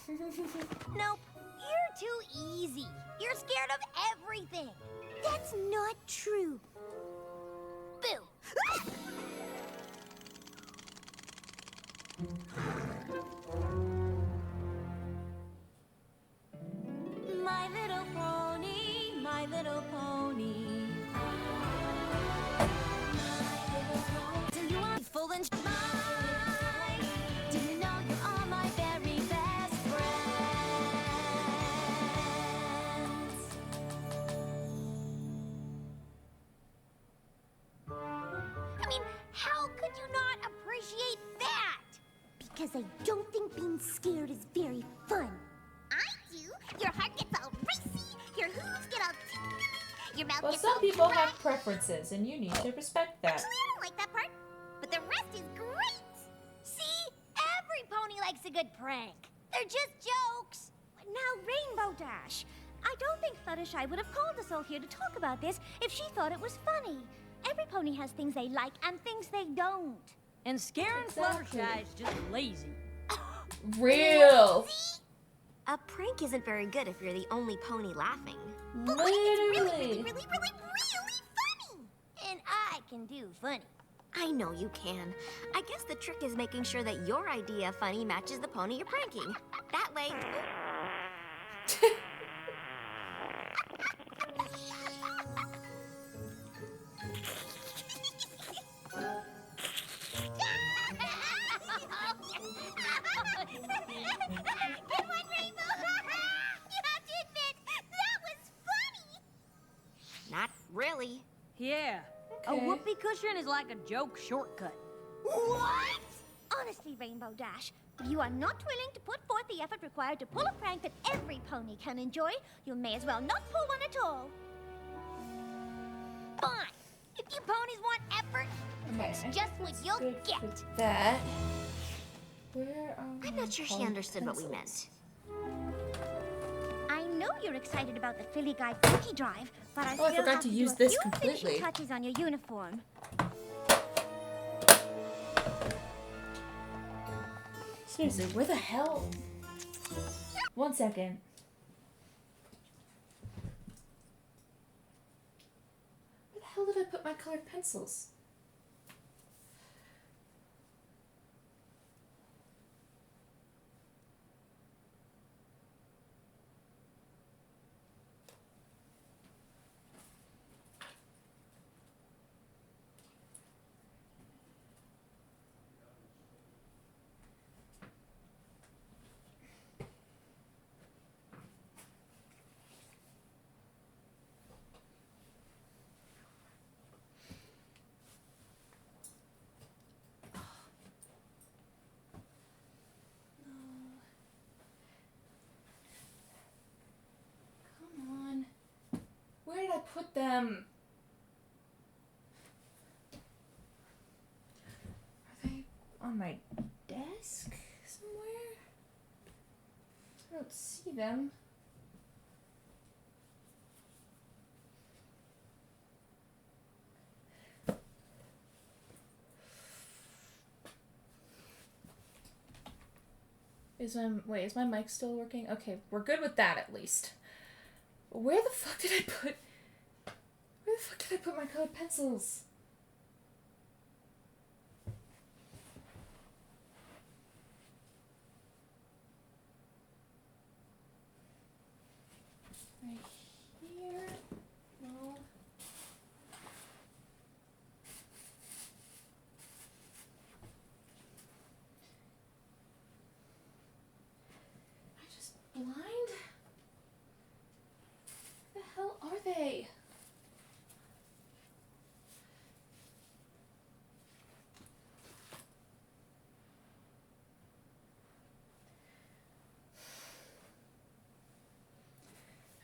Nope, you're too easy. You're scared of everything.
That's not true.
Boo.
My little pony, my little pony.
Do you want full and
Do you know you are my very best friends?
I mean, how could you not appreciate that?
Because I don't think being scared is very fun.
I do. Your heart gets all racy, your hooves get all tingly, your mouth
Well,
gets
some
all
people
dry.
have preferences, and you need to respect that.
Actually, I don't like that part, but the rest is great. See? Every pony likes a good prank. They're just jokes.
Now, Rainbow Dash, I don't think Fluttershy would have called us all here to talk about this if she thought it was funny. Every pony has things they like and things they don't.
And scaring
Exactly.
Fluttershy is just lazy.
Real.
A prank isn't very good if you're the only pony laughing.
Literally.
Really funny. And I can do funny.
I know you can. I guess the trick is making sure that your idea of funny matches the pony you're pranking. That way...
Good one, Rainbow. You have to admit, that was funny.
Not really.
Yeah. A
Okay.
whoopee cushion is like a joke shortcut.
What?
Honestly, Rainbow Dash, if you are not willing to put forth the effort required to pull a prank that every pony can enjoy, you may as well not pull one at all.
Fine. If you ponies want effort,
Okay,
that's
I
just
think
what
that's
you'll
good
get.
for that. Where are
I'm
my
not sure she
colored
understood what we
pencils?
meant.
I know you're excited about the Philly Guy Cookie Drive, but I
Oh, I
still
forgot
have
to
do
use
a
this
few
completely.
finishing touches on your uniform.
Seriously, where the hell? 1 second. Where the hell did I put my colored pencils? Come on. Where did I put them? Are they on my desk somewhere? I don't see them. Is my mic still working? Okay, we're good with that at least. Where the fuck did I put my colored pencils? Right here. No. Blind? Where the hell are they?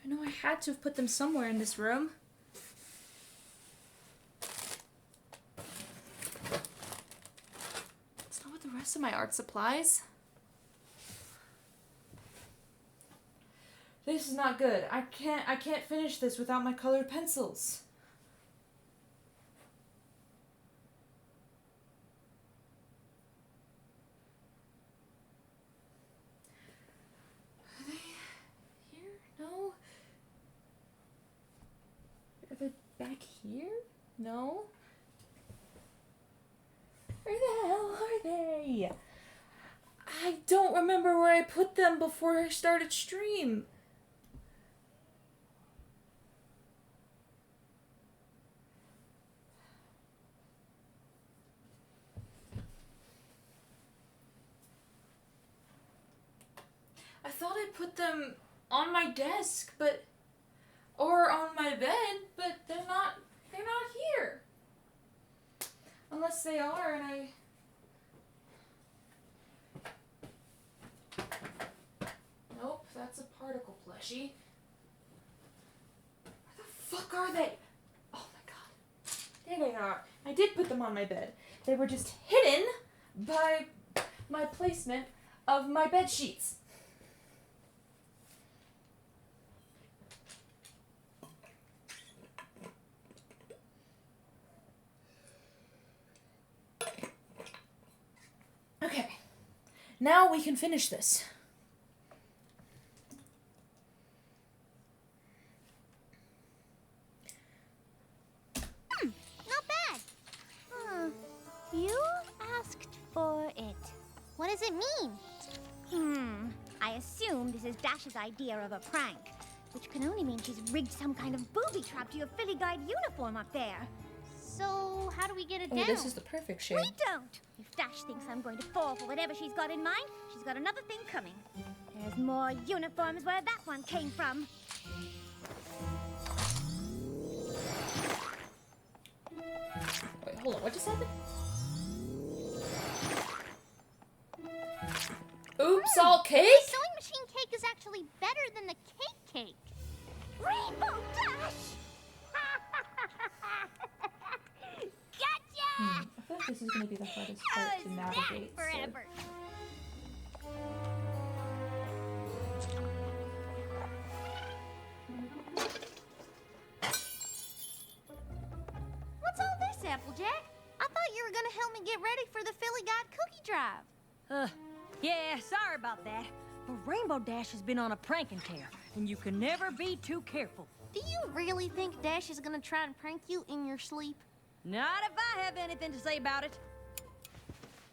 I know I had to have put them somewhere in this room. It's not with the rest of my art supplies. This is not good. I can't finish this without my colored pencils. Are they here? No. Are they back here? No. Where the hell are they? I don't remember where I put them before I started stream. I thought I put them on my desk, or on my bed, but they're not here. Unless they are, and I... Nope, that's a particle plushie. Where the fuck are they? Oh my god. There they are. I did put them on my bed. They were just hidden by my placement of my bed sheets. Okay, now we can finish this.
Not bad. You asked for it. What does it mean? I assume this is Dash's idea of a prank, which can only mean she's rigged some kind of booby trap to your Philly Guide uniform up there.
So, how do we get it down?
This is the perfect shade.
We don't. If Dash thinks I'm going to fall for whatever she's got in mind, she's got another thing coming. There's more uniforms where that one came from.
Wait, hold on. What just happened? Oops, all cake?
The sewing machine cake is actually better than the cake.
Rainbow Dash! Gotcha!
I feel like this is going to be the hardest part to navigate.
Forever.
What's all this, Applejack? I thought you were gonna help me get ready for the Philly Guide cookie drive.
Yeah, sorry about that. But Rainbow Dash has been on a pranking tear, and you can never be too careful.
Do you really think Dash is gonna try and prank you in your sleep?
Not if I have anything to say about it.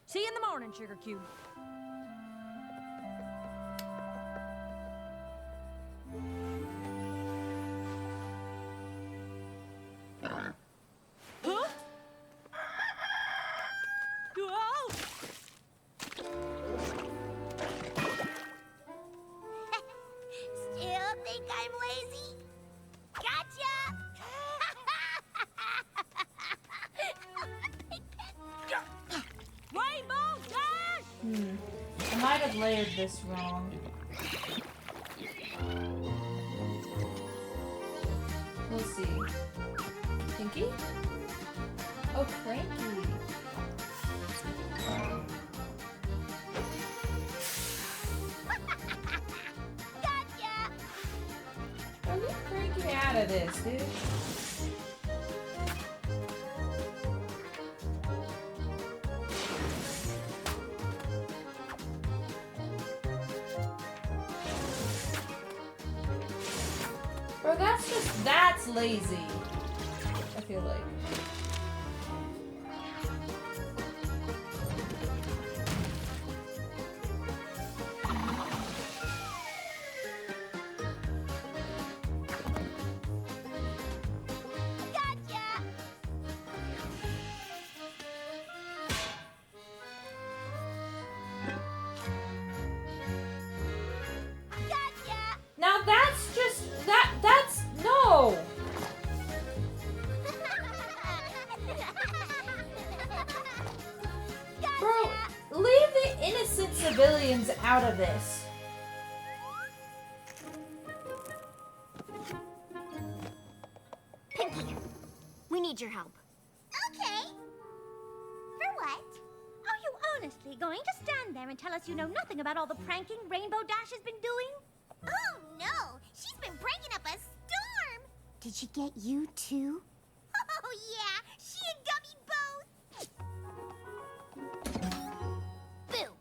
See you in the morning, Sugar Cube. Huh? Whoa!
Still think I'm lazy? Gotcha!
Rainbow Dash!
I might have layered this wrong. We'll see. Pinky? Oh, Cranky.
Gotcha!
Oh, get Cranky out of this, dude. Bro, that's lazy. I feel like. Now that's just that's no. Bro, leave the innocent civilians out of this.
Pinky, we need your help.
Okay. For what? Are you honestly going to stand there and tell us you know nothing about all the pranking Rainbow Dash has been doing?
Oh, no. She's been breaking up a storm.
Did she get you too?
Oh, yeah. She and Gummy both. Boo.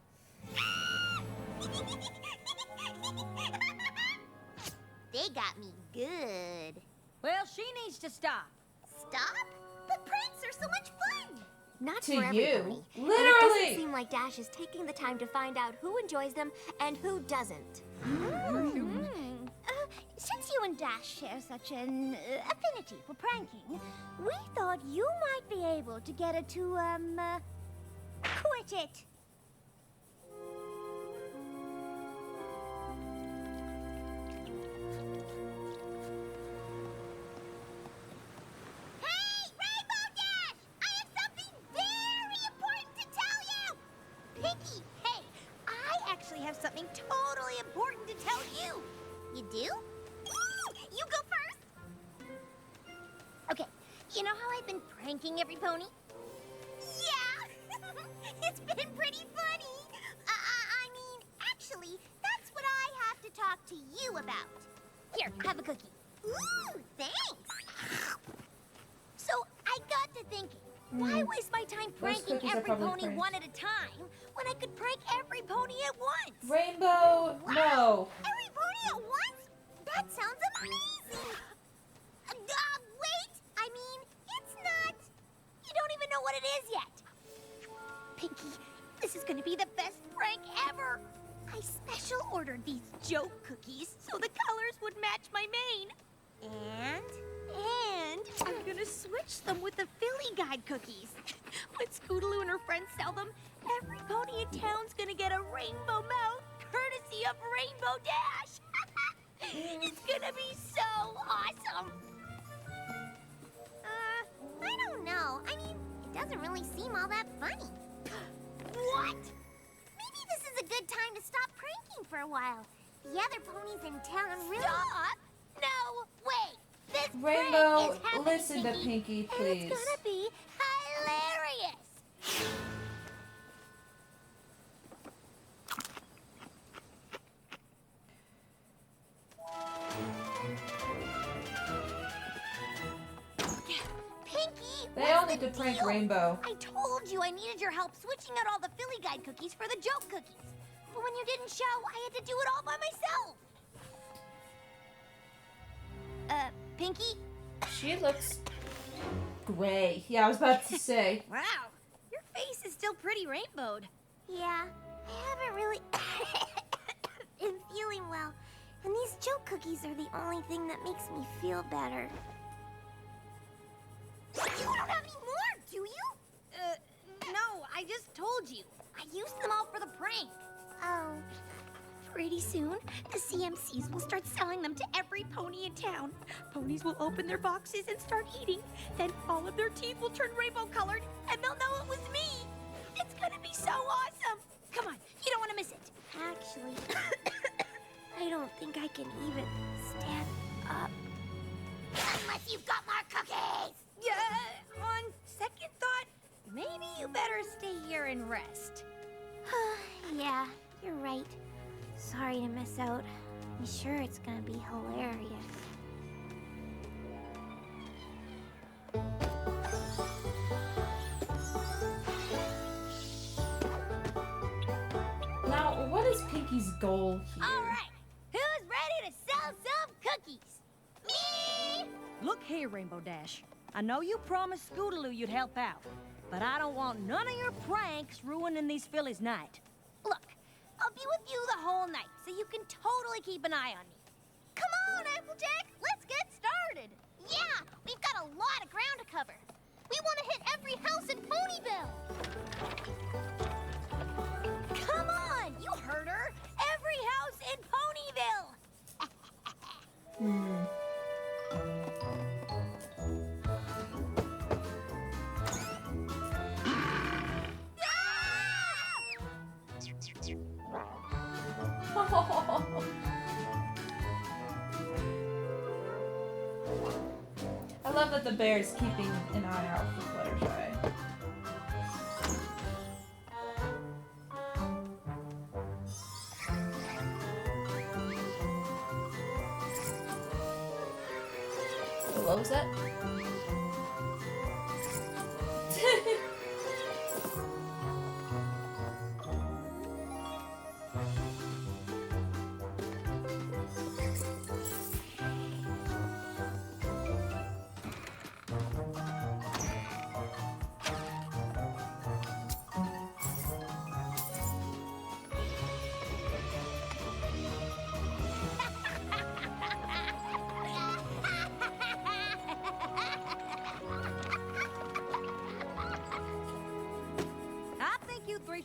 They got me good.
Well, she needs to stop.
Stop? But pranks are so much fun.
Not
To
for everybody.
you.
And it
Literally.
doesn't seem like Dash is taking the time to find out who enjoys them and who doesn't.
Since you and Dash share such an affinity for pranking, we thought you might be able to get her to, quit it.
Hey, Rainbow Dash! I have something very important to tell you! Pinky, hey, I actually have something totally important to tell you. You do? You go first.
Okay, you know how I've been pranking every pony?
Yeah! It's been pretty funny. I mean, actually, that's what I have to talk to you about.
Here, have a cookie.
Ooh, thanks. So I got to thinking, why waste my time pranking
cookies are
every
probably
pony
pranks.
one at a time when I could prank every pony at once?
Rainbow, no.
Every pony at once? That sounds amazing. Wait, I mean, it's not. You don't even know what it is yet. Pinky, this is gonna be the best prank ever. I special ordered these joke cookies so the colors would match my mane. And I'm gonna switch them with the Philly Guide cookies. When Scootaloo and her friends sell them, every pony in town's gonna get a rainbow mouth, courtesy of Rainbow Dash. It's gonna be so awesome.
I don't know. I mean, it doesn't really seem all that funny.
What?
Maybe this is a good time to stop pranking for a while. The other ponies in town really...
Stop? No, wait. This
Rainbow,
prank is happening,
listen to Pinky,
and
please.
it's gonna be hilarious. Pinky,
They all need to prank Rainbow.
I told you I needed your help switching out all the Philly Guide cookies for the joke cookies. But when you didn't show, I had to do it all by myself. Pinky?
She looks gray. Yeah, I was about to say.
Wow, your face is still pretty rainbowed.
Yeah, I haven't really been feeling well. And these joke cookies are the only thing that makes me feel better.
You don't have any more, do you? No, I just told you. I used them all for the prank.
Oh.
Pretty soon, the CMCs will start selling them to every pony in town. Ponies will open their boxes and start eating. Then all of their teeth will turn rainbow colored, and they'll know it was me. It's gonna be so awesome. Come on, you don't want to miss it.
Actually, I don't think I can even stand up.
Unless you've got more cookies. Yeah, on second thought, maybe you better stay here and rest.
Yeah, you're right. Sorry to miss out. I'm sure it's gonna be hilarious.
Now, what is Pinky's goal here?
All right, who's ready to sell some cookies? Me!
Look here, Rainbow Dash. I know you promised Scootaloo you'd help out, but I don't want none of your pranks ruining these fillies' night.
Look, I'll be with you the whole night, so you can totally keep an eye on me. Come on, Applejack, let's get started. Yeah, we've got a lot of ground to cover. We want to hit every house in Ponyville. Come on, you heard her. Every house in Ponyville.
I love that the bear's keeping an eye out for Fluttershy. What was that?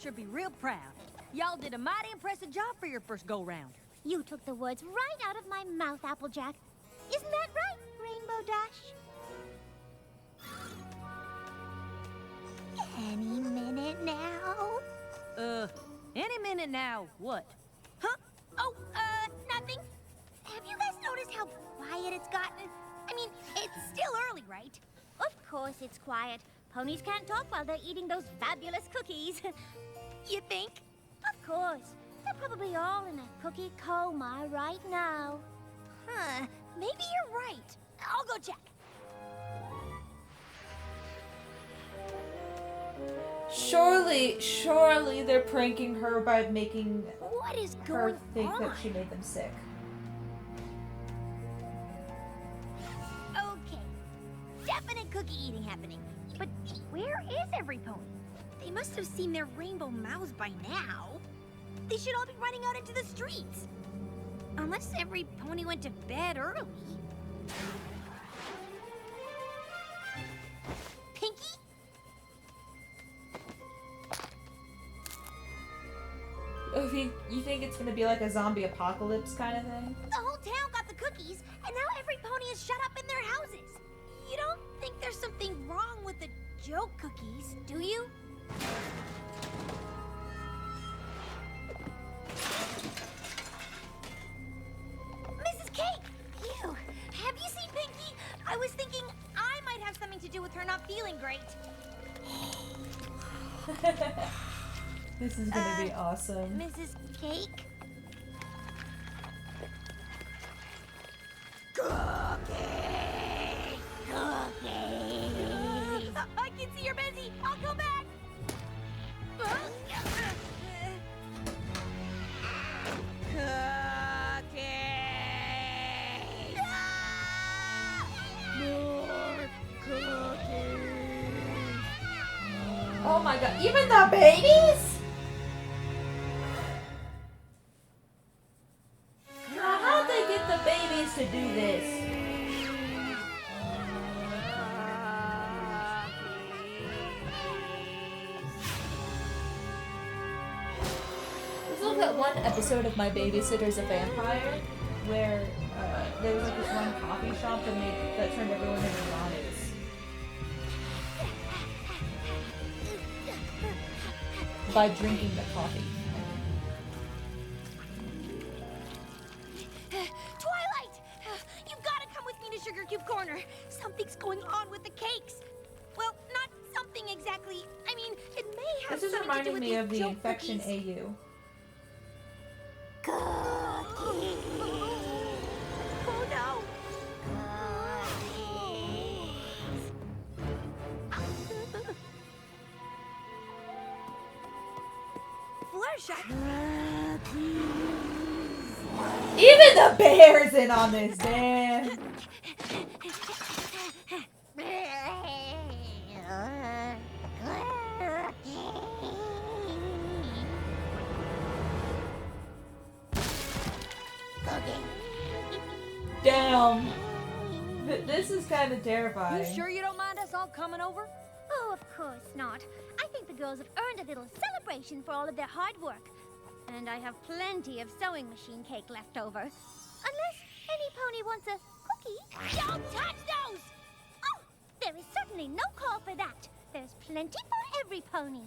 Should be real proud. Y'all did a mighty impressive job for your first go-round.
You took the words right out of my mouth, Applejack. Isn't that right, Rainbow Dash? Any minute now.
Any minute now, what?
Huh? Oh, nothing. Have you guys noticed how quiet it's gotten? I mean, it's still early, right? Of course it's quiet. Ponies can't talk while they're eating those fabulous cookies. You think? Of course. They're probably all in a cookie coma right now. Huh. Maybe you're right. I'll go check.
Surely they're pranking her by making
what is
her
going
think
on?
that she made them sick.
Okay. Definite cookie eating happening. But where is every pony? They must have seen their rainbow mouths by now. They should all be running out into the streets. Unless every pony went to bed early. Pinky?
Oh, you think it's gonna be like a zombie apocalypse kind of thing?
The whole town got the cookies, and now every pony is shut up in their houses. You don't think there's something wrong with the joke cookies, do you? Mrs. Cake! You! Have you seen Pinky? I was thinking I might have something to do with her not feeling great.
This is gonna be awesome.
Mrs. Cake? I can see you're busy. I'll go back.
Oh my god, even the babies? Now, how'd they get the babies to do this? There's like that one episode of My Babysitter's a Vampire where there was like this one coffee shop that turned everyone into zombies. By drinking the coffee.
Twilight! You've got to come with me to Sugar Cube Corner. Something's going on with the cakes. Well, not something exactly. I mean, it may have
This is
something to do
reminding
with
me
these
of the
joke
Infection
cookies.
AU.
Oh no!
Even the bear's in on this, damn. This is kind of terrifying.
You sure you don't mind us all coming over?
Oh, of course not. I think the girls have earned a little celebration for all of their hard work. And I have plenty of sewing machine cake left over. Unless any pony wants a cookie.
Don't touch those!
Oh, there is certainly no call for that. There's plenty for every pony.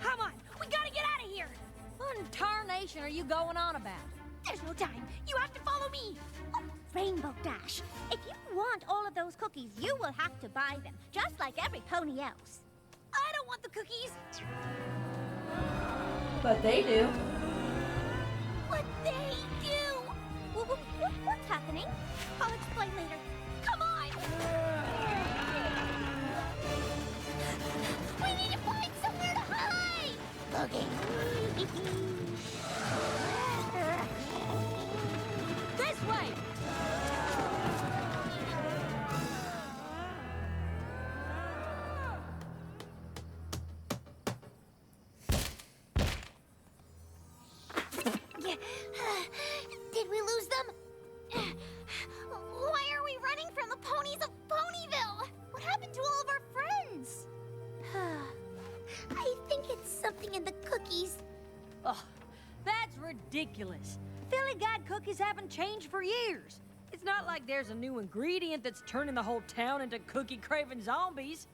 Come on, we gotta get out of here. What in tarnation are you going on about?
There's no time. You have to follow me. Oh, Rainbow Dash. If you want all of those cookies, you will have to buy them, just like every pony else.
I don't want the cookies.
But they do.
What they do? What's happening? I'll explain later. Come on! We need to find somewhere to hide! Okay.
This way!
Did we lose them? Why are we running from the ponies of Ponyville? What happened to all of our friends?
I think it's something in the cookies.
Oh, that's ridiculous. Philly God cookies haven't changed for years. It's not like there's a new ingredient that's turning the whole town into cookie-craving zombies.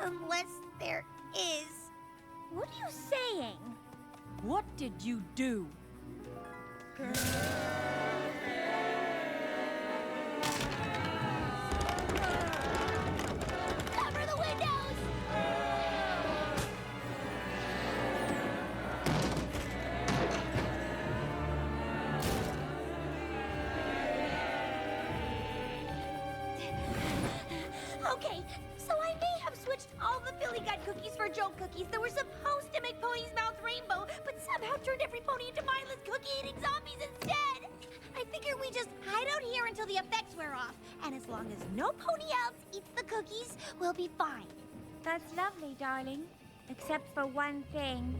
Unless there is.
What are you saying?
What did you do?
Cover the windows!
Okay, so I may have switched all the Philly God cookies for Joe cookies that were supposed to make ponies' mouths rainbow, but somehow turned every pony into mindless cookie-eating zombies instead. I figure we just hide out here until the effects wear off, and as long as no pony else eats the cookies, we'll be fine. That's lovely, darling. Except for one thing.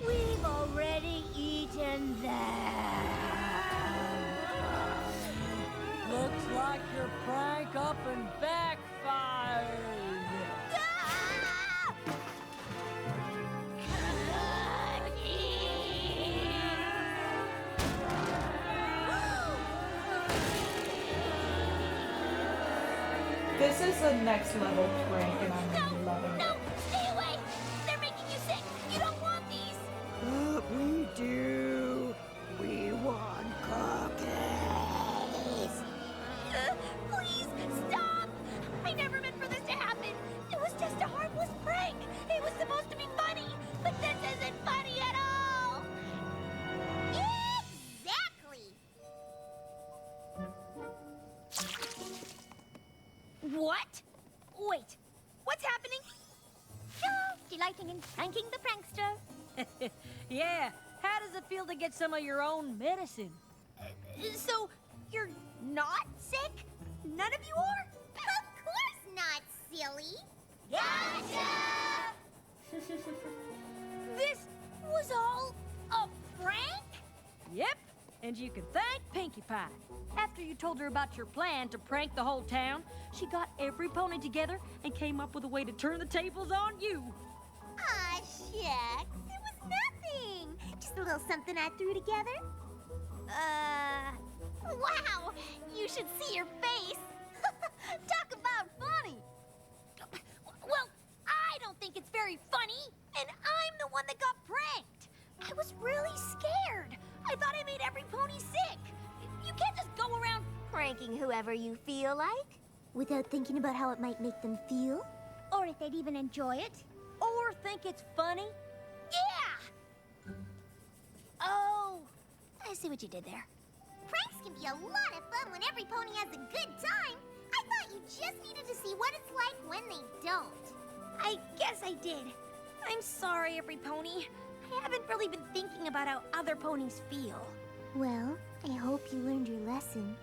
We've already eaten them.
Looks like your prank up and backfired.
This is a next level prank, and I'm loving it.
No! Stay away! They're making you sick! You don't want these!
But we do. We want cookies.
Please, stop! I never meant for this to happen. It was just a harmless prank. It was supposed to be funny, but this isn't funny at all.
Exactly!
What? Wait, what's happening? Oh, delighting in pranking the prankster.
Yeah, how does it feel to get some of your own medicine?
So, you're not sick? None of you are?
Of course not, silly!
Gotcha! This was all a prank?
Yep, and you can thank Pinkie Pie. After you told her about your plan to prank the whole town, she got every pony together and came up with a way to turn the tables on you.
Aw, shucks. It was nothing. Just a little something I threw together. Wow! You should see your face. Talk about funny.
Well, I don't think it's very funny, and I'm the one that got pranked. I was really scared. I thought I made every pony sick. You can't just go around
Pranking whoever you feel like, without thinking about how it might make them feel.
or if they'd even enjoy it.
Or think it's funny.
Yeah!
Oh, I see what you did there. Pranks can be a lot of fun when every pony has a good time. I thought you just needed to see what it's like when they don't.
I guess I did. I'm sorry, every pony. I haven't really been thinking about how other ponies feel.
Well, I hope you learned your lesson.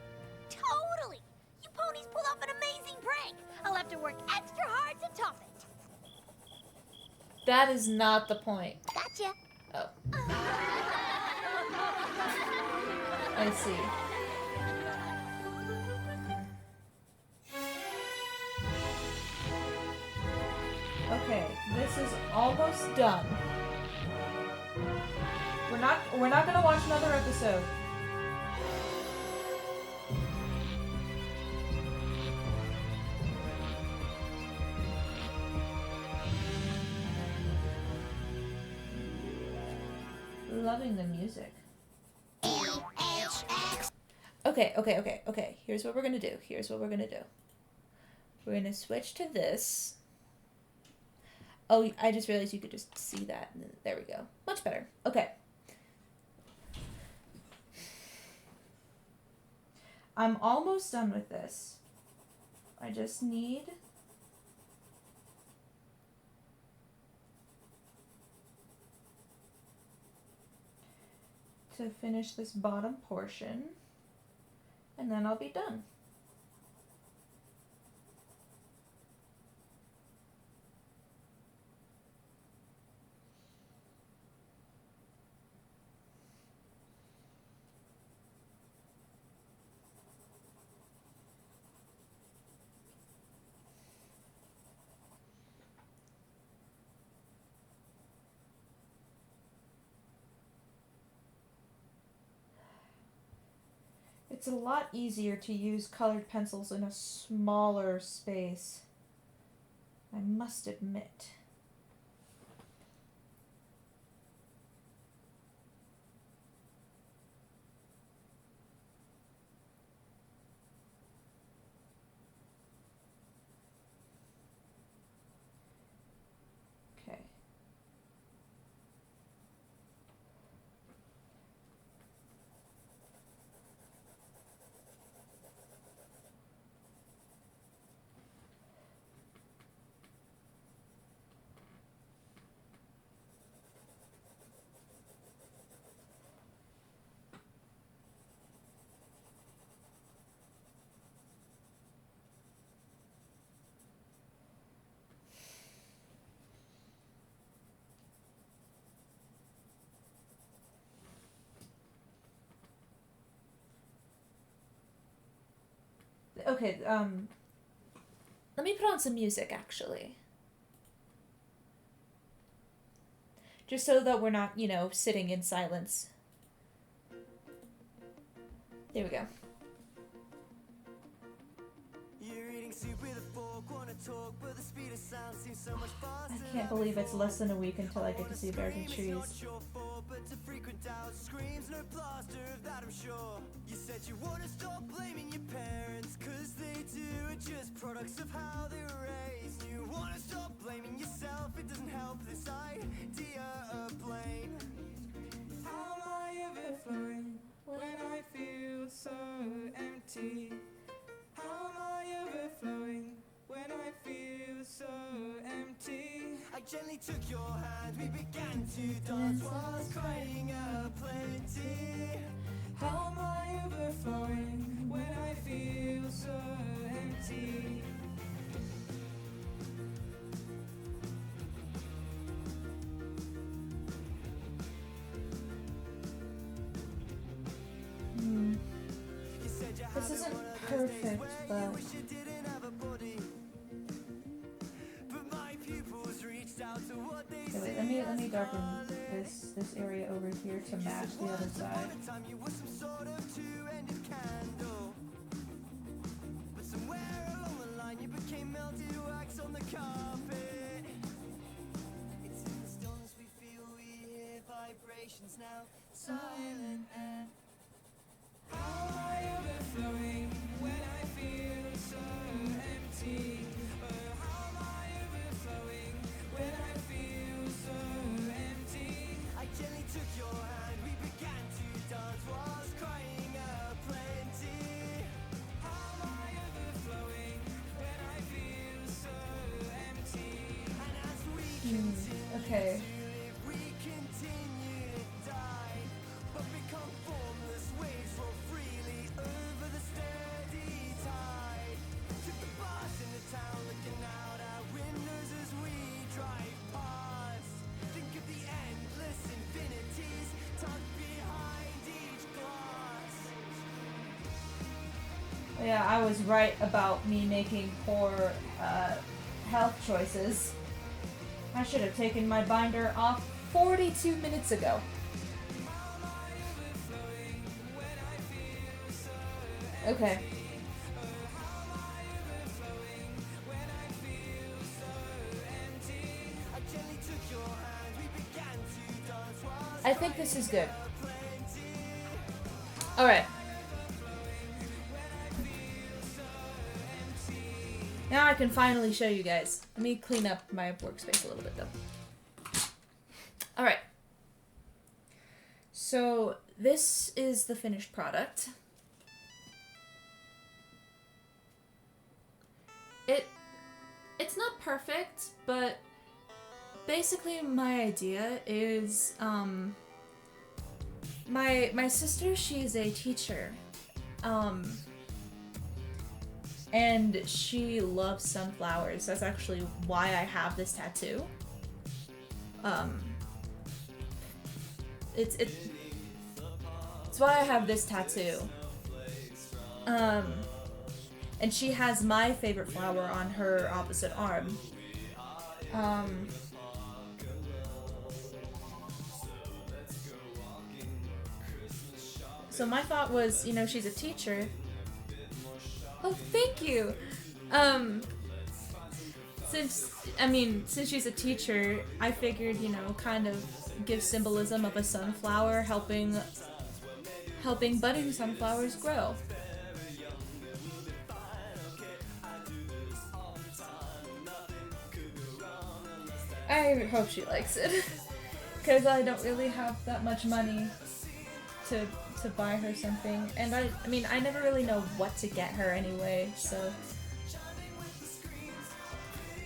Totally! You ponies pulled off an amazing prank. I'll have to work extra hard to top it.
That is not the point.
Gotcha.
Oh. I see. Okay, this is almost done. We're not gonna watch another episode. Loving the music. Okay. Here's what we're gonna do. We're gonna switch to this. Oh, I just realized you could just see that. There we go. Much better. Okay. I'm almost done with this. I just need to finish this bottom portion, and then I'll be done. It's a lot easier to use colored pencils in a smaller space, I must admit. Okay. Okay, let me put on some music, actually. Just so that we're not, sitting in silence. There we go. I can't believe it's less than a week until I get to see bears and trees.
You said you wanna stop blaming your parents, cause they do it just products of how they were raised. You wanna stop blaming yourself, it doesn't help this idea of blame. How am I overflowing when I feel so empty? How am I overflowing when I feel so empty? I gently took your hand, we began to dance whilst crying out plenty. How am I overflowing when I feel so empty?
This isn't perfect, but... Okay, wait, let me darken this area over here to match the other side.
But somewhere along the line you became melted wax on the carpet. It's in the stillness we feel, we hear vibrations now, silent and how am I overflowing when I feel so empty? How am I overflowing when I feel so empty? I gently took your hand, we began to dance whilst crying out plenty. How am I overflowing when I feel so empty? And as we continue
Okay.
to live, we continue to die, but become formless waves roll freely over the steady tide. Took the bus in the town, looking out our windows as we drive past. Think of the endless infinities tucked behind each glass.
Yeah, I was right about me making poor health choices. I should have taken my binder off 42 minutes ago. Okay. I think this is good. Alright. Now I can finally show you guys. Let me clean up my workspace a little bit though. Alright. So this is the finished product. It's not perfect, but basically my idea is my sister, she is a teacher. And she loves sunflowers. That's actually why I have this tattoo. It's why I have this tattoo. And she has my favorite flower on her opposite arm. So my thought was, you know, she's a teacher. Oh, thank you! Since she's a teacher, I figured, you know, kind of give symbolism of a sunflower helping budding sunflowers grow. I hope she likes it, because I don't really have that much money to buy her something, and I mean, I never really know what to get her anyway, so...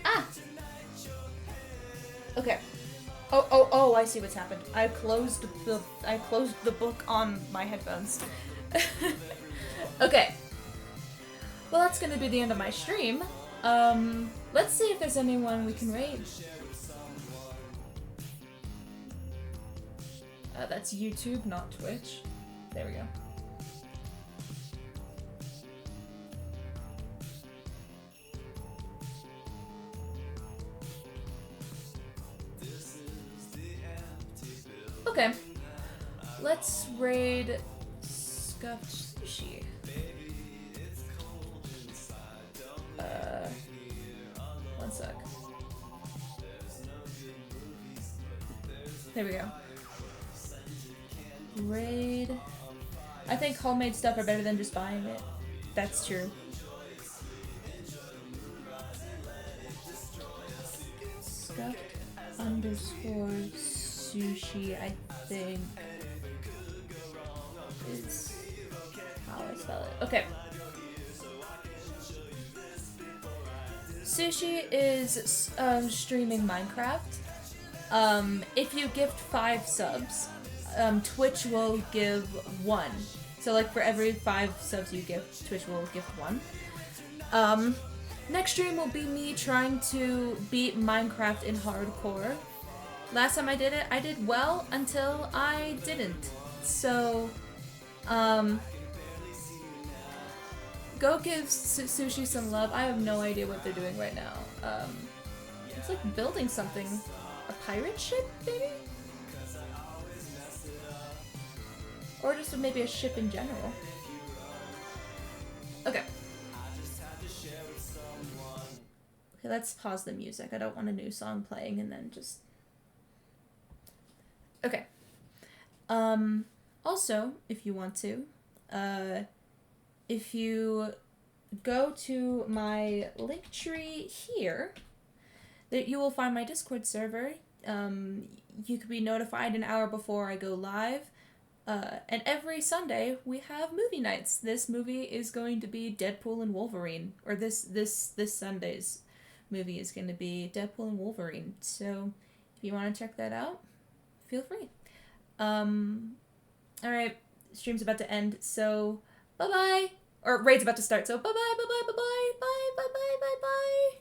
Ah! Okay. Oh, I see what's happened. I closed the book on my headphones. Okay. Well, that's gonna be the end of my stream. Let's see if there's anyone we can raid. That's YouTube, not Twitch. There we go. Okay. Let's raid Scuffed Sushi. One sec. There we go. Raid. I think homemade stuff are better than just buying it. That's true. Scuffed _ sushi, I think, is how I spell it. Okay. Sushi is streaming Minecraft. If you gift 5 subs, Twitch will give 1. So like for every 5 subs you gift, Twitch will gift 1. Next stream will be me trying to beat Minecraft in hardcore. Last time I did it, I did well until I didn't. So, go give Sushi some love. I have no idea what they're doing right now. It's like building something. A pirate ship, maybe? Or just maybe a ship in general. Okay. Okay, let's pause the music. I don't want a new song playing and then just... Okay. Also, if you want to, if you go to my link tree here, that you will find my Discord server. You could be notified an hour before I go live. And every Sunday we have movie nights. This movie is going to be Deadpool and Wolverine, or this Sunday's movie is going to be Deadpool and Wolverine. So if you want to check that out, feel free. Alright, stream's about to end, so bye-bye! Or raid's about to start, so bye-bye, bye-bye, bye-bye, bye, bye-bye, bye-bye!